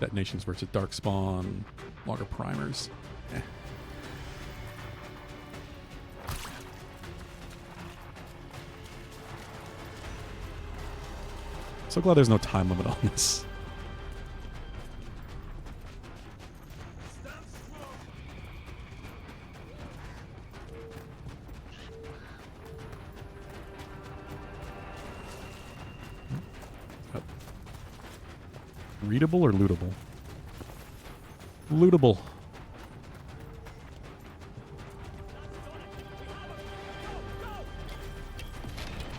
Detonations versus Darkspawn. Logger primers. Eh. So glad there's no time limit on this. Readable or lootable? Lootable.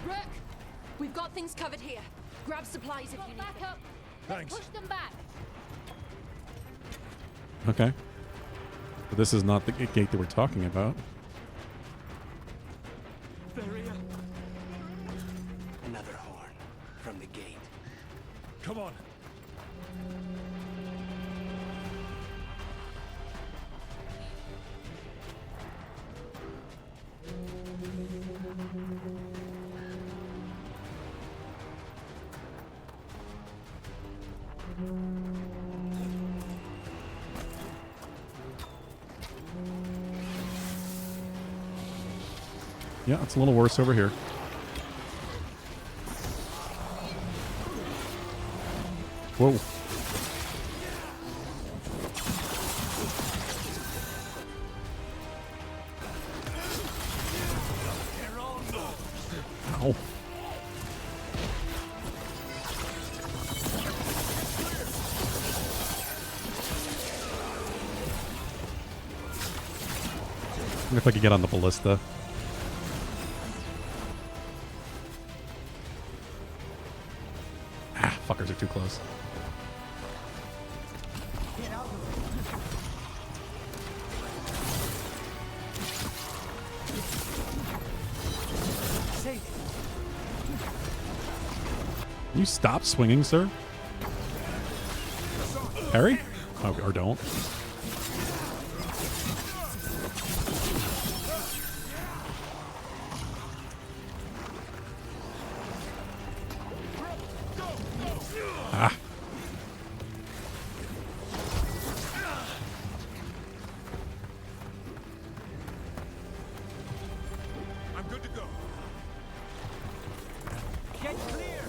Rook, we've got things covered here. Grab supplies if you need them. Thanks. Push them back. Okay. But this is not the gate that we're talking about. Another horn from the gate. Come on. Yeah, it's a little worse over here. Whoa. Ow. I wonder if I could get on the ballista. Ah, fuckers are too close. Can you stop swinging, sir? Harry? Oh, or don't. Ah. I'm good to go. Get clear!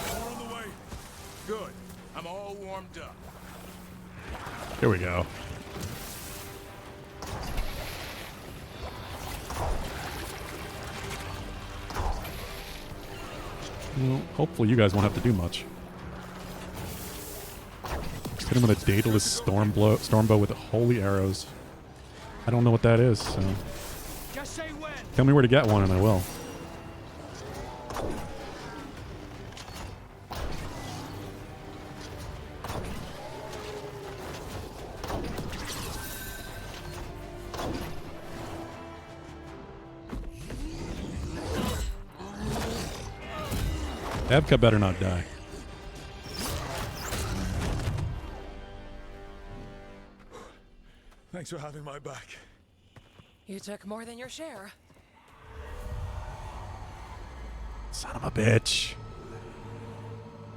More on the way. Good. I'm all warmed up. Here we go. Well, hopefully you guys won't have to do much. Just hit him with a Daedalus Stormbow with holy arrows. I don't know what that is, so... Just say when. Tell me where to get one and I will. Evka better not die. Thanks for having my back. You took more than your share. Son of a bitch.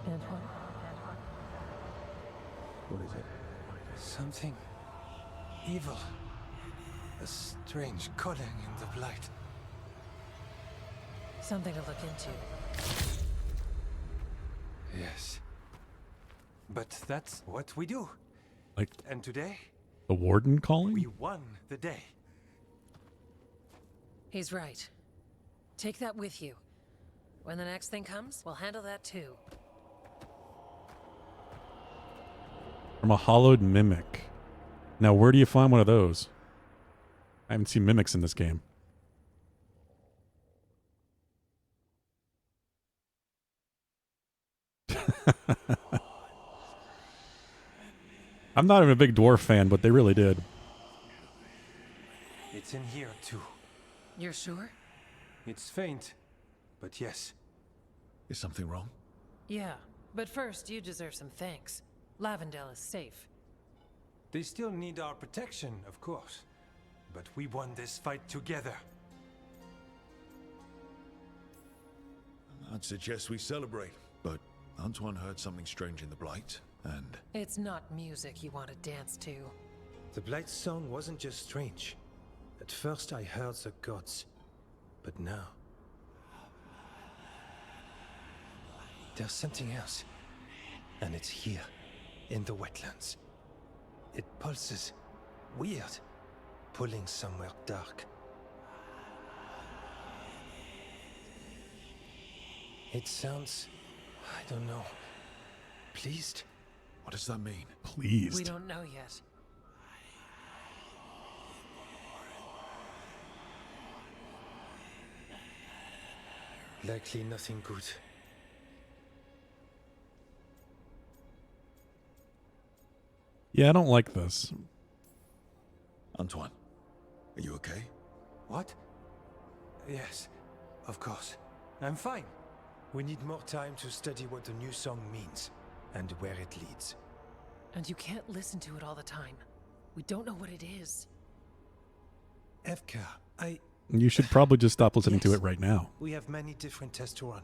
Antoine. What is it? Something evil. A strange calling in the blight. Something to look into. Yes. But that's what we do. Like, and today, the warden calling? we won the day. He's right. Take that with you. When the next thing comes, we'll handle that too. From a hollowed mimic. Now, where do you find one of those? I haven't seen mimics in this game. I'm not even a big dwarf fan, but they really did. It's in here too. You're sure? It's faint, but yes. Is something wrong? Yeah, but first you deserve some thanks. Lavendel is safe. They still need our protection, of course. But we won this fight together. I'd suggest we celebrate, but Antoine heard something strange in the Blight, and... It's not music you want to dance to. The Blight's song wasn't just strange. At first I heard the gods, but now... there's something else. And it's here, in the wetlands. It pulses. Weird. Pulling somewhere dark. It sounds... I don't know. Pleased? What does that mean? Pleased. We don't know yet. Likely nothing good. Yeah, I don't like this. Antoine, are you okay? What? Yes, of course. I'm fine. We need more time to study what the new song means, and where it leads. And you can't listen to it all the time. We don't know what it is. Evka, You should probably just stop listening to it right now. We have many different tests to run.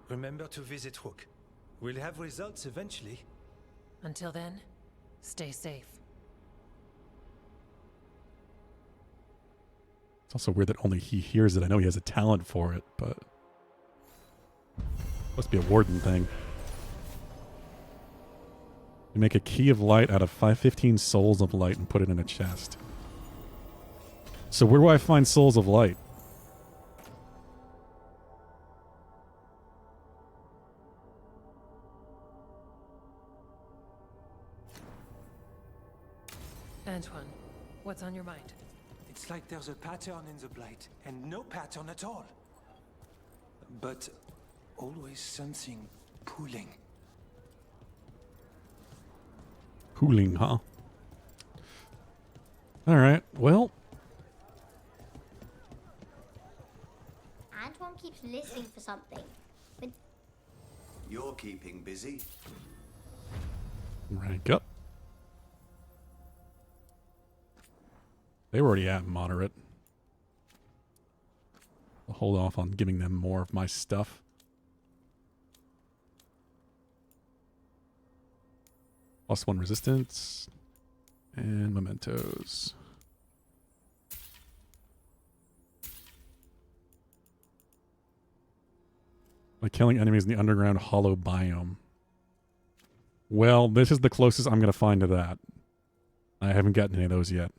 Remember to visit Rook. We'll have results eventually. Until then, stay safe. It's also weird that only he hears it. I know he has a talent for it, but must be a warden thing. You make a key of light out of 15 souls of light and put it in a chest. So where do I find souls of light? Antoine, what's on your mind? It's like there's a pattern in the blight, and no pattern at all. But always something pulling. Pooling, huh? Alright, well. Antoine keeps listening for something. But You're keeping busy. Rank up. They were already at moderate. I'll hold off on giving them more of my stuff. +1 resistance. And mementos. By killing enemies in the underground hollow biome. Well, this is the closest I'm going to find to that. I haven't gotten any of those yet.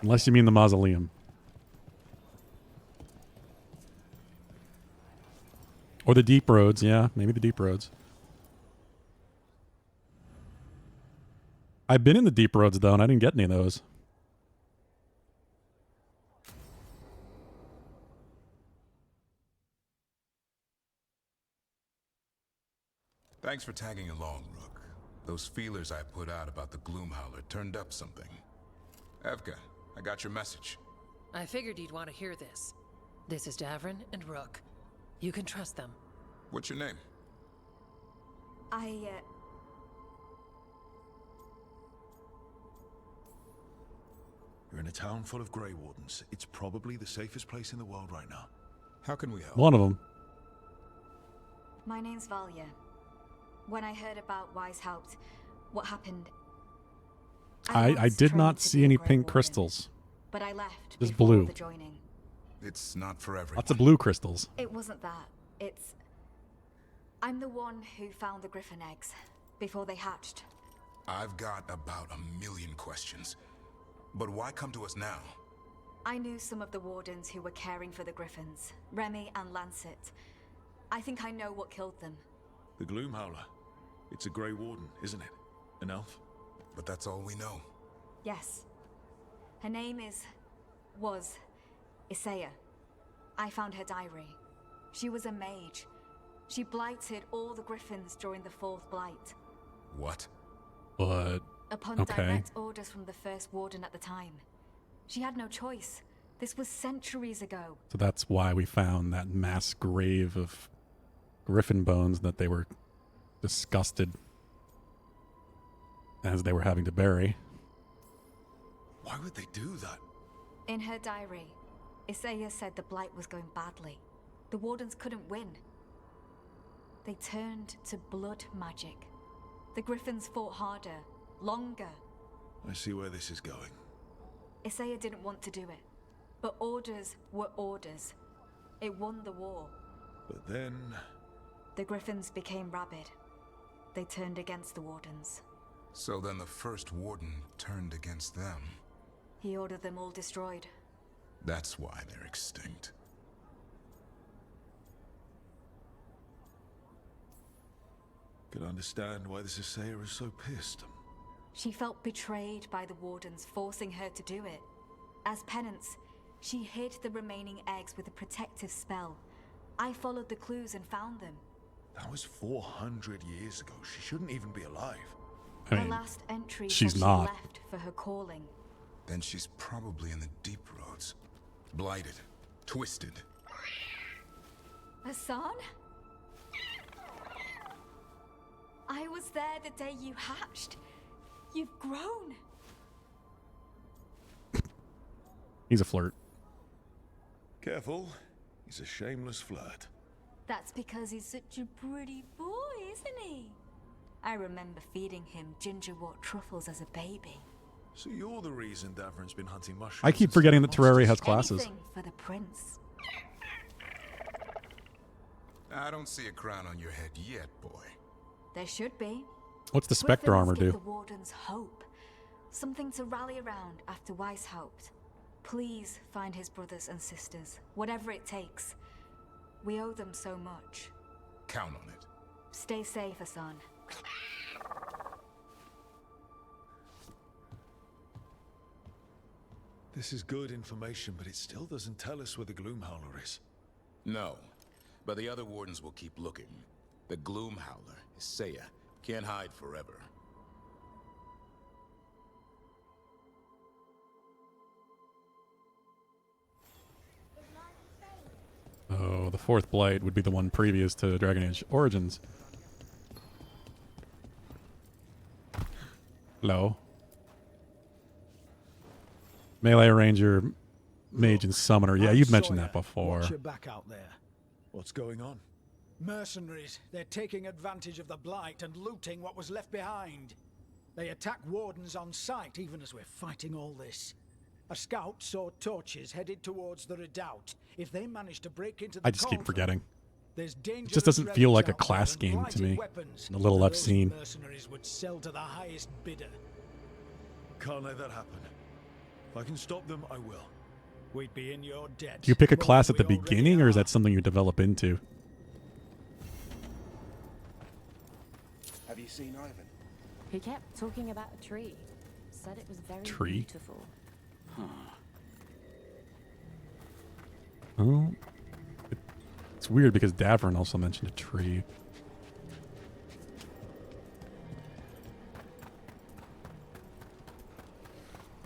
Unless you mean the mausoleum. Or the deep roads, yeah. Maybe the deep roads. I've been in the deep roads, though, and I didn't get any of those. Thanks for tagging along, Rook. Those feelers I put out about the Gloomhowler turned up something. Evka, I got your message. I figured you'd want to hear this. This is Davrin and Rook. You can trust them. What's your name? You're in a town full of Grey Wardens. It's probably the safest place in the world right now. How can we help? One of them. My name's Valia. When I heard about Weishaupt, what happened... I did not see any pink crystals. But I left Just before blue. the joining. It's not for everyone. Lots of blue crystals. It wasn't that. It's... I'm the one who found the griffin eggs before they hatched. I've got about 1,000,000 questions. But why come to us now? I knew some of the wardens who were caring for the griffins, Remy and Lancet. I think I know what killed them. The Gloomhowler. It's a Grey Warden, isn't it? An elf? But that's all we know. Yes. Her name was Isaiah. I found her diary. She was a mage. She blighted all the griffins during the 4th blight. What? But... Upon okay. direct orders from the first warden at the time. She had no choice. This was centuries ago. So that's why we found that mass grave of griffin bones that they were disgusted as they were having to bury. Why would they do that? In her diary, Isaiah said the blight was going badly. The wardens couldn't win. They turned to blood magic. The griffins fought harder, longer. I see where this is going. Isaiah didn't want to do it, but orders were orders. It won the war. But then... The griffins became rabid. They turned against the wardens. So then the first warden turned against them. He ordered them all destroyed. That's why they're extinct. Can understand why this Isaiah is so pissed. She felt betrayed by the wardens, forcing her to do it. As penance, she hid the remaining eggs with a protective spell. I followed the clues and found them. That was 400 years ago. She shouldn't even be alive. I Her mean, last entry she's said not. she left for her calling. Then she's probably in the deep roads. Blighted. Twisted. Hassan? I was there the day you hatched. You've grown. He's a flirt. Careful. He's a shameless flirt. That's because he's such a pretty boy, isn't he? I remember feeding him gingerwort truffles as a baby. So you're the reason Davron's been hunting mushrooms. I keep forgetting that Terraria has classes. Anything for the prince. I don't see a crown on your head yet, boy. There should be. What's the Spectre Griffins armor give do? the Wardens hope. Something to rally around after Weishaupt. Please find his brothers and sisters, whatever it takes. We owe them so much. Count on it. Stay safe, Hassan. This is good information, but it still doesn't tell us where the Gloomhowler is. No, but the other wardens will keep looking. The Gloomhowler, Isaiah, can't hide forever. Oh, the fourth blight would be the one previous to Dragon Age Origins. Hello. Melee Ranger, Mage, and Summoner. Yeah, you've mentioned that before. Watch your back out there. What's going on? Mercenaries. They're taking advantage of the blight and looting what was left behind. They attack wardens on sight, even as we're fighting all this. A scout saw torches headed towards the redoubt. If they manage to break into the I just keep forgetting. There's It just doesn't feel like a class game to me. The little I've seen. Mercenaries would sell to the highest bidder. Can't let that happen. If I can stop them, I will. We'd be in your debt. Do you pick a class at the beginning, or is that something you develop into? Have you seen Ivan? He kept talking about a tree. Said it was very Tree? beautiful. Oh, it's weird because Davron also mentioned a tree.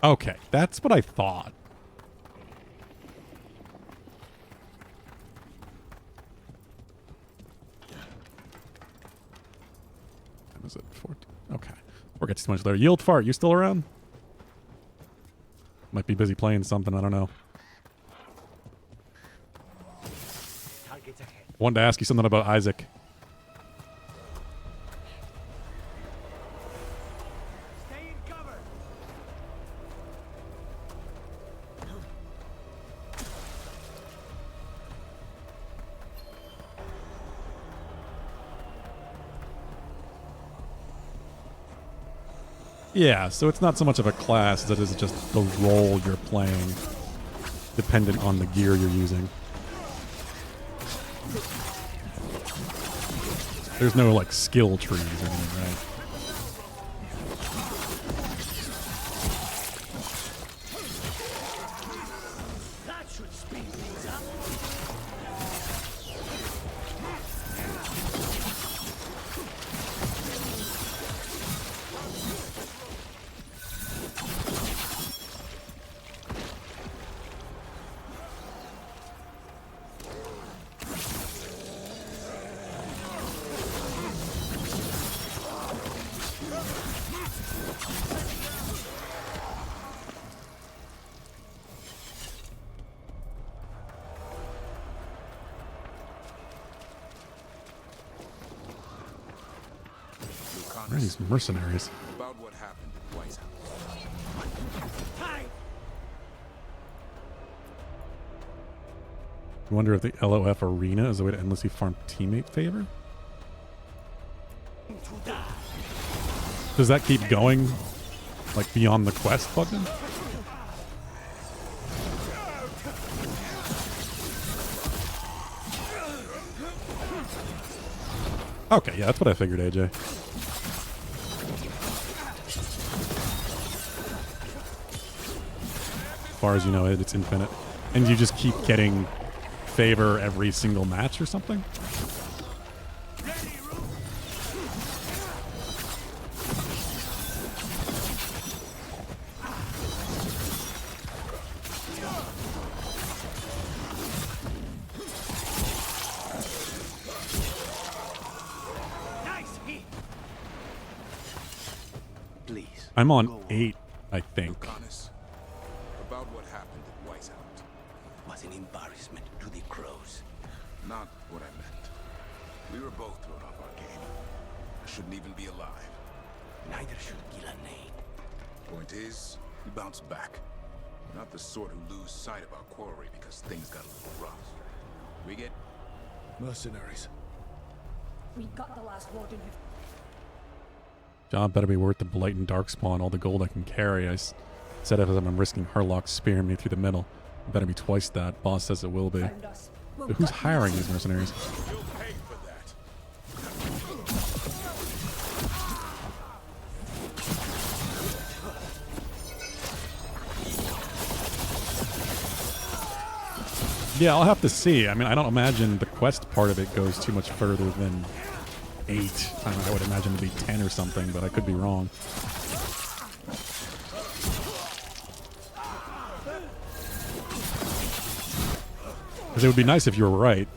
Okay, that's what I thought. Was it 14? Okay. We'll get too much there. Yield Fart, you still around? Might be busy playing something, I don't know. Wanted to ask you something about Isaac. Stay in cover. Yeah, so it's not so much of a class as it is just the role you're playing, dependent on the gear you're using. There's no, like, skill trees or anything, right? That should speed things up. Where are these mercenaries? About what happened at White's house. I wonder if the LOF arena is a way to endlessly farm teammate favor? Does that keep going, like, beyond the quest button? Okay, yeah, that's what I figured, AJ. As far as you know, it's infinite. And you just keep getting favor every single match or something? Please. I'm on 8, I think. About what happened at White's house. Was an embarrassment to the crows. Not what I meant. We were both thrown off our game. I shouldn't even be alive. Neither should Gillenane. Point is, we bounced back. Not the sort who lose sight of our quarry because things got a little rough. We get mercenaries. We got the last warden who... Job better be worth the Blight and Darkspawn, all the gold I can carry. I said it as I'm risking Harlock spearing me through the middle. It better be twice that. Boss says it will be. But who's hiring these mercenaries? You'll pay for that. Yeah, I'll have to see. I mean, I don't imagine the quest part of it goes too much further than 8. I would imagine to be 10 or something, but I could be wrong. Because it would be nice if you were right.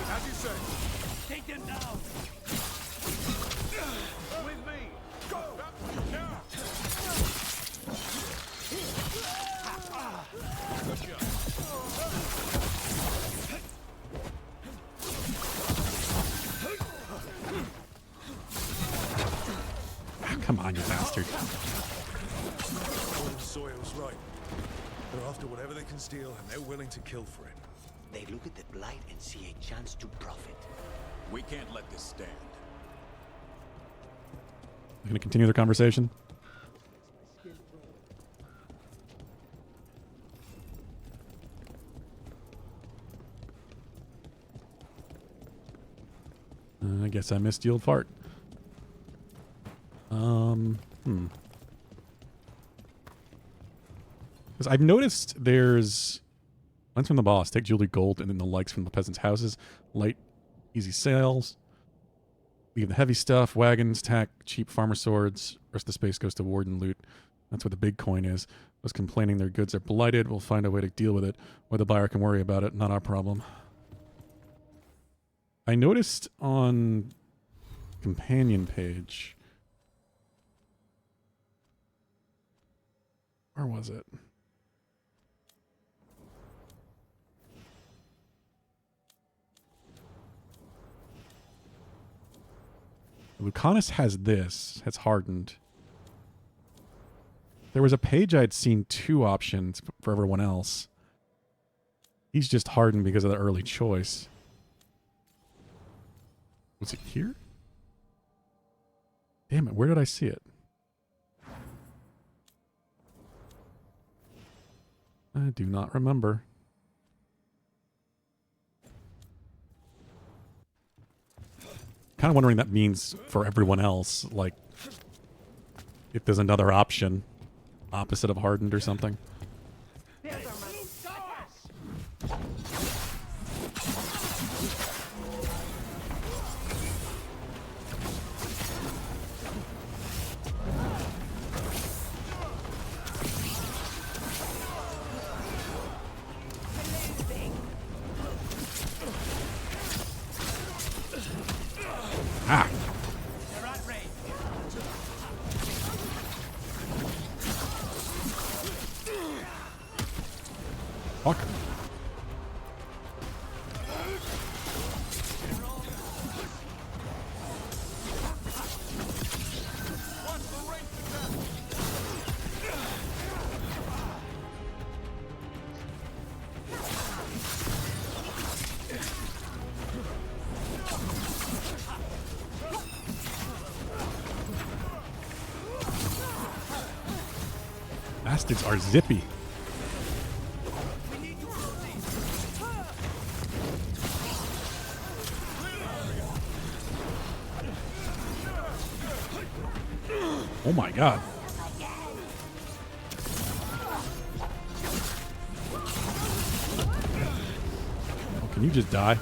As you say, take them down. With me. Go. Good job. Come on, you bastard. Soil's right. They're after whatever they can steal, and they're willing to kill for it. They look at the Blight and see a chance to profit. We can't let this stand. We're going to continue the conversation. I guess I missed the old fart. Because I've noticed there's lens from the boss, take jewelry gold, and then the likes from the peasants' houses, light, easy sales, leave the heavy stuff, wagons, tack, cheap farmer swords, rest of the space goes to warden loot. That's what the big coin is. Those complaining their goods are blighted, we'll find a way to deal with it. Or the buyer can worry about it, not our problem. I noticed on companion page, where was it? Lucanus has this. It's hardened. There was a page I'd seen 2 options for everyone else. He's just hardened because of the early choice. Was it here? Damn it, where did I see it? I do not remember. Kind of wondering that means for everyone else, like, if there's another option opposite of hardened or something. Ah. Fuck. Bastards are zippy. Oh my god. Oh, can you just die?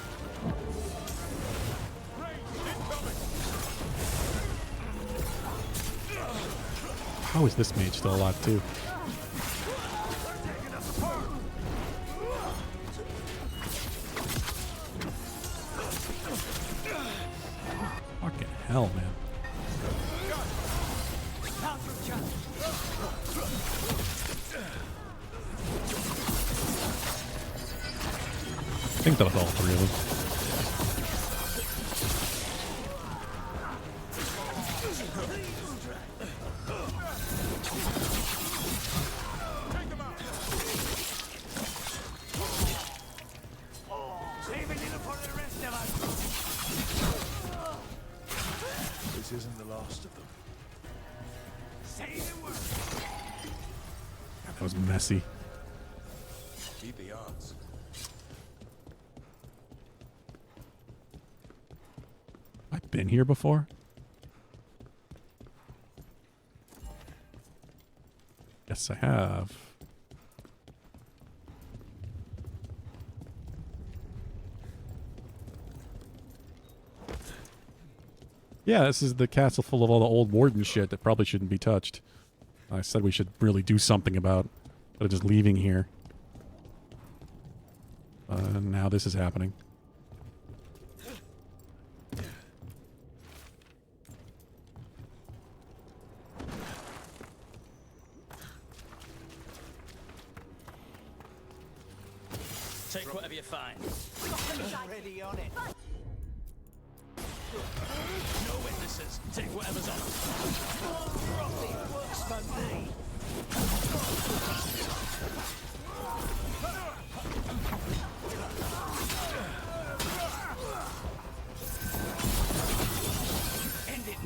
How is this mage still alive too? Fucking hell, man. I think that was all three of them. Save a little for the rest of us. This isn't the last of them. Say the word. That was messy. Beat the odds. I've been here before. Yes, I have. Yeah, this is the castle full of all the old warden shit that probably shouldn't be touched. I said we should really do something about, instead of just leaving here. Now this is happening. Take whatever you find. Already on it. No witnesses. Take whatever's on. Frothy works for me.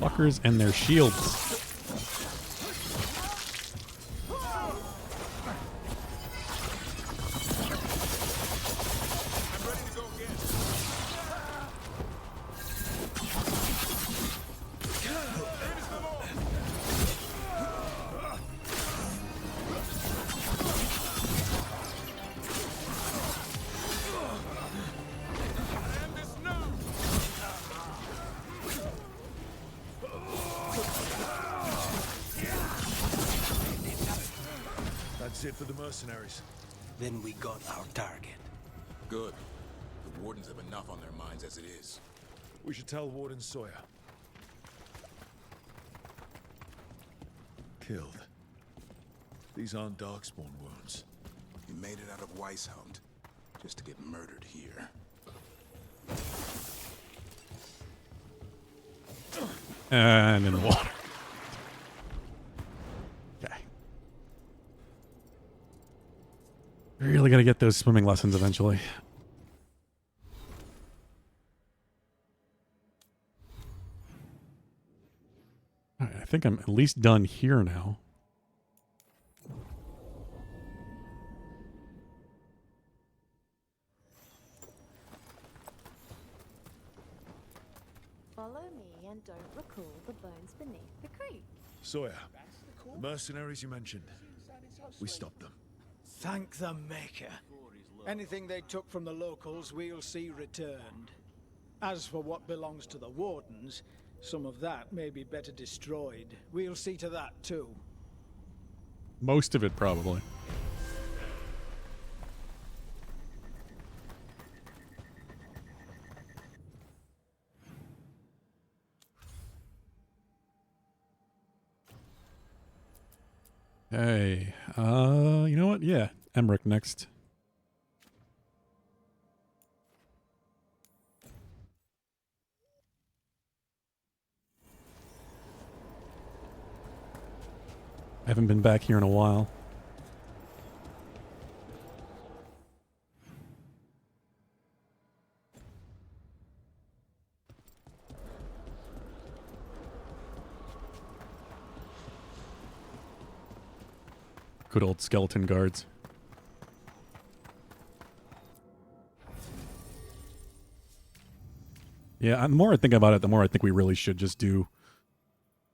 Fuckers and their shields. That's it for the mercenaries. Then we got our target. Good. The wardens have enough on their minds as it is. We should tell Warden Sawyer. Killed. These aren't Darkspawn wounds. You made it out of Weisshaupt just to get murdered here. And in the water. Okay. Really gotta get those swimming lessons eventually. Alright, I think I'm at least done here now. Follow me and don't recall the bones beneath the creek. Sawyer, the mercenaries you mentioned. We stopped them. Thank the Maker. Anything they took from the locals, we'll see returned. As for what belongs to the Wardens, some of that may be better destroyed. We'll see to that, too. Most of it, probably. Hey, you know what? Yeah, Emmerich next. I haven't been back here in a while. Good old skeleton guards. Yeah, the more I think about it, the more I think we really should just do,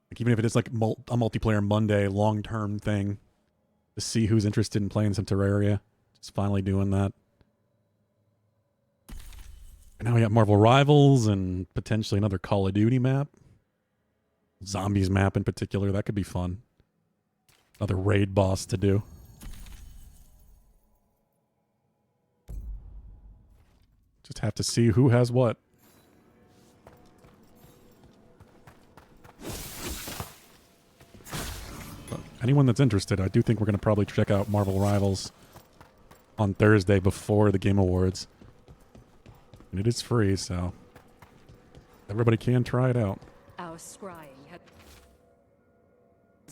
like, even if it is like a multiplayer Monday long-term thing, to see who's interested in playing some Terraria. Just finally doing that. And now we got Marvel Rivals and potentially another Call of Duty map. Zombies map in particular, that could be fun. Another raid boss to do. Just have to see who has what. anyone that's interested, I do think we're going to probably check out Marvel Rivals on Thursday before the Game Awards. And it is free, so everybody can try it out. Our scrying has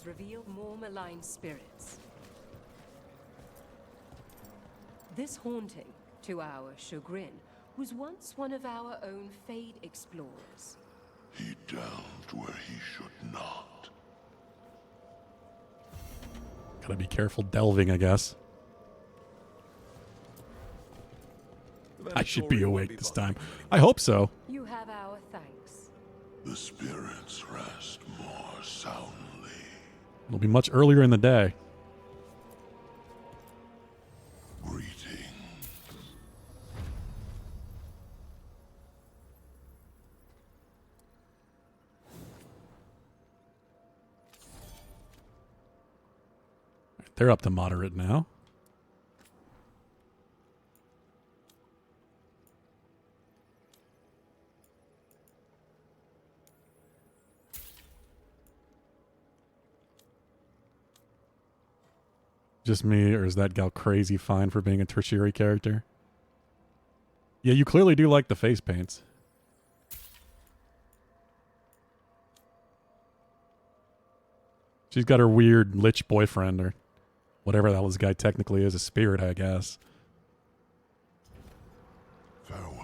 revealed more malign spirits. This haunting, to our chagrin, was once one of our own Fade explorers. He delved where he should not. Gotta be careful delving, I guess. I should be awake this time. I hope so. You have our thanks. The spirits rest more soundly. It'll be much earlier in the day. They're up to moderate now. Just me, or is that gal crazy fine for being a tertiary character? Yeah, you clearly do like the face paints. She's got her weird lich boyfriend, or whatever the hell this guy technically is, a spirit, I guess. Farewell.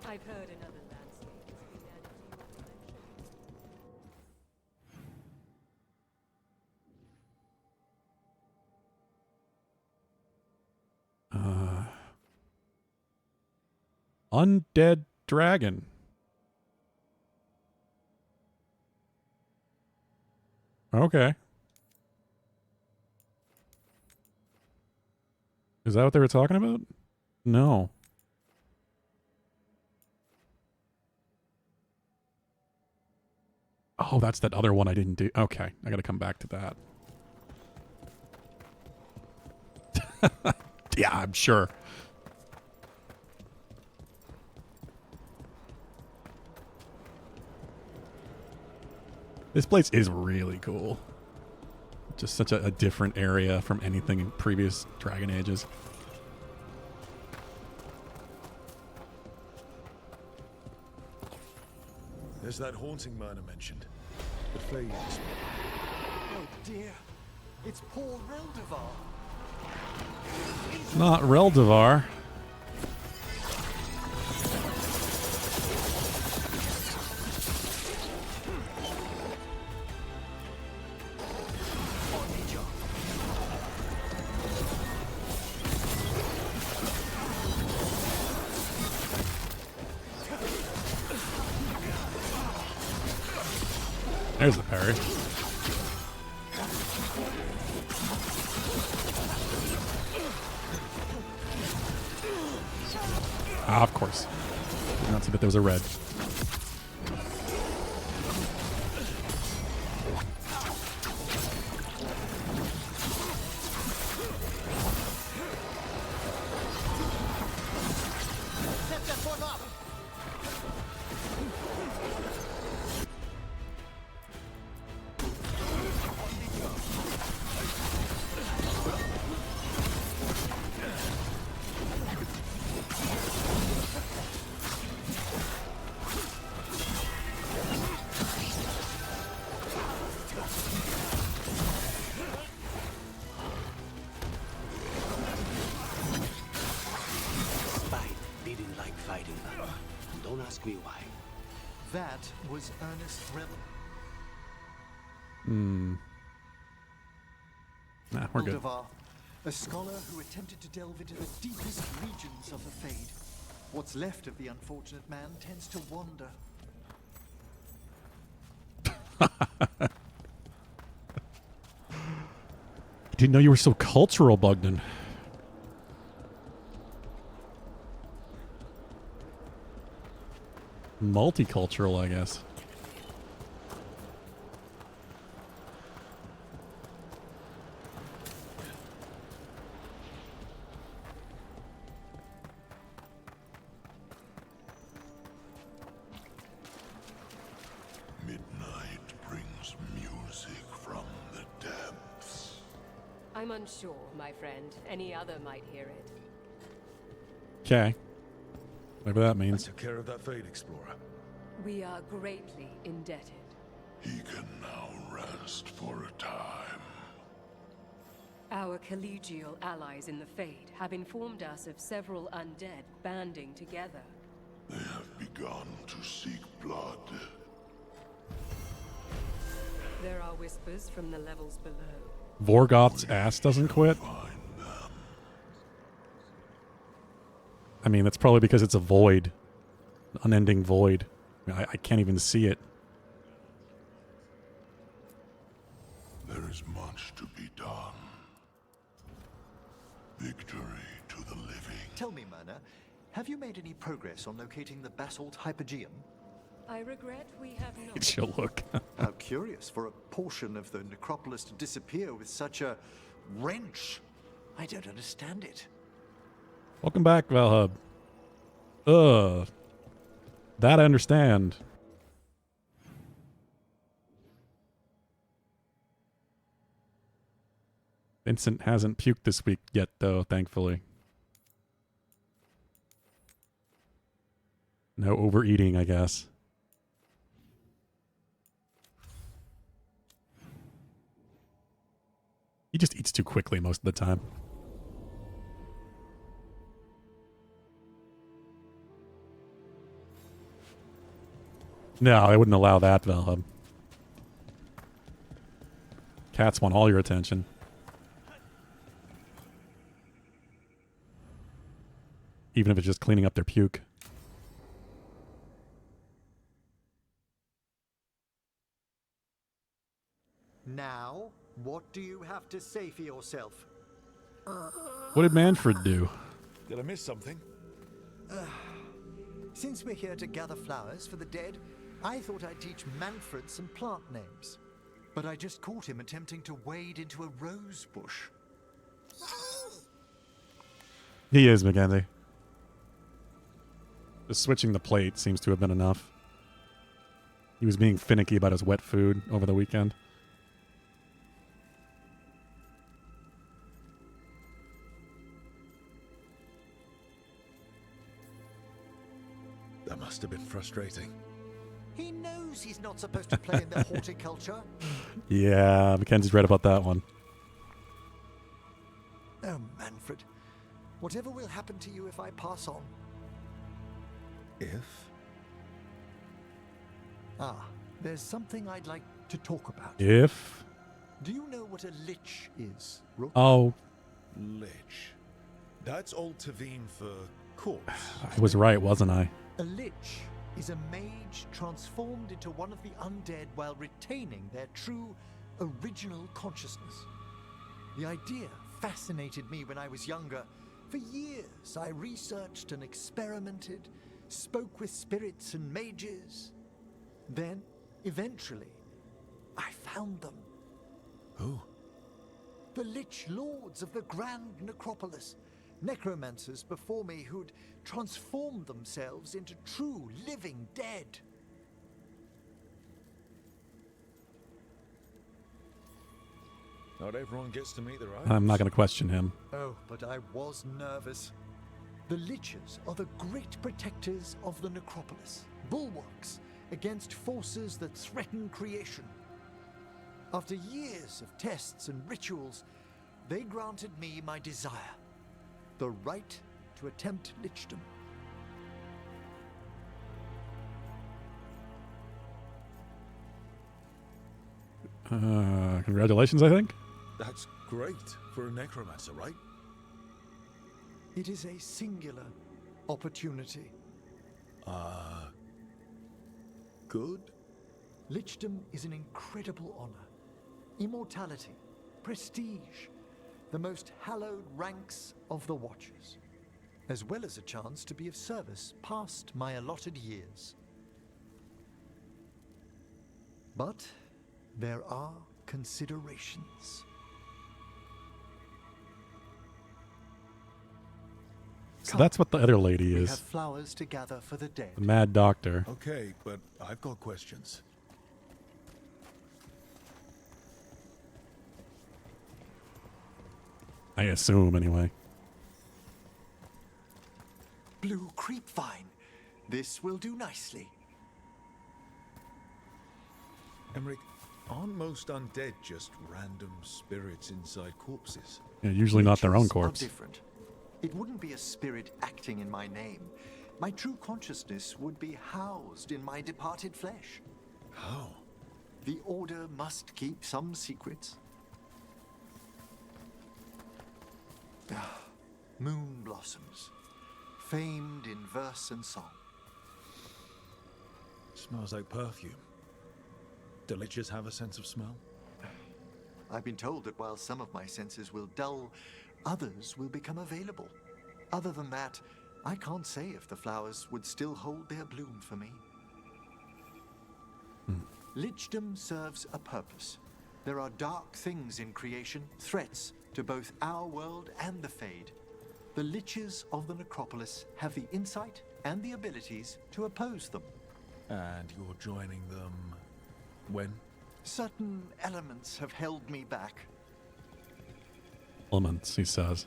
I've heard another landscape has been added to your collection. Undead dragon. Okay. Is that what they were talking about? No. Oh, that's that other one I didn't do. Okay, I gotta come back to that. Yeah, I'm sure. This place is really cool. Just such a different area from anything in previous Dragon Ages. There's that haunting man I mentioned. The Fade. Oh dear. It's Paul Reldevar. Not Reldevar. There's the parry. Ah, of course. Did not see that there was a red. That was Ernest Rebel. Nah, we're good. Reldevar, a scholar who attempted to delve into the deepest regions of the Fade. What's left of the unfortunate man tends to wander. Didn't know you were so cultural, Bugden. Multicultural, I guess. I'm unsure, my friend. Any other might hear it. Okay. Whatever that means. I took care of that Fade Explorer. We are greatly indebted. He can now rest for a time. Our collegial allies in the Fade have informed us of several undead banding together. They have begun to seek blood. There are whispers from the levels below. Vorgoth's ass doesn't quit? I mean, that's probably because it's a void. An unending void. I mean, I can't even see it. There is much to be done. Victory to the living. Tell me, Myrna, have you made any progress on locating the basalt hypogeum? I regret we have not. She'll look. How curious for a portion of the necropolis to disappear with such a wrench. I don't understand it. Welcome back, Valhub. That I understand. Vincent hasn't puked this week yet, though, thankfully. No overeating, I guess. He just eats too quickly most of the time. No, I wouldn't allow that, Valhub. Cats want all your attention. Even if it's just cleaning up their puke. Now, what do you have to say for yourself? What did Manfred do? Did I miss something? Since we're here to gather flowers for the dead, I thought I'd teach Manfred some plant names. But I just caught him attempting to wade into a rose bush. He is, Mackenzie. Just switching the plate seems to have been enough. He was being finicky about his wet food over the weekend. That must have been frustrating. He knows he's not supposed to play in the horticulture. Yeah, Mackenzie's right about that one. Oh, Manfred. Whatever will happen to you if I pass on? If? Ah, there's something I'd like to talk about. If? Do you know what a lich is, Rook? Oh. Lich. That's Old Tavine for corpse. I was right, wasn't I? A lich is a mage transformed into one of the undead while retaining their true, original consciousness. The idea fascinated me when I was younger. For years, I researched and experimented, spoke with spirits and mages. Then, eventually, I found them. Who? The Lich Lords of the Grand Necropolis. Necromancers before me who'd transformed themselves into true living dead. Not everyone gets to meet their own. I'm not going to question him. Oh, but I was nervous. The Liches are the great protectors of the Necropolis, bulwarks against forces that threaten creation. After years of tests and rituals, they granted me my desire, the right to attempt lichdom. Congratulations, I think. That's great for a necromancer, right? It is a singular opportunity. Good? Lichdom is an incredible honor. Immortality, prestige, the most hallowed ranks of the Watchers, as well as a chance to be of service past my allotted years. But there are considerations. So that's what the other lady We is. have flowers to gather for the dead. The Mad Doctor. Okay, but I've got questions. I assume, anyway. Blue creepvine. This will do nicely. Emmerich, aren't most undead just random spirits inside corpses? Yeah, usually not their own Liches corpse. Are different. It wouldn't be a spirit acting in my name. My true consciousness would be housed in my departed flesh. How? The Order must keep some secrets. Moon blossoms, famed in verse and song. Smells like perfume. Do liches have a sense of smell? I've been told that while some of my senses will dull, others will become available. Other than that, I can't say if the flowers would still hold their bloom for me. Lichdom serves a purpose. There are dark things in creation, threats to both our world and the Fade. The Liches of the Necropolis have the insight and the abilities to oppose them. And you're joining them when? Certain elements have held me back. Elements, he says.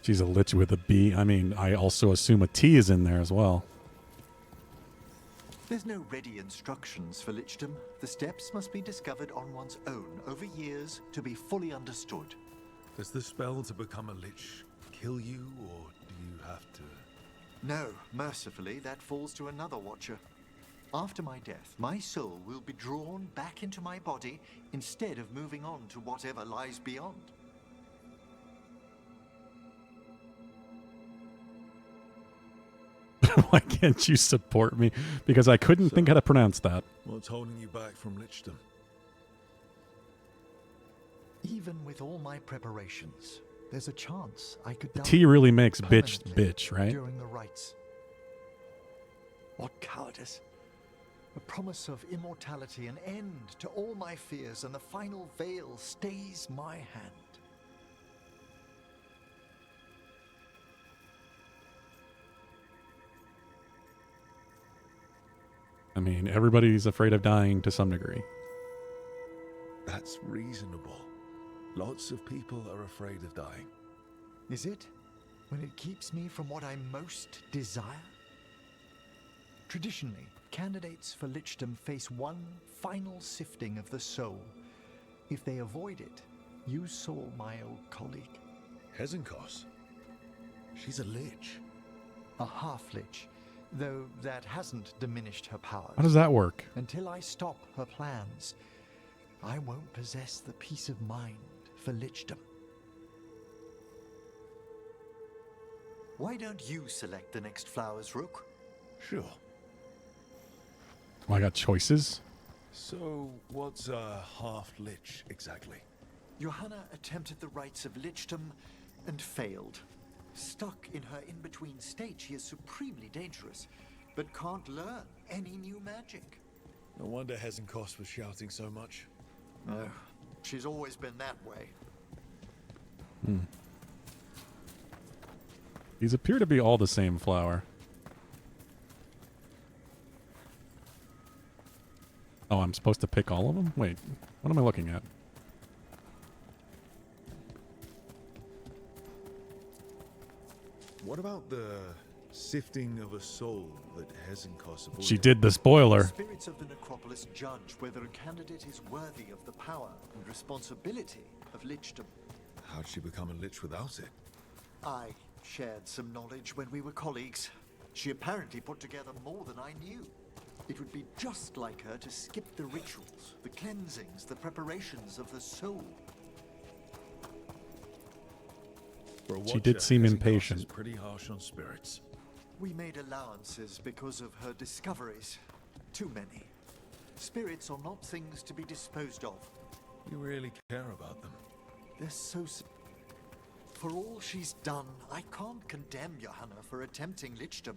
She's a lich with a B. I mean, I also assume a T is in there as well. There's no ready instructions for Lichdom. The steps must be discovered on one's own over years to be fully understood. Does the spell to become a lich kill you, or do you have to? No, mercifully, that falls to another watcher. After my death, my soul will be drawn back into my body instead of moving on to whatever lies beyond. Why can't you support me? Because I couldn't think how to pronounce that. What's holding you back from lichdom? Even with all my preparations, there's a chance I could die. T really makes bitch permanently bitch, right? During the rites. What cowardice. A promise of immortality, an end to all my fears, and the final veil stays my hand. I mean, everybody's afraid of dying to some degree. That's reasonable. Lots of people are afraid of dying. Is it? When it keeps me from what I most desire? Traditionally, candidates for lichdom face one final sifting of the soul. If they avoid it, you saw my old colleague. Hezenkos? She's a lich. A half-lich, though that hasn't diminished her powers. How does that work? Until I stop her plans, I won't possess the peace of mind for lichdom. Why don't you select the next flowers, Rook? Sure. Oh, I got choices? So, what's a half-lich exactly? Johanna attempted the rites of lichdom and failed. Stuck in her in-between state, she is supremely dangerous, but can't learn any new magic. No wonder Hezenkos was shouting so much. No, she's always been that way. These appear to be all the same flower. Oh, I'm supposed to pick all of them? Wait, what am I looking at? What about the sifting of a soul that Hezenkos avoided? She did the spoiler. The spirits of the Necropolis judge whether a candidate is worthy of the power and responsibility of lichdom. How'd she become a lich without it? I shared some knowledge when we were colleagues. She apparently put together more than I knew. It would be just like her to skip the rituals, the cleansings, the preparations of the soul. She did seem impatient. Is pretty harsh on spirits. We made allowances because of her discoveries. Too many. Spirits are not things to be disposed of. You really care about them. They're so... For all she's done, I can't condemn Johanna for attempting lichdom.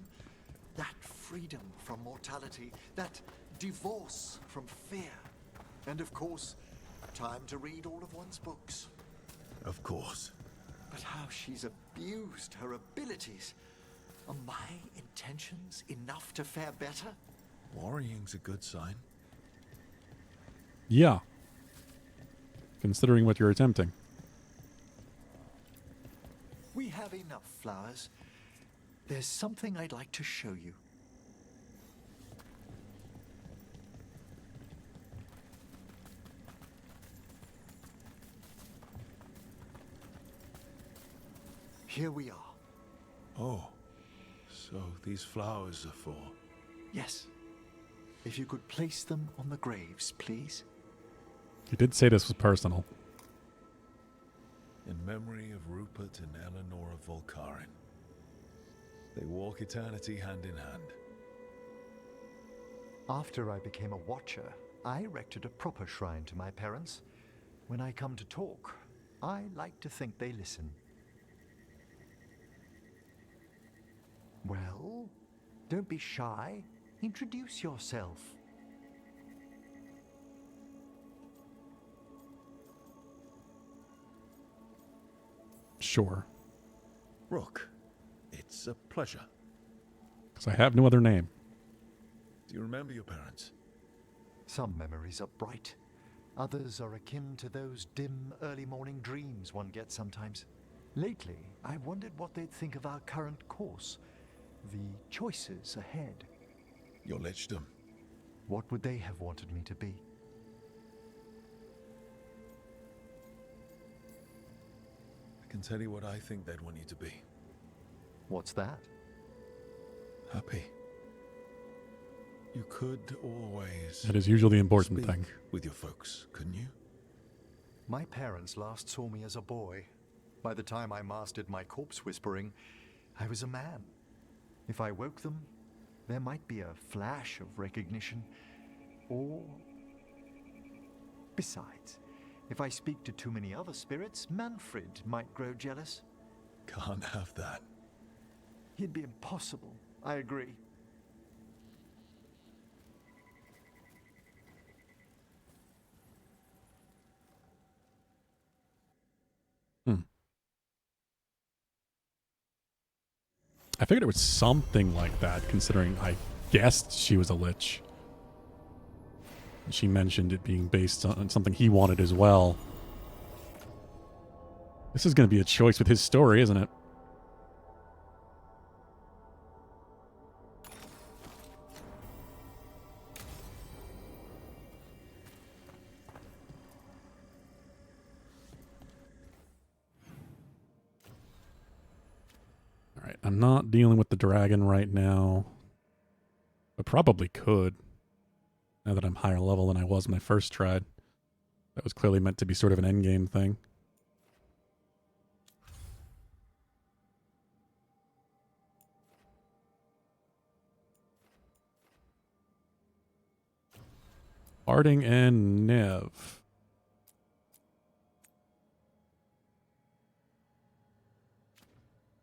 That freedom from mortality, that divorce from fear. And of course, time to read all of one's books. Of course. But how she's abused her abilities. Are my intentions enough to fare better? Worrying's a good sign. Yeah. Considering what you're attempting. We have enough flowers. There's something I'd like to show you. Here we are. Oh, so these flowers are for... Yes. If you could place them on the graves, please. You did say this was personal. In memory of Rupert and Eleanor of Volcarin. They walk eternity hand in hand. After I became a watcher, I erected a proper shrine to my parents. When I come to talk, I like to think they listen. Well, don't be shy. Introduce yourself. Sure. Rook, it's a pleasure. Because I have no other name. Do you remember your parents? Some memories are bright. Others are akin to those dim early morning dreams one gets sometimes. Lately, I wondered what they'd think of our current course. The choices ahead. Your lichdom. What would they have wanted me to be? I can tell you what I think they'd want you to be. What's that? Happy. You could always... That is usually the important speak thing. with your folks, couldn't you? My parents last saw me as a boy. By the time I mastered my corpse whispering, I was a man. If I woke them, there might be a flash of recognition, or... Besides, if I speak to too many other spirits, Manfred might grow jealous. Can't have that. He'd be impossible, I agree. I figured it was something like that, considering I guessed she was a lich. She mentioned it being based on something he wanted as well. This is going to be a choice with his story, isn't it? Alright, I'm not dealing with the dragon right now. I probably could. Now that I'm higher level than I was when I first tried. That was clearly meant to be sort of an endgame thing. Harding and Nev.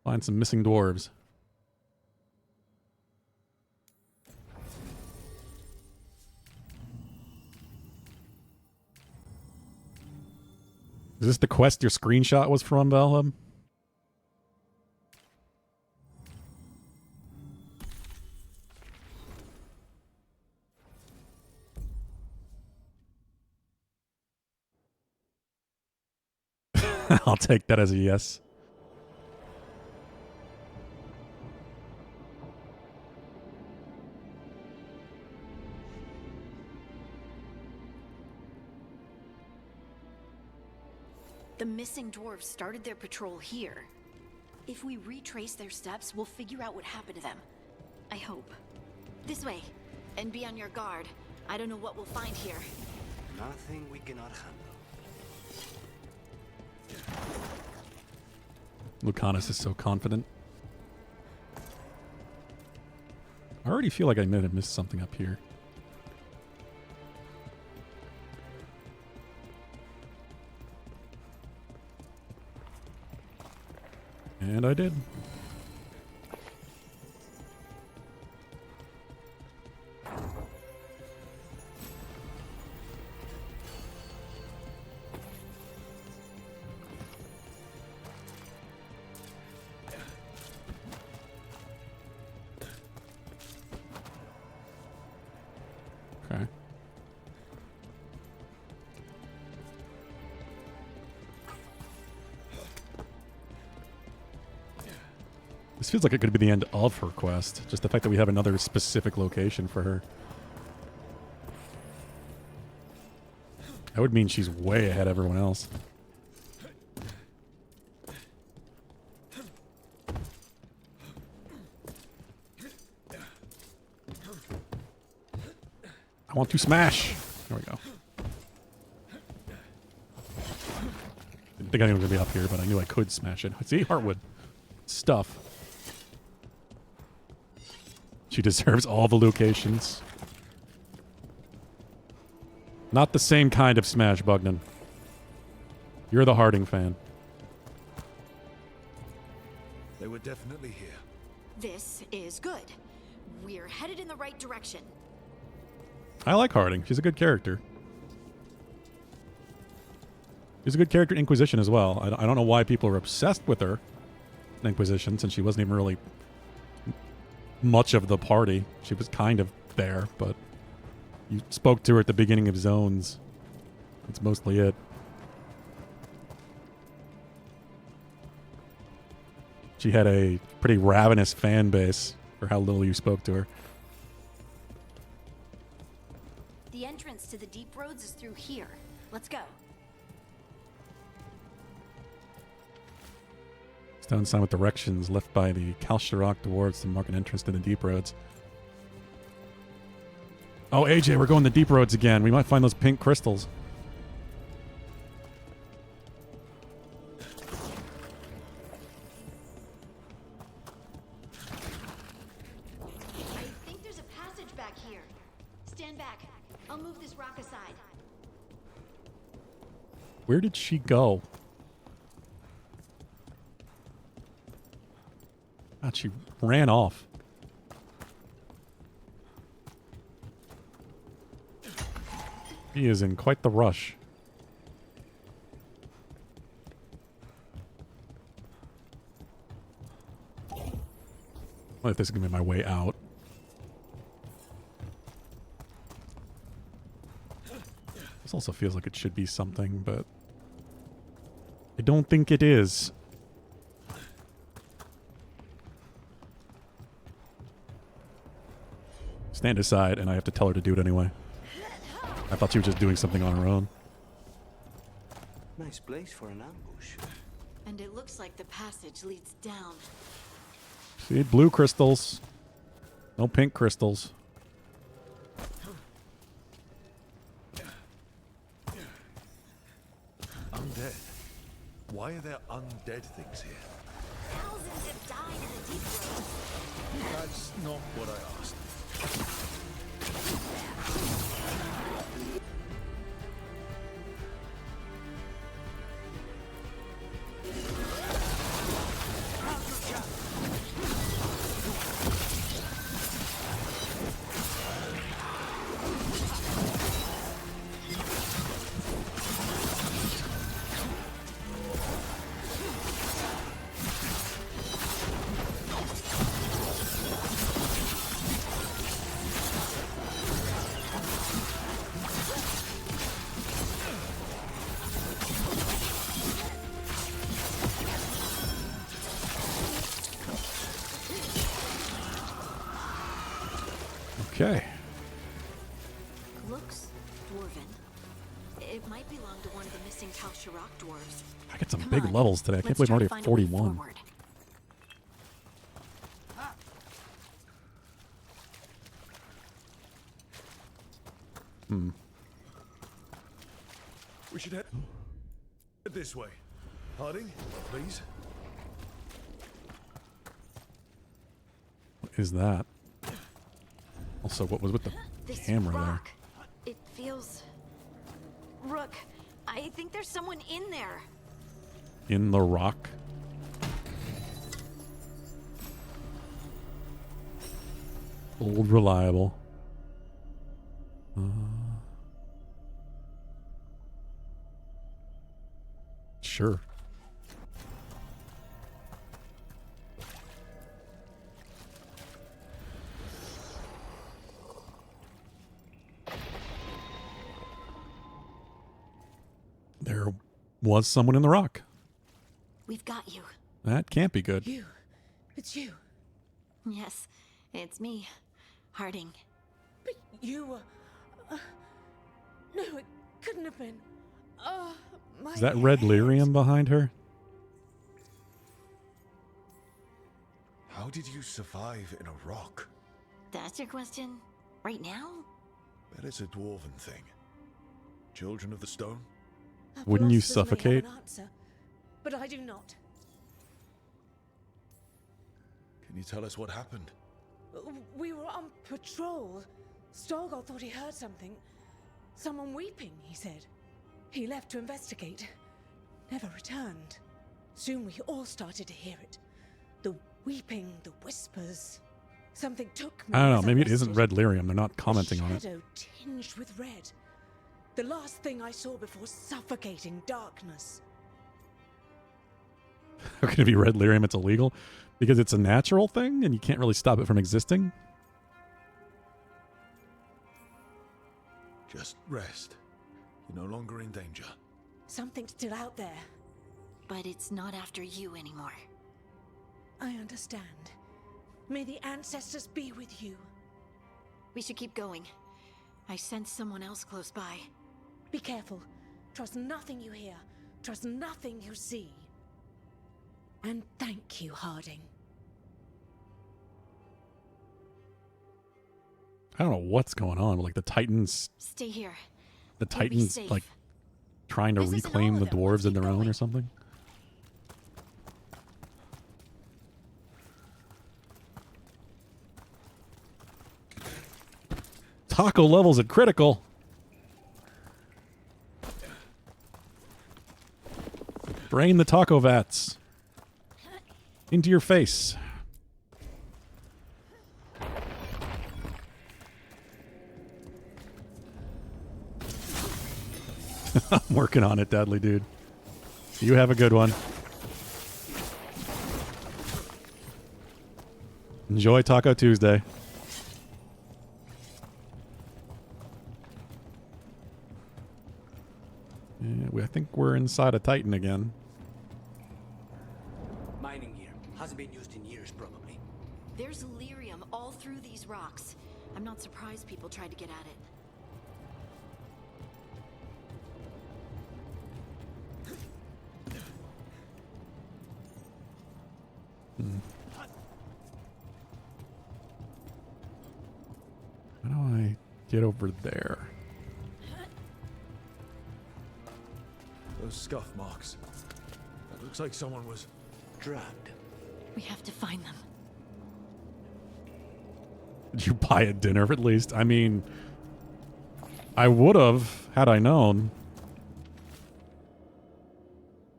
Find some missing dwarves. Is this the quest your screenshot was from, Valhub? I'll take that as a yes. The missing dwarves started their patrol here. If we retrace their steps, we'll figure out what happened to them. I hope. This way, and be on your guard. I don't know what we'll find here. Nothing we cannot handle. Lucanus is so confident. I already feel like I might have missed something up here. And I did. Okay. This feels like it could be the end of her quest. Just the fact that we have another specific location for her. That would mean she's way ahead of everyone else. I want to smash. There we go. Didn't think I was going to be up here, but I knew I could smash it. See? Heartwood. Stuff. She deserves all the locations. Not the same kind of smash, Bugnan. You're the Harding fan. They were definitely here. This is good. We're headed in the right direction. I like Harding. She's a good character. She's a good character in Inquisition as well. I don't know why people are obsessed with her in Inquisition, since she wasn't even really much of the party. She was kind of there, but you spoke to her at the beginning of Zones. That's mostly it. She had a pretty ravenous fan base for how little you spoke to her. The entrance to the deep roads is through here. Let's go. Stone sign with directions left by the Kalsharok dwarves to mark an entrance to the deep roads. Oh, AJ, we're going the deep roads again. We might find those pink crystals. I think there's a passage back here. Stand back. I'll move this rock aside. Where did she go? God, she ran off. He is in quite the rush. What if this is going to be my way out? This also feels like it should be something, but I don't think it is. Stand aside, and I have to tell her to do it anyway. I thought she was just doing something on her own. Nice place for an ambush. And it looks like the passage leads down. See, blue crystals. No pink crystals. Undead. Why are there undead things here? Thousands have died in the deep roads. That's not what I asked. Okay. Looks dwarven. It might belong to one of the missing Kalsharok dwarves. I get some Come big on, levels today. I can't let's believe I'm try already to at find a way 41. forward. Hmm. We should head this way. Harding, please. What is that? Also, what was with the This camera rock, it feels... Rook, I think there's someone in there. there? In the rock? Old reliable. Sure. There was someone in the rock. We've got you. That can't be good. You. It's you. Yes, it's me, Harding. But you were... no, it couldn't have been. Oh, my Is that red lyrium behind her? How did you survive in a rock? That's your question? Right now? Bet it's a dwarven thing. Children of the stone? Wouldn't you Philosophers may suffocate? have an answer, but I do not. Can you tell us what happened? We were on patrol. Storgol thought he heard something. Someone weeping, he said. He left to investigate. Never returned. Soon we all started to hear it. The weeping, the whispers. Something took me. I don't know. as Maybe it isn't rested. red lyrium. They're not commenting on it. Shadow tinged with red. The last thing I saw before suffocating darkness. How can it be red lyrium? It's illegal because it's a natural thing and you can't really stop it from existing. Just rest. You're no longer in danger. Something's still out there. But it's not after you anymore. I understand. May the ancestors be with you. We should keep going. I sense someone else close by. Be careful. Trust nothing you hear. Trust nothing you see. And thank you, Harding. I don't know what's going on. Like the Titans. Stay here. The We'll be Titans safe. like trying to This isn't reclaim all the of it. dwarves Let's in keep their own going. or something. Taco levels at critical. Drain the taco vats. Into your face. I'm working on it, Dudley, dude. You have a good one. Enjoy Taco Tuesday. I think we're inside a Titan again. Mining gear. Hasn't been used in years, probably. There's lyrium all through these rocks. I'm not surprised people tried to get at it. How do I get over there? Those scuff marks. It looks like someone was dragged. We have to find them. Did you buy a dinner at least? I mean, I would have had I known.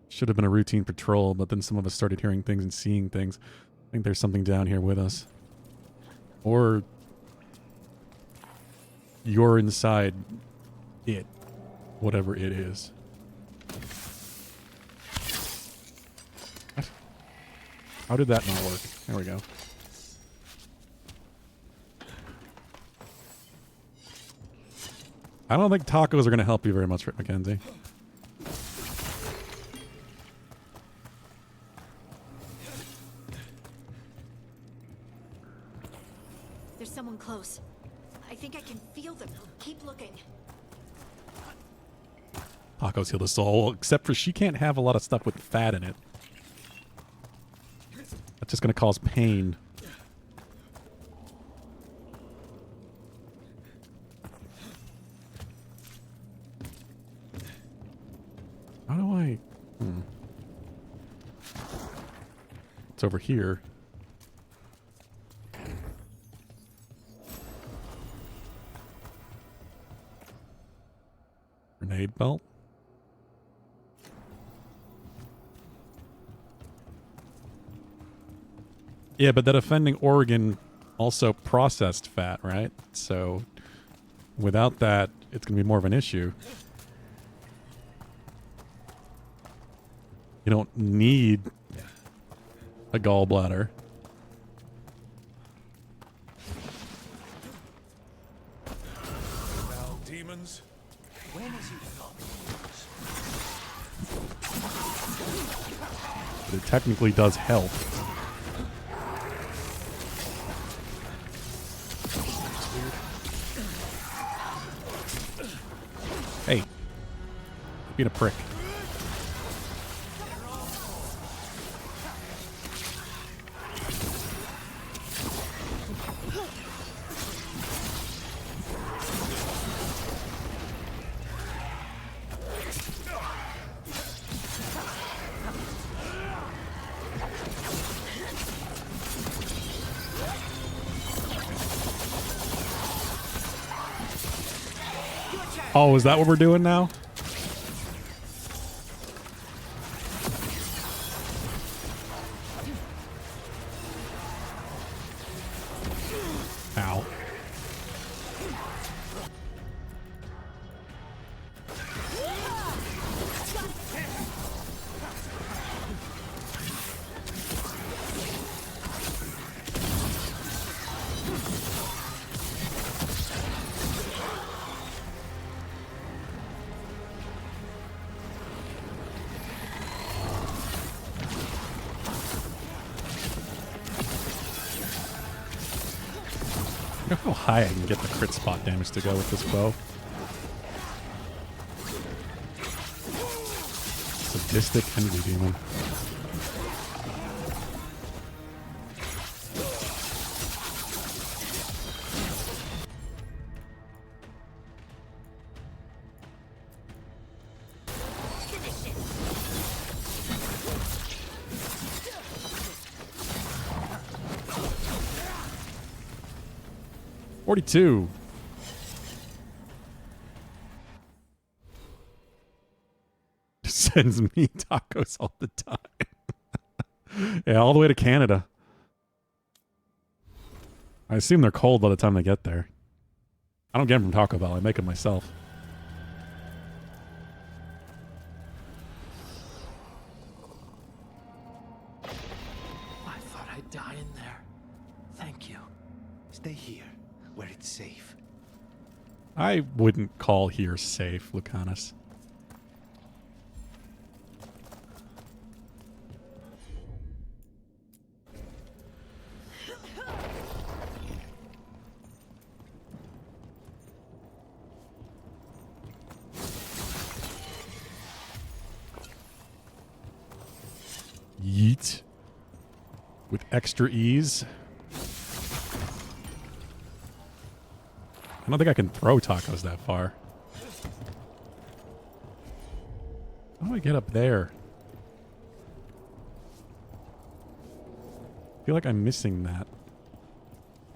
Should have been a routine patrol, but then some of us started hearing things and seeing things. I think there's something down here with us. Or you're inside it, whatever it is. What? How did that not work? There we go. I don't think tacos are going to help you very much, Rick Mackenzie. There's someone close. I think I can feel them. Keep looking. Tacos heal the soul, except for she can't have a lot of stuff with fat in it. That's just going to cause pain. How do I... It's over here. Grenade belt? Yeah, but that offending organ also processed fat, right? So without that, it's going to be more of an issue. You don't need a gallbladder. Now, demons. When is he not? But it technically does help. Being a prick. Oh, is that what we're doing now? Ow. I wonder how high I can get the crit spot damage to go with this bow. Sadistic envy demon. $42. Sends me tacos all the time. Yeah, all the way to Canada. I assume they're cold by the time they get there. I don't get them from Taco Bell. I make them myself. I thought I'd die in there. Thank you. Stay here, where it's safe. I wouldn't call here safe, Lucanus. Yeet. With extra ease. I don't think I can throw tacos that far. How do I get up there? I feel like I'm missing that.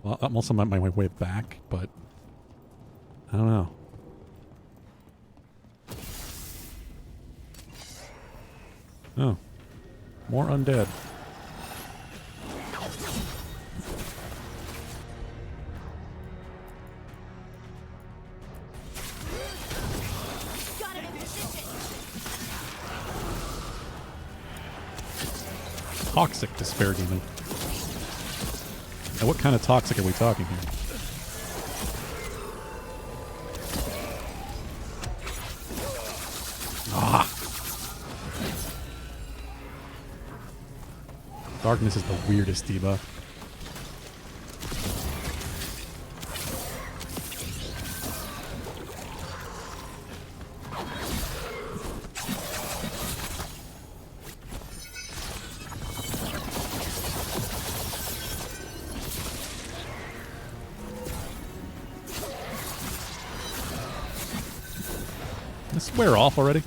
Well, I'm also on my way back, but I don't know. Oh. More undead. Toxic despair demon. Now, what kind of toxic are we talking here? Ah! Darkness is the weirdest debuff. This wear off already?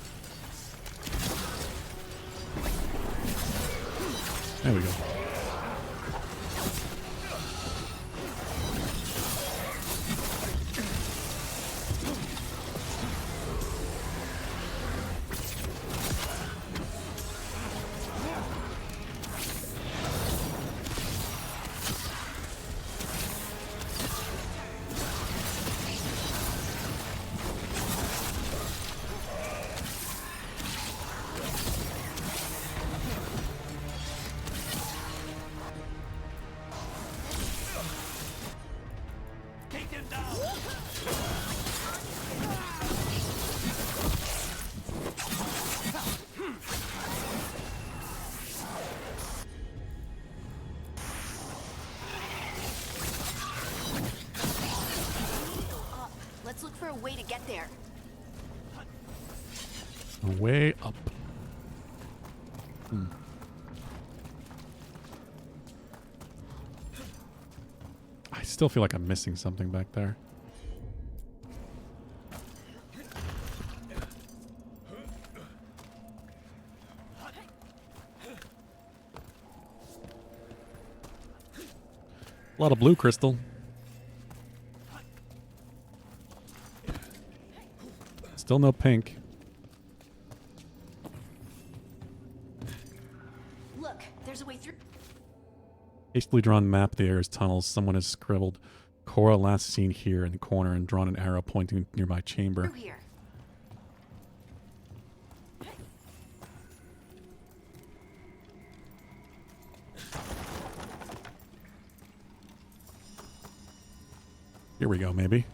There we go. Let's look for a way to get there. Way up. I still feel like I'm missing something back there. A lot of blue crystal. Still no pink. Look, there's a way through. Hastily drawn map of the area's tunnels. Someone has scribbled Cora last seen here in the corner and drawn an arrow pointing to nearby chamber. Through here. Here we go, maybe.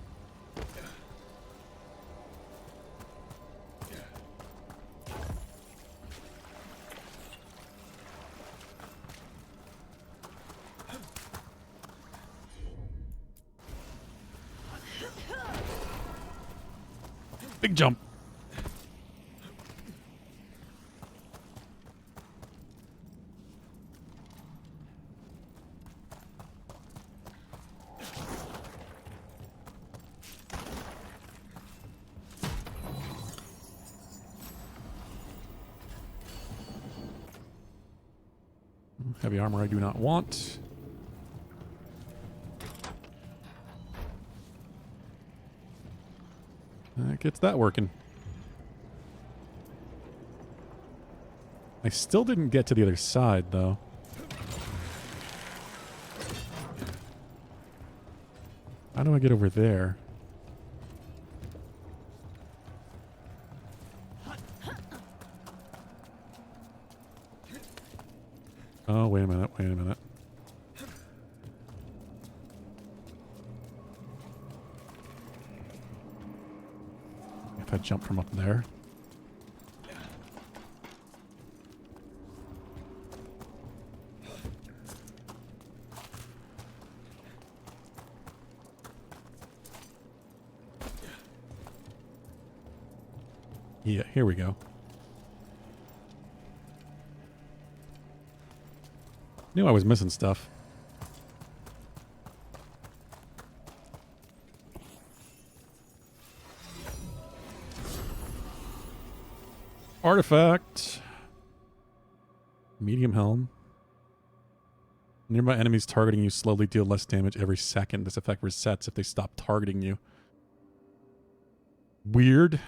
Big jump. Heavy armor I do not want. That gets that working. I still didn't get to the other side, though. How do I get over there? Oh, wait a minute, wait a minute. If I jump from up there. Yeah, here we go. Knew I was missing stuff. Artifact. Medium helm. Nearby enemies targeting you slowly deal less damage every second. This effect resets if they stop targeting you. Weird.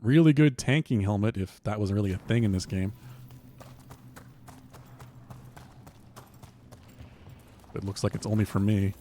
Really good tanking helmet, if that was really a thing in this game. It looks like it's only for me.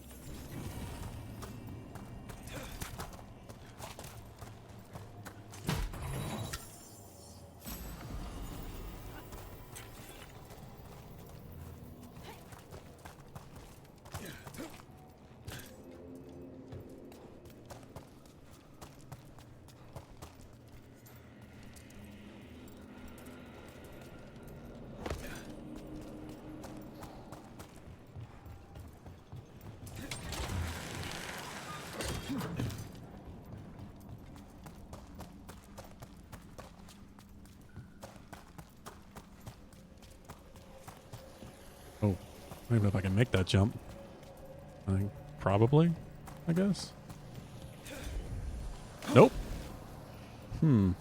Oh, I don't know if I can make that jump. Probably, I guess. Nope. Hmm.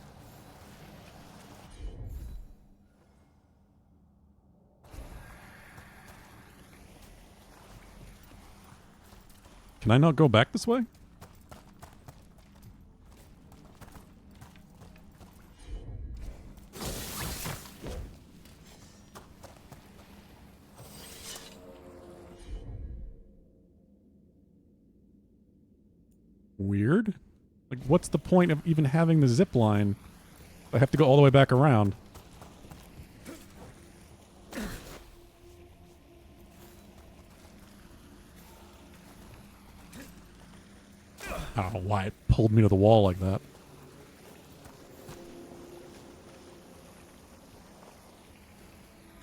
Can I not go back this way? Weird. Like, what's the point of even having the zip line? I have to go all the way back around. I don't know why it pulled me to the wall like that.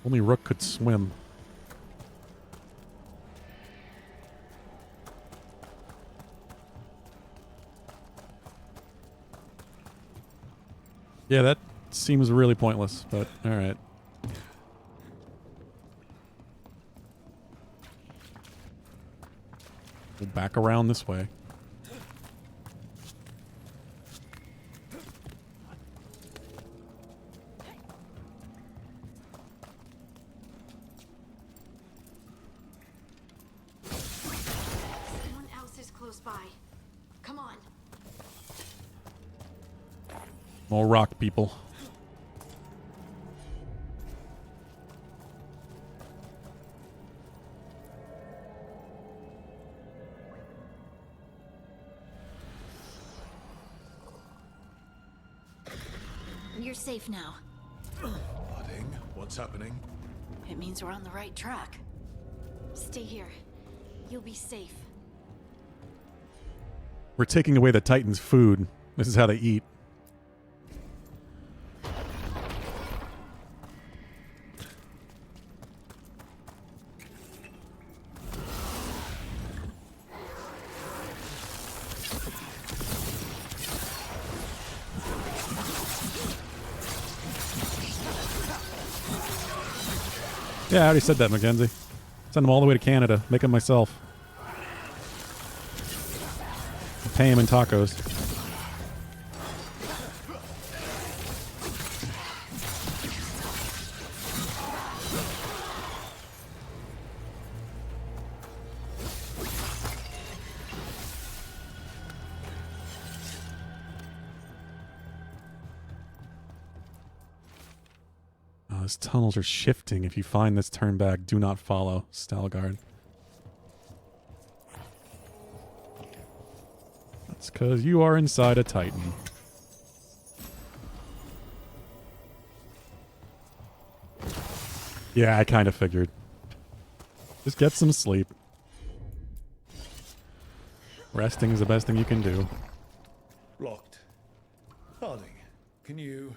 Only Rook could swim. Yeah, that seems really pointless, but alright. We'll back around this way. Someone else is close by. Come on. More rock people. You're safe now. Harding, what's happening? It means we're on the right track. Stay here. You'll be safe. We're taking away the Titans' food. This is how they eat. Yeah, I already said that, Mackenzie. Send them all the way to Canada. Make them myself. Pay them in tacos. Those tunnels are shifting. If you find this, turn back. Do not follow. Stalguard. That's because you are inside a Titan. Yeah, I kind of figured. Just get some sleep. Resting is the best thing you can do. Locked. Harding, can you...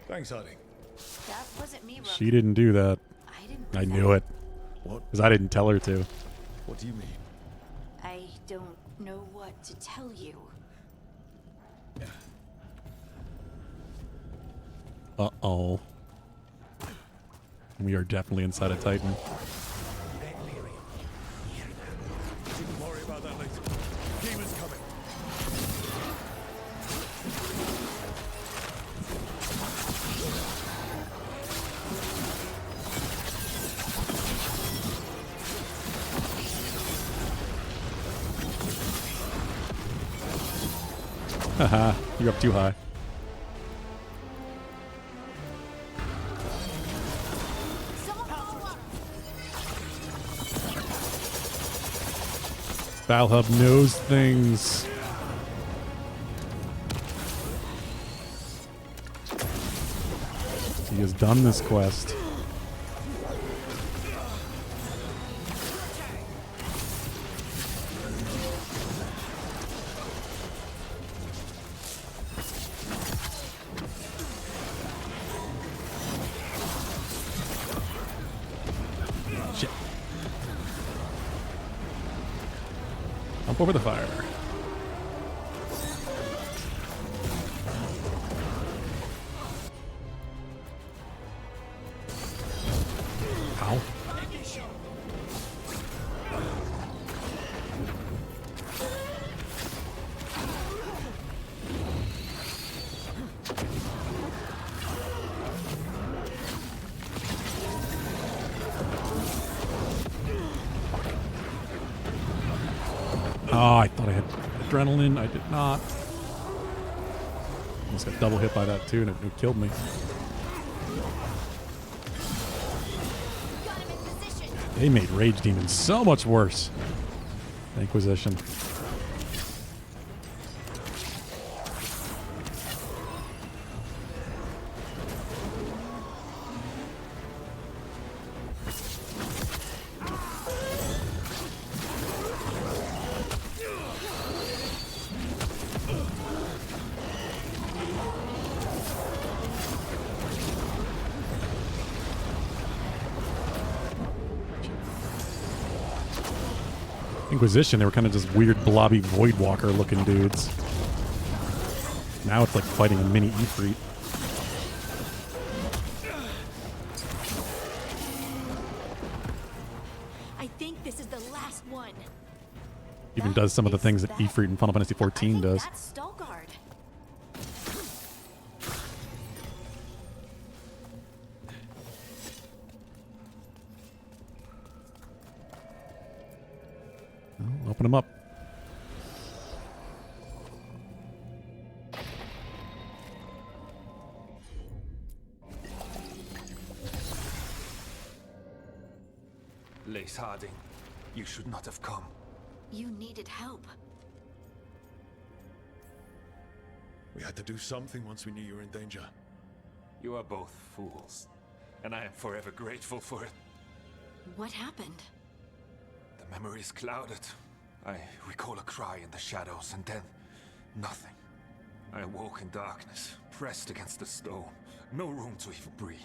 Thanks, Harding. That wasn't me, Rook. She didn't do that. I knew it. What? Because I didn't tell her to. What do you mean? I don't know what to tell you. Uh-oh. We are definitely inside a Titan. We can worry about that later. Demons coming. Haha, you're up too high. Valhub knows things. He has done this quest. Shit. Jump over the fire. Ow. Oh, I thought I had adrenaline. I did not. Almost got double hit by that too, and it killed me. They made Rage Demons so much worse. Inquisition. Inquisition, they were kind of just weird blobby Voidwalker looking dudes. Now it's like fighting a mini Ifrit. I think this is the last one. Even does some of the things that Ifrit in Final Fantasy XIV does. That's Veilguard. Well, open them up. Lace Harding, you should not have come. You needed help. We had to do something once we knew you were in danger. You are both fools, and I am forever grateful for it. What happened? The memory is clouded. I recall a cry in the shadows, and then nothing. I awoke in darkness, pressed against the stone. No room to even breathe.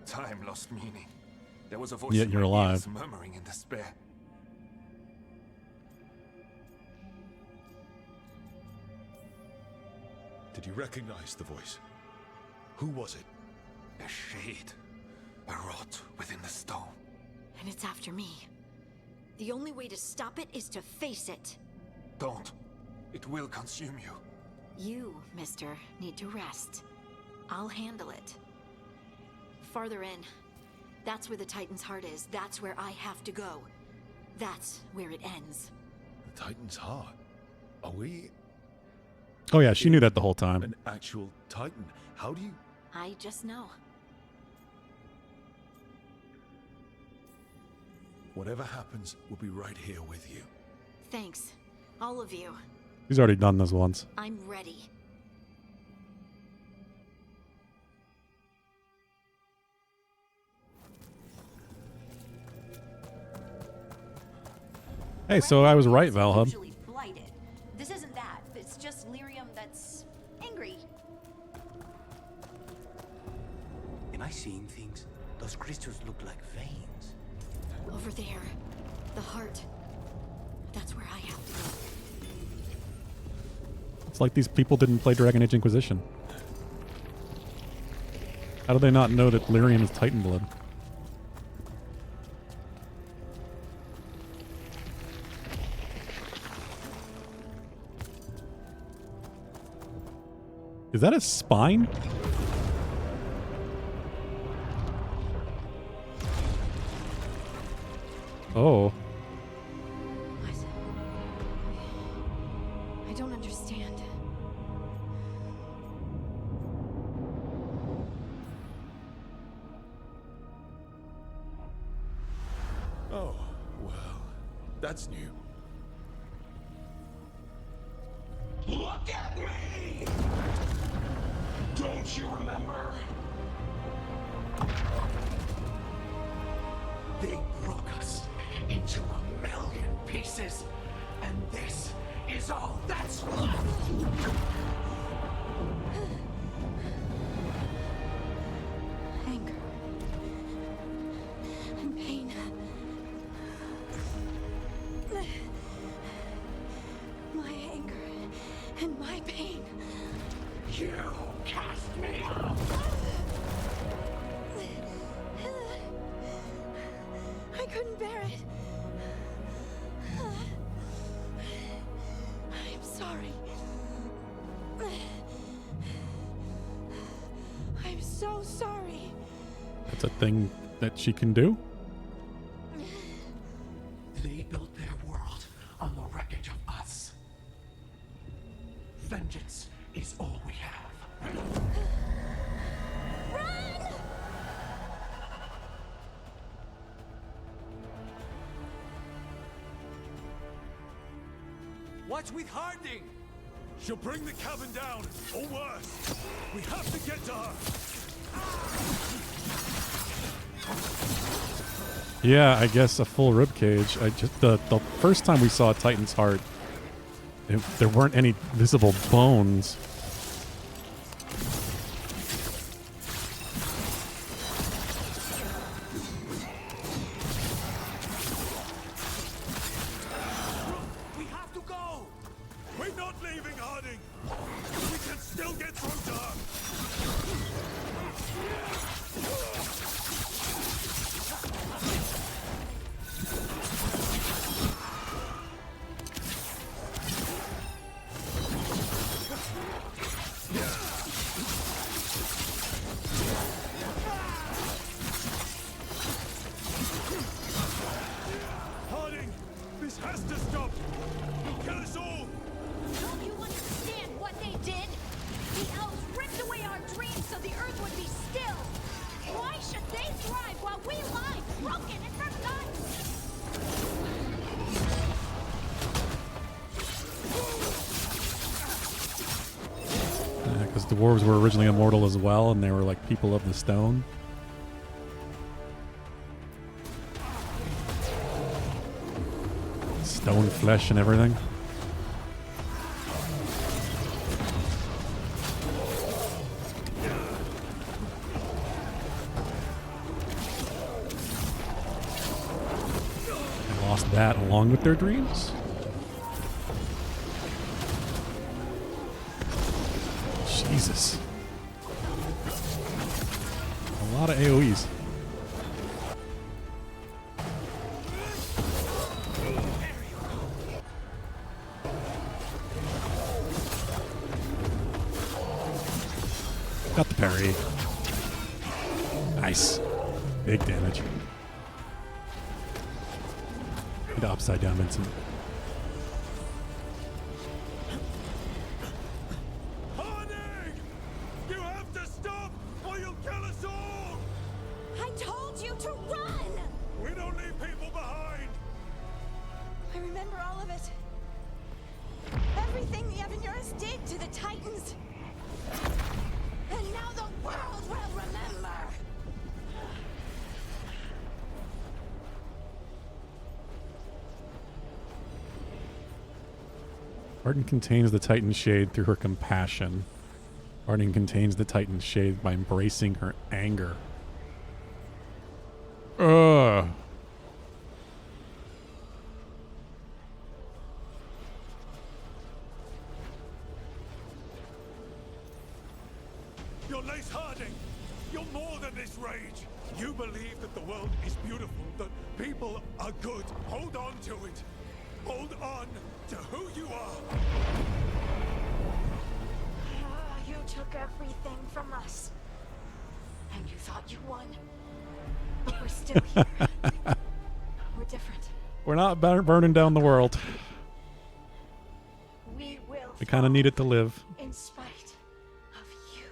Time lost meaning. There was a voice Yet in you're my alive. ears murmuring in despair. Did you recognize the voice? Who was it? A shade. A rot within the stone. And it's after me. The only way to stop it is to face it. Don't. It will consume you. You, mister, need to rest. I'll handle it. Farther in. That's where the Titan's heart is. That's where I have to go. That's where it ends. The Titan's heart? Are we... Oh yeah, she knew that the whole time. An actual Titan? How do you... I just know. Whatever happens, we'll be right here with you. Thanks. All of you. He's already done this once. I'm ready. Hey, so I was right, Valhub. Usually blighted. This isn't that. It's just lyrium that's angry. Am I seeing things? Those crystals look like veins. Over there. The heart. That's where I have to go. It's like these people didn't play Dragon Age Inquisition. How do they not know that lyrium is Titan blood? Is that a spine? Oh. I don't understand. Oh, well, that's new. Look at me! Don't you remember? They broke us into 1,000,000 pieces, and this is all that's left. Anger. And pain. My anger and my pain. You cast me out. I couldn't bear it. I'm sorry. I'm so sorry. That's a thing that she can do? They built their world on the wreckage of us. Vengeance is all we have. Run! What's with Harding? She'll bring the cabin down, or worse. We have to get to her. Yeah, I guess a full rib cage. I just the first time we saw Titan's heart, there weren't any visible bones. We have to go. We're not leaving Harding. We can dwarves were originally immortal as well, and they were like people of the stone. Stone flesh and everything. They lost that along with their dreams. Jesus. A lot of AoEs. Got the parry. Nice. Big damage. Need upside down Vincent. You have to stop, or you'll kill us all! I told you to run! We don't leave people behind! I remember all of it. Everything the Avenurus did to the Titans. And now the world will remember! Arden contains the Titan shade through her compassion. Arden contains the Titan shade by embracing her anger. Ugh. You're Lace Harding! You're more than this rage! You believe that the world is beautiful, that people are good. Hold on to it! Hold on to who you are! You took everything from us. And you thought you won. But we're still here. We're different. We're not burning down the world. We will. We kind of need it to live. In spite of you.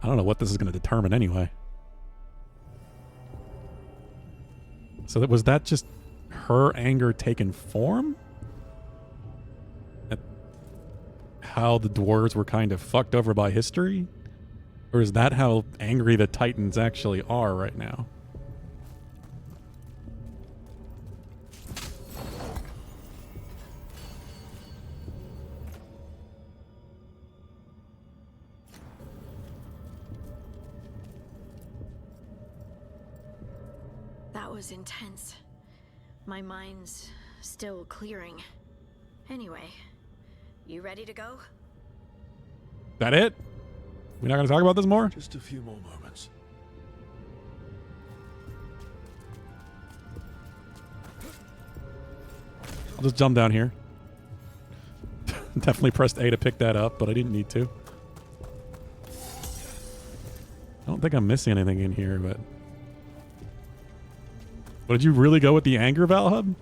I don't know what this is going to determine anyway. So was that just her anger taking form? At how the dwarves were kind of fucked over by history? Or is that how angry the Titans actually are right now? That was intense. My mind's still clearing. Anyway, you ready to go? That it? We're not going to talk about this more? Just a few more moments. I'll just jump down here. Definitely pressed A to pick that up, but I didn't need to. I don't think I'm missing anything in here, but... Did you really go with the anger, Valhub?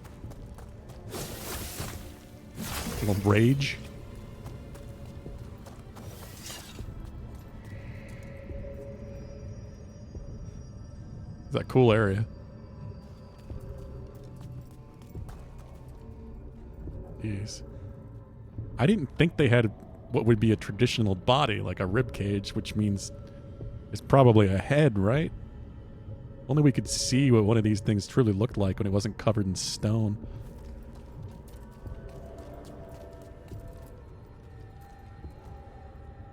A little rage? It's that cool area. Jeez. I didn't think they had what would be a traditional body, like a rib cage, which means it's probably a head, right? Only we could see what one of these things truly looked like when it wasn't covered in stone.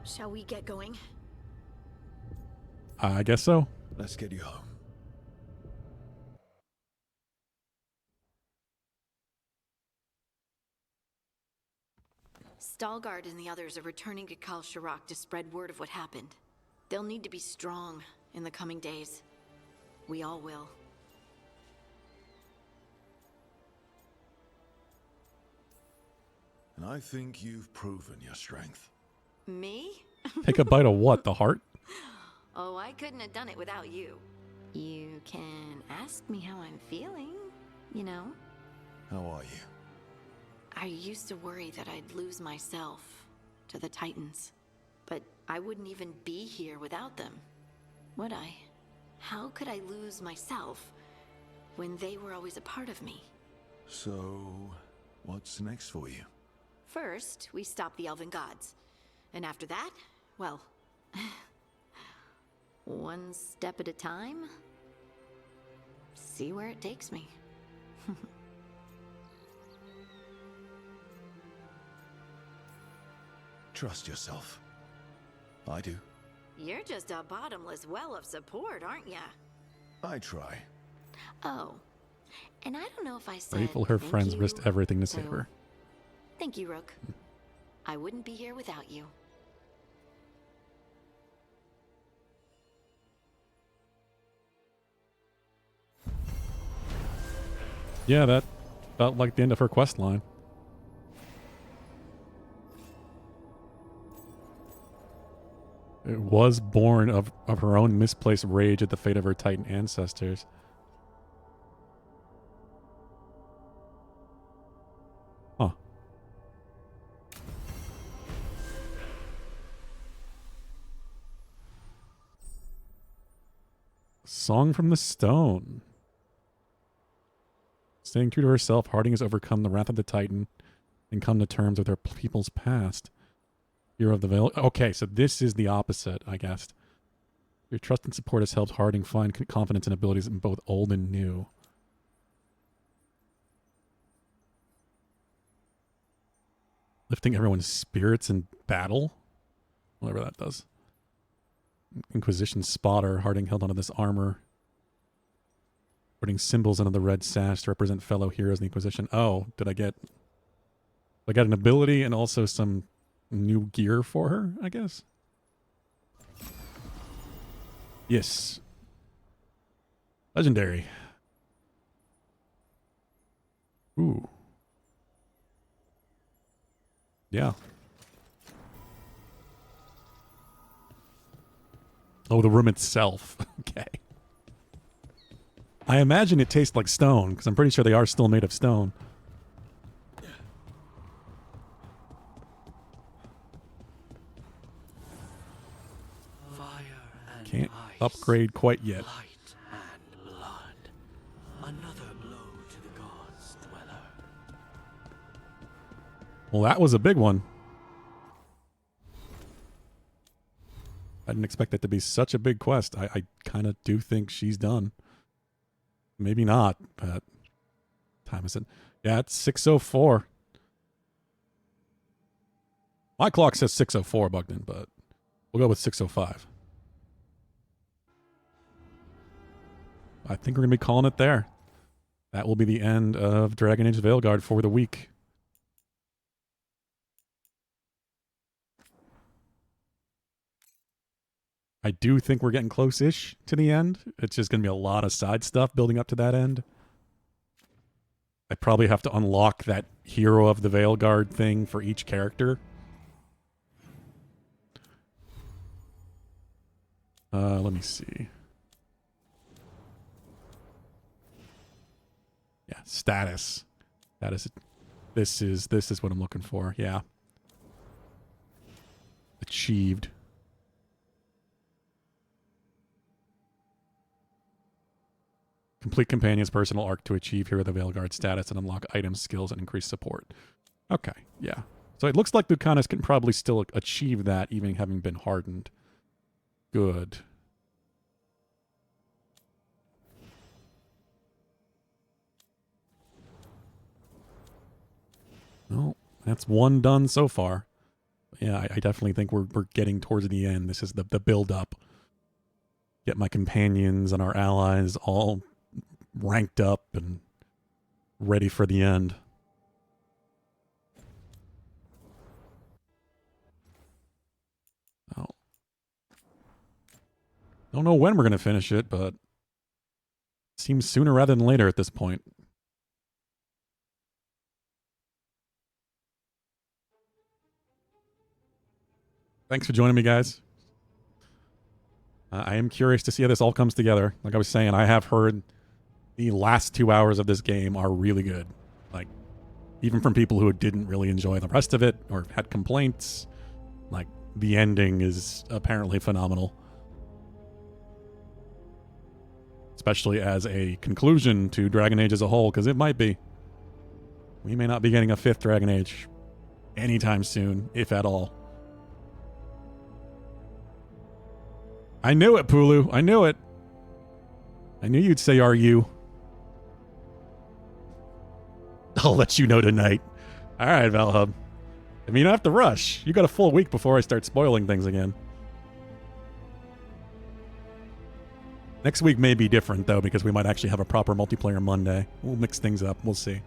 Shall we get going? I guess so. Let's get you home. Veilguard and the others are returning to Kal Shirak to spread word of what happened. They'll need to be strong in the coming days. We all will. And I think you've proven your strength. Me? Take a bite of what? The heart? Oh, I couldn't have done it without you. You can ask me how I'm feeling, you know? How are you? I used to worry that I'd lose myself to the Titans. But I wouldn't even be here without them, would I? How could I lose myself when they were always a part of me? So, what's next for you? First, we stop the Elven gods. And after that, well, one step at a time. See where it takes me. Trust yourself. I do. You're just a bottomless well of support, aren't ya? I try. Oh, and I don't know if I said Grateful her thank friends you, risked everything to so save her. Thank you, Rook. I wouldn't be here without you. Yeah, that felt like the end of her quest line. It was born of her own misplaced rage at the fate of her Titan ancestors. Huh. Song from the Stone. Staying true to herself, Harding has overcome the wrath of the Titan and come to terms with her people's past. Hero of the Veil. Okay, so this is the opposite, I guess. Your trust and support has helped Harding find confidence and abilities in both old and new. Lifting everyone's spirits in battle? Whatever that does. Inquisition spotter. Harding held onto this armor, putting symbols under the red sash to represent fellow heroes in the Inquisition. Oh, did I get... I got an ability and also some new gear for her, I guess? Yes. Legendary. Ooh. Yeah. Oh, the room itself. Okay. I imagine it tastes like stone, because I'm pretty sure they are still made of stone. Can't upgrade quite yet. Light and blood. Another blow to the gods' dweller. Well, that was a big one. I didn't expect that to be such a big quest. I kind of do think she's done. Maybe not, but time is it? Yeah, it's 6:04. My clock says 6:04, Bugden, but we'll go with 6:05. I think we're going to be calling it there. That will be the end of Dragon Age Veilguard for the week. I do think we're getting close-ish to the end. It's just going to be a lot of side stuff building up to that end. I probably have to unlock that Hero of the Veilguard thing for each character. Let me see. Yeah, status. This is what I'm looking for. Yeah. Achieved. Complete Companion's personal arc to achieve Hero of the Veilguard status and unlock items, skills, and increase support. Okay, yeah. So it looks like Lucanus can probably still achieve that even having been hardened. Good. Well, that's one done so far. Yeah, I definitely think we're getting towards the end. This is the build-up. Get my companions and our allies all ranked up and ready for the end. Oh. Don't know when we're going to finish it, but it seems sooner rather than later at this point. Thanks for joining me, guys. I am curious to see how this all comes together. Like I was saying, I have heard the last 2 hours of this game are really good. Like, even from people who didn't really enjoy the rest of it or had complaints, like, the ending is apparently phenomenal. especially as a conclusion to Dragon Age as a whole, because it might be. We may not be getting a 5th Dragon Age anytime soon, if at all. I knew it, Pulu. I knew it. I knew you'd say, "Are you?" I'll let you know tonight. All right, Valhub. I mean, you don't have to rush. You got a full week before I start spoiling things again. Next week may be different, though, because we might actually have a proper multiplayer Monday. We'll mix things up. We'll see.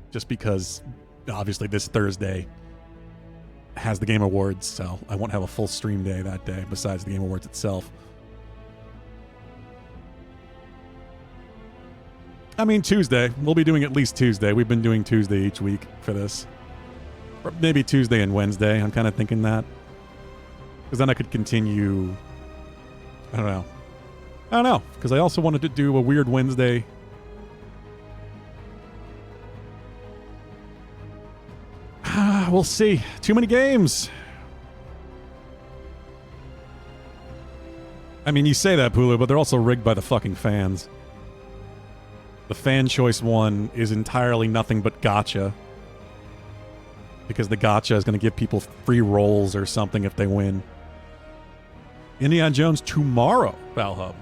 Just because, obviously, this Thursday has the Game Awards, so I won't have a full stream day that day besides the Game Awards itself. I mean, Tuesday. We'll be doing at least Tuesday. We've been doing Tuesday each week for this. Or maybe Tuesday and Wednesday. I'm kind of thinking that. Because then I could continue... I don't know. Because I also wanted to do a weird Wednesday. We'll see. Too many games. I mean, you say that, Pulu, but they're also rigged by the fucking fans. The fan choice one is entirely nothing but gacha. Because the gacha is going to give people free rolls or something if they win. Indiana Jones tomorrow, Valhub.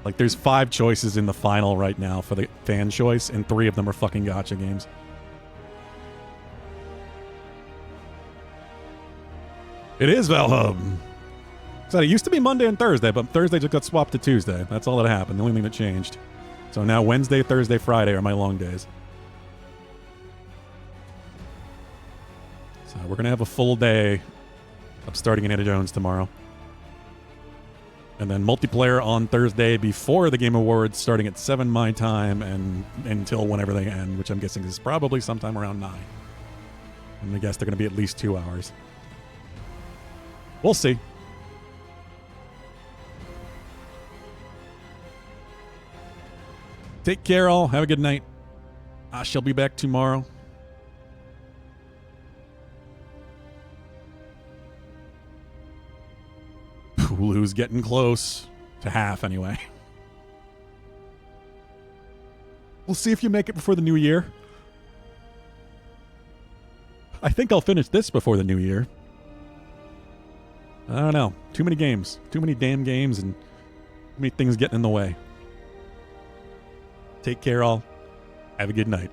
Like, there's 5 choices in the final right now for the fan choice, and 3 of them are fucking gacha games. It is Valhub. So it used to be Monday and Thursday, but Thursday just got swapped to Tuesday. That's all that happened. The only thing that changed. So now Wednesday, Thursday, Friday are my long days. So we're going to have a full day of starting Indiana Jones tomorrow. And then multiplayer on Thursday before the Game Awards, starting at 7 my time and until whenever they end, which I'm guessing is probably sometime around 9. And I guess they're going to be at least 2 hours. We'll see. Take care, all. Have a good night. I shall be back tomorrow. Hulu's getting close to half, anyway. We'll see if you make it before the new year. I think I'll finish this before the new year. I don't know. Too many games. Too many damn games and too many things getting in the way. Take care, all. Have a good night.